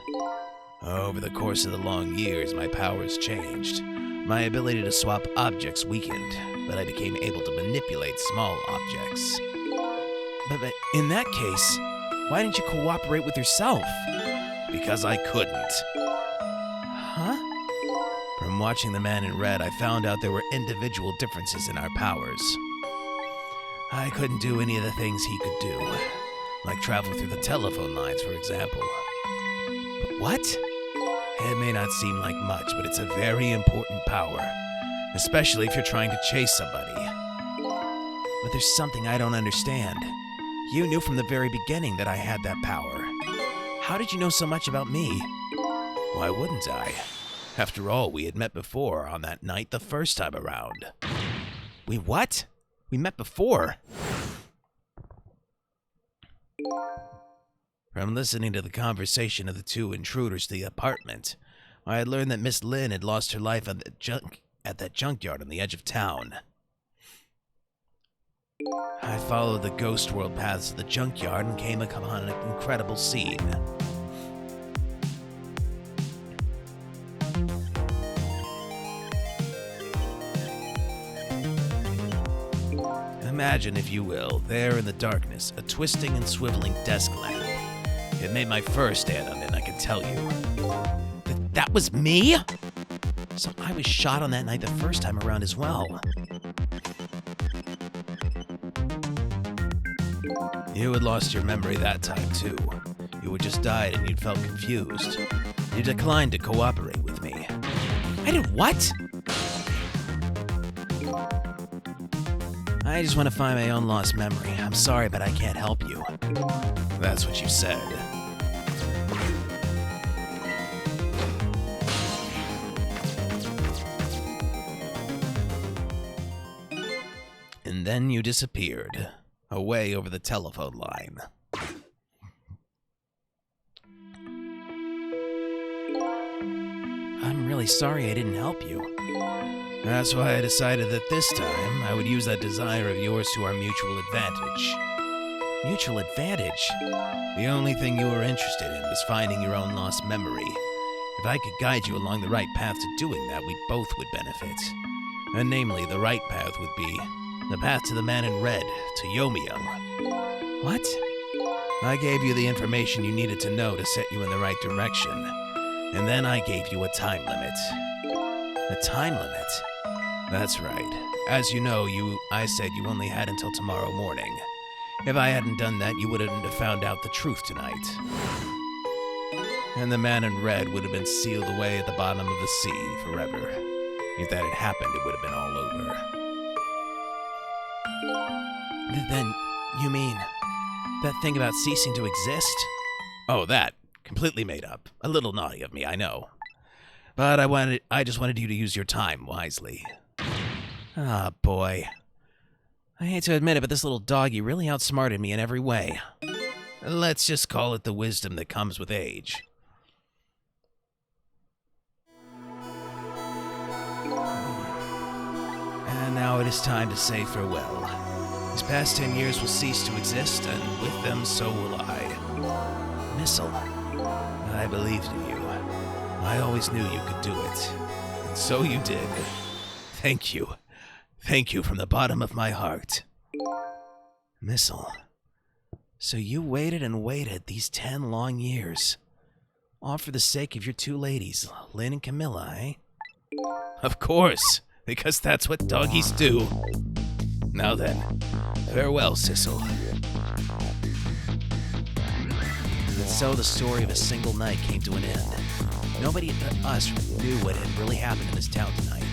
Over the course of the long years, my powers changed. My ability to swap objects weakened, but I became able to manipulate small objects. But in that case, why didn't you cooperate with yourself? Because I couldn't. Huh? From watching the man in red, I found out there were individual differences in our powers. I couldn't do any of the things he could do, like travel through the telephone lines, for example. But what? It may not seem like much, but it's a very important power, especially if you're trying to chase somebody. But there's something I don't understand. You knew from the very beginning that I had that power. How did you know so much about me? Why wouldn't I? After all, we had met before on that night the first time around. We what? We met before? From listening to the conversation of the two intruders to the apartment, I had learned that Miss Lynn had lost her life at that junkyard on the edge of town. I followed the ghost world paths of the junkyard and came upon an incredible scene. Imagine, if you will, there in the darkness, a twisting and swiveling desk lamp. It made my fur stand on end, I can tell you. That was me? So I was shot on that night the first time around as well. You had lost your memory that time too. You had just died and you'd felt confused. You declined to cooperate with I did what? I just want to find my own lost memory. I'm sorry, but I can't help you. That's what you said. And then you disappeared, away over the telephone line. I'm really sorry I didn't help you. That's why I decided that this time I would use that desire of yours to our mutual advantage. Mutual advantage? The only thing you were interested in was finding your own lost memory. If I could guide you along the right path to doing that, we both would benefit. And namely, the right path would be the path to the man in red, to Yomiyoung. What? I gave you the information you needed to know to set you in the right direction. And then I gave you a time limit. A time limit? That's right. As you know, I said you only had until tomorrow morning. If I hadn't done that, you wouldn't have found out the truth tonight. And the man in red would have been sealed away at the bottom of the sea forever. If that had happened, it would have been all over. Then, you mean that thing about ceasing to exist? Oh, that. Completely made up. A little naughty of me, I know. But I just wanted you to use your time wisely. Ah, boy. I hate to admit it, but this little doggy really outsmarted me in every way. Let's just call it the wisdom that comes with age. And now it is time to say farewell. These past 10 years will cease to exist, and with them so will I. Missile, I believed in you. I always knew you could do it. And so you did. Thank you. Thank you from the bottom of my heart. Missile, so you waited and waited these 10 long years. All for the sake of your two ladies, Lynn and Camilla, eh? Of course, because that's what doggies do. Now then, farewell, Sissel. And so the story of a single night came to an end. Nobody but us knew what had really happened in this town tonight.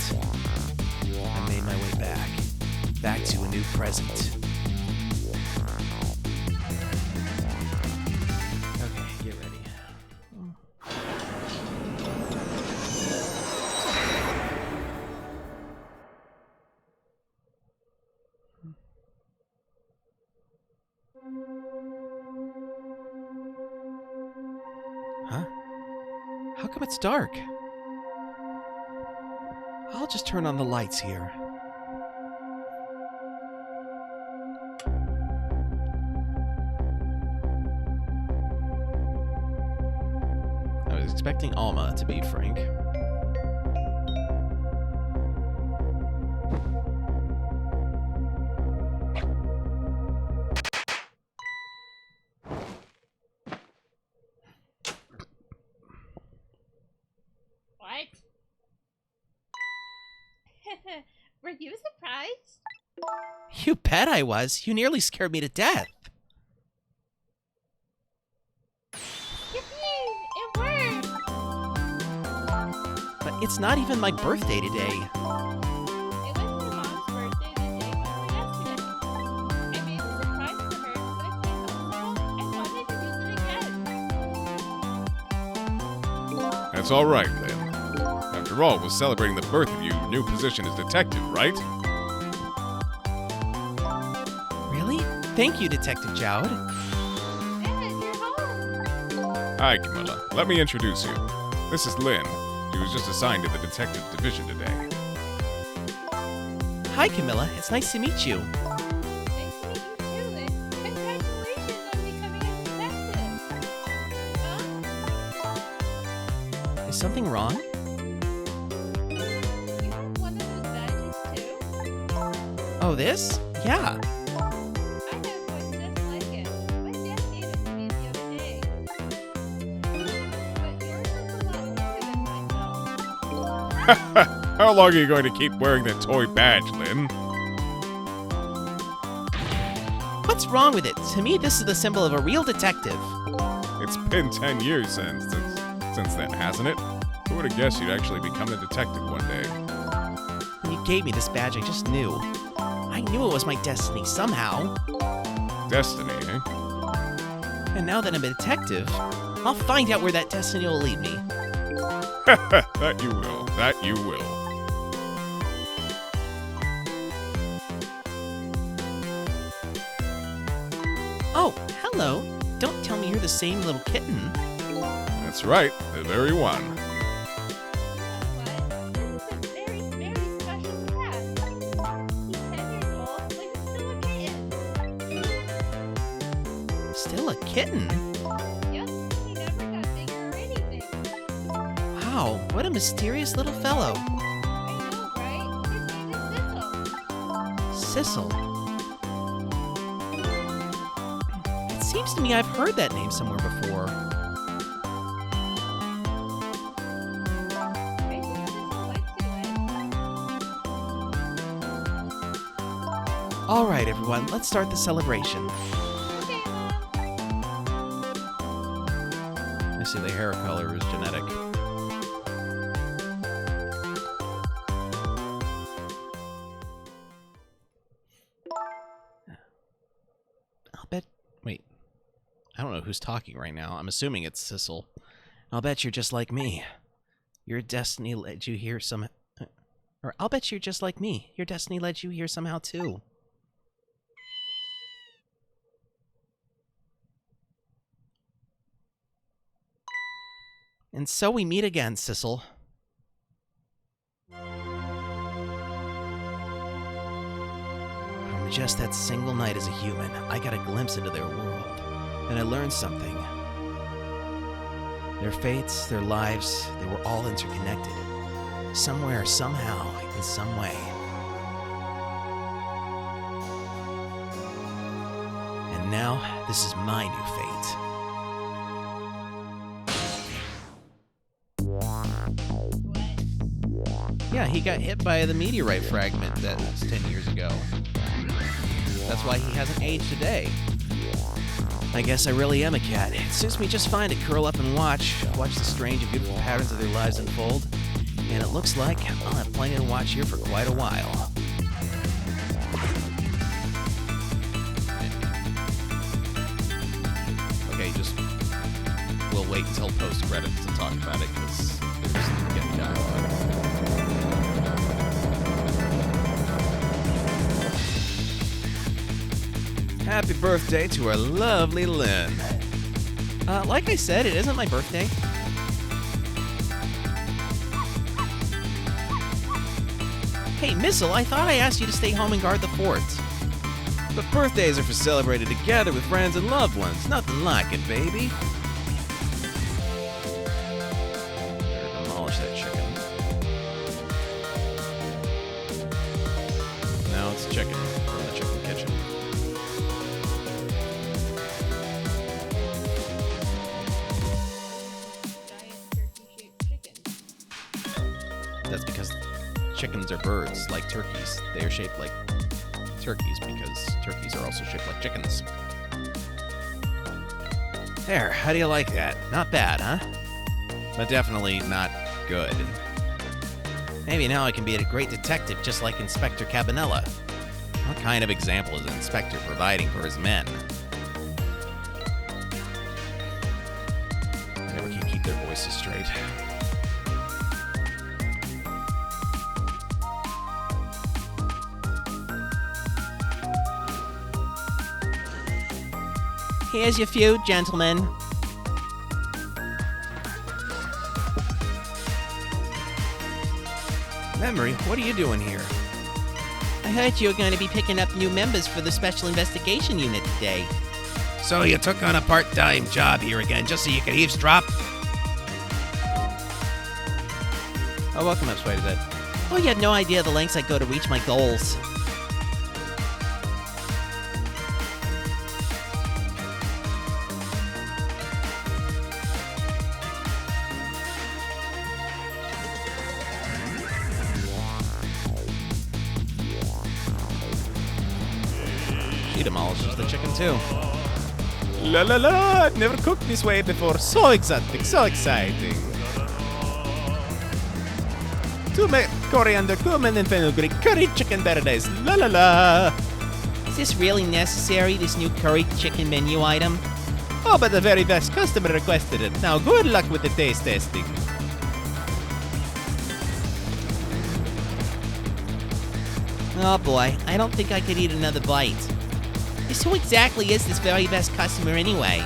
I made my way back to a new present. Okay, get ready. Huh? How come it's dark? I'll just turn on the lights here. I was expecting Alma to be Frank. What? Were you surprised? You bet I was. You nearly scared me to death. Yippee! It worked! But it's not even my birthday today. It was my mom's birthday the day before yesterday. I made a surprise for her, but it came out wrong. I wanted to use it again. That's all right, Lynn. After all, we're celebrating the birth of your new position as detective, right? Really? Thank you, Detective Jowd. And you're home. Hi, Camilla. Let me introduce you. This is Lynn. She was just assigned to the detective division today. Hi, Camilla. It's nice to meet you. Nice to meet you too, Lynn. Congratulations on becoming a detective. Huh? Is something wrong? You have one of those badges too? Oh, this? Yeah. I have one just like it. My dad gave it to me the other day. But yours is a lot bigger than mine, though. How long are you going to keep wearing that toy badge, Lynn? What's wrong with it? To me, this is the symbol of a real detective. It's been 10 years since then, hasn't it? Who would have guessed you'd actually become a detective one day. When you gave me this badge, I just knew. I knew it was my destiny somehow. Destiny, eh? And now that I'm a detective, I'll find out where that destiny will lead me. That you will. That you will. Oh, hello. Don't tell me you're the same little kitten. That's right, the very one. What? This is a very, very special cat. He's 10 years old, but he's still a kitten. Still a kitten? Yep, he never got bigger or anything. Wow, what a mysterious little fellow. I know, right? His name is Sissel. Sissel. It seems to me I've heard that name somewhere before. Maybe Sissel likes to win. All right, everyone, let's start the celebration. Okay, Mom. I see the hair color is genetic. I'll bet. Wait. I don't know who's talking right now. I'm assuming it's Sissel. I'll bet you're just like me. Your destiny led you here some. Or I'll bet you're just like me. Your destiny led you here somehow too. And so we meet again, Sissel. From just that single night as a human, I got a glimpse into their world, and I learned something. Their fates, their lives, they were all interconnected. Somewhere, somehow, in some way. And now, this is my new fate. Yeah, he got hit by the meteorite fragment that was 10 years ago. That's why he hasn't aged a day. I guess I really am a cat. It suits me just fine to curl up and watch the strange and beautiful patterns of their lives unfold. And it looks like I'll have plenty to watch here for quite a while. Okay, we'll wait until post-credits to talk about it, because there's getting dialogue. Happy birthday to our lovely Lynn. Like I said, it isn't my birthday. Hey, Missile, I thought I asked you to stay home and guard the fort. But birthdays are for celebrated together with friends and loved ones. Nothing like it, baby. Better demolish that chicken. No, it's chicken from the chicken kitchen. Giant turkey-shaped chicken. That's because chickens are birds, like turkeys. They are shaped like turkeys because turkeys are also shaped like chickens. There, how do you like that? Not bad, huh? But definitely not good. Maybe now I can be a great detective just like Inspector Cabanella. What kind of example is an inspector providing for his men? They never can keep their voices straight. Here's your food, gentlemen. Memory, what are you doing here? I heard you were going to be picking up new members for the Special Investigation Unit today. So you took on a part-time job here again just so you could eavesdrop? Oh, welcome up, Spider Zed. Oh, you had no idea the lengths I go to reach my goals. She demolishes the chicken, too. La la la! I've never cooked this way before. So exotic, so exciting. coriander, cumin, and fenugreek curry chicken paradise. La la la. Is this really necessary, this new curry chicken menu item? Oh, but the very best customer requested it. Now, good luck with the taste testing. Oh boy, I don't think I could eat another bite. Just who exactly is this very best customer anyway?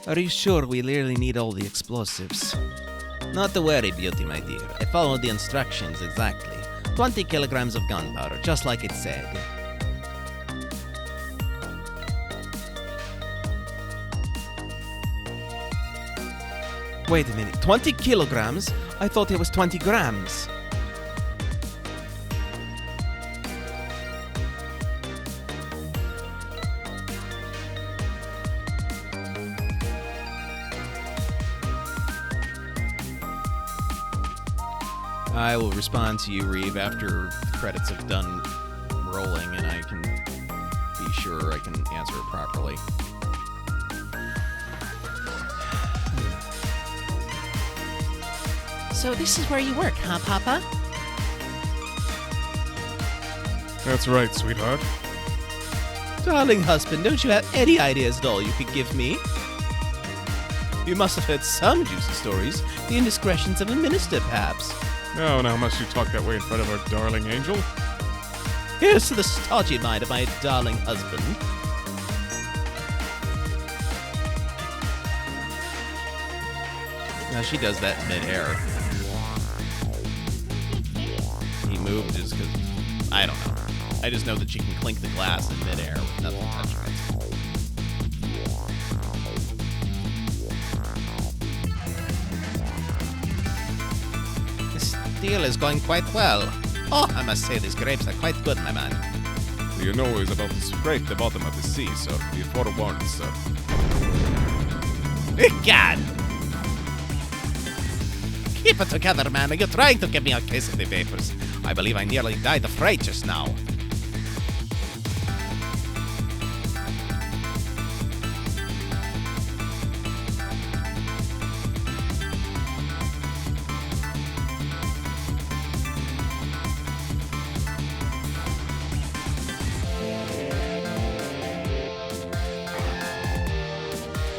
Are you sure we really need all the explosives? Not to worry, Beauty, my dear. I followed the instructions exactly. 20 kilograms of gunpowder, just like it said. Wait a minute, 20 kilograms? I thought it was 20 grams. I will respond to you, Reeve, after the credits have done rolling and I can be sure I can answer it properly. So this is where you work, huh, Papa? That's right, sweetheart. Darling husband, don't you have any ideas at all you could give me? You must have heard some juicy stories. The indiscretions of a minister, perhaps. Now, must you talk that way in front of our darling angel? Here's to the stodgy mind of my darling husband. Now she does that mid-air. He moved just because, I don't know. I just know that she can clink the glass in mid-air with nothing touching it. Deal is going quite well. Oh, I must say these grapes are quite good, my man. You know he's about to scrape the bottom of the sea, sir. Be forewarned, sir. God! Keep it together, man. You're trying to give me a case of the vapors. I believe I nearly died of fright just now.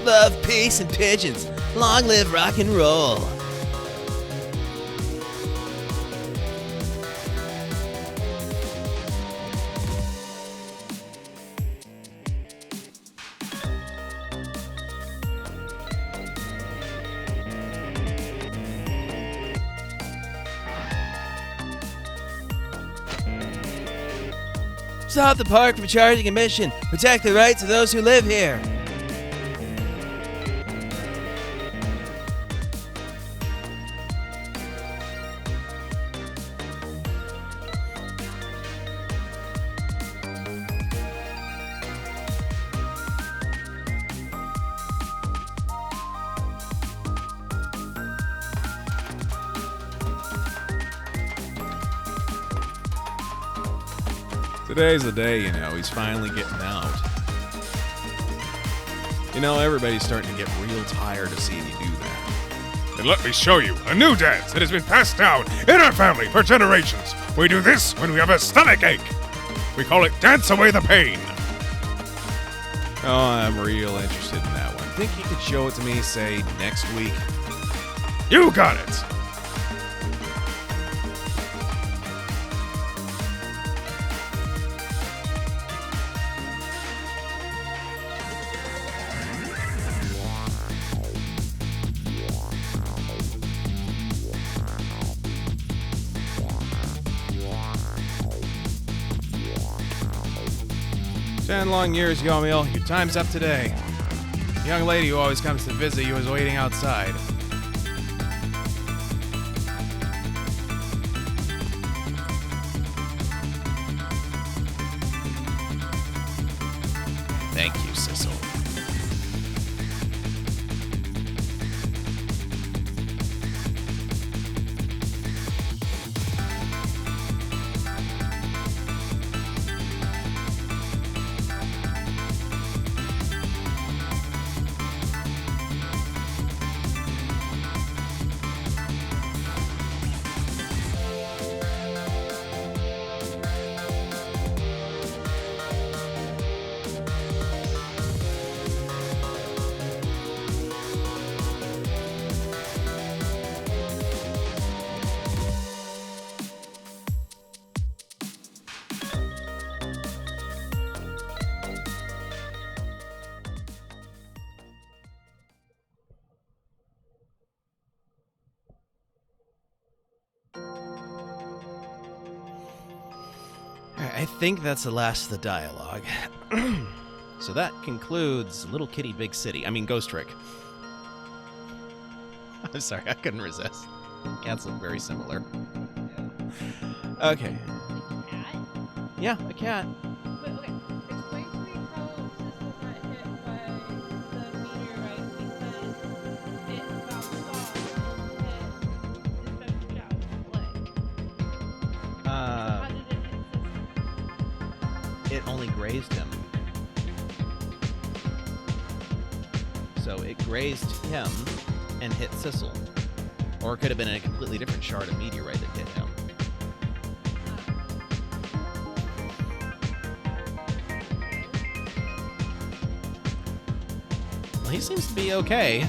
Love, peace, and pigeons. Long live rock and roll. Stop the park from charging admission. Protect the rights of those who live here. Today's the day, he's finally getting out. Everybody's starting to get real tired of seeing you do that. And let me show you a new dance that has been passed down in our family for generations. We do this when we have a stomach ache. We call it Dance Away the Pain. Oh, I'm real interested in that one. Think you could show it to me, say, next week? You got it. Ten long years, Yomiel. Your time's up today. The young lady who always comes to visit you is waiting outside. Thank you, Sissel. I think that's the last of the dialogue. So that concludes Little Kitty Big City. I mean, Ghost Trick. I'm sorry, I couldn't resist. Cats look very similar. Okay. Like cat? Yeah, a cat. But okay, explain to me how Sissel got hit by the meteorite because it bounced off and hit Inspector Chow's leg. How did it hit Sissel? It only grazed him. So it grazed him and hit Sissel. Or it could have been a completely different shard of meteorite that hit him. Well, he seems to be okay.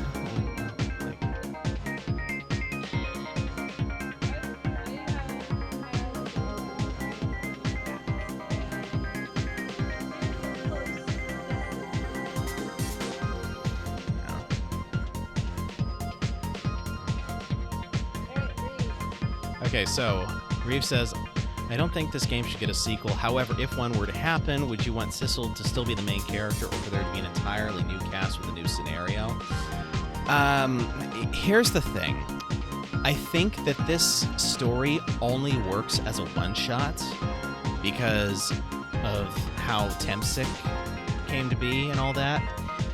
Okay, so Reeve says, I don't think this game should get a sequel. However, if one were to happen, would you want Sissel to still be the main character or for there to be an entirely new cast with a new scenario? Here's the thing. I think that this story only works as a one-shot because of how Tempsick came to be and all that.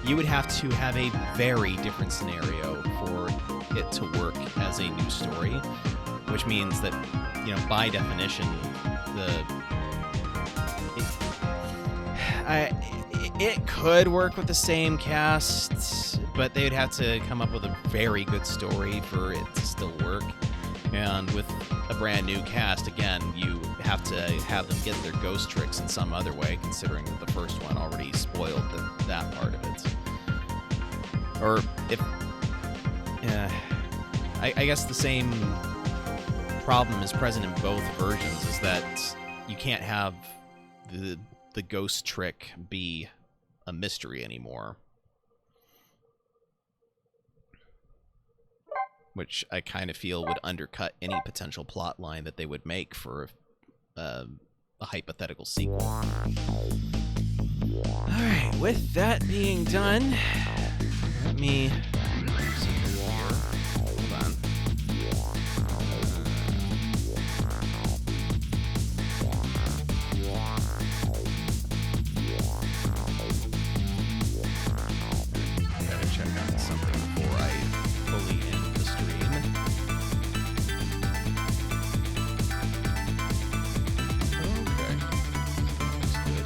You would have to have a very different scenario for it to work as a new story, which means that, you know, by definition, it could work with the same cast, but they'd have to come up with a very good story for it to still work. And with a brand new cast, again, you have to have them get their ghost tricks in some other way, considering that the first one already spoiled that part of it. Or if, I guess the same problem is present in both versions, is that you can't have the ghost trick be a mystery anymore, which I kind of feel would undercut any potential plot line that they would make for a hypothetical sequel. Alright, with that being done, let me see here. Hold on. Gotta check out something before I fully end the stream. Okay. That's good.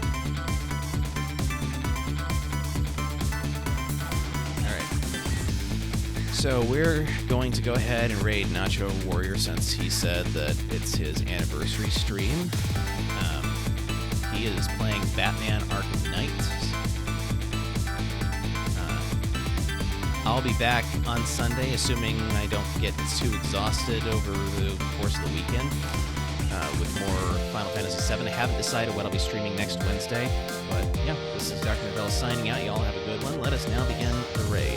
Alright. So we're going to go ahead and raid Nacho Warrior since he said that it's his anniversary stream. He is playing Batman Arkham Knight. I'll be back on Sunday, assuming I don't get too exhausted over the course of the weekend, with more Final Fantasy VII. I haven't decided what I'll be streaming next Wednesday, but yeah, this is Dr. Novelle signing out. Y'all have a good one. Let us now begin the raid.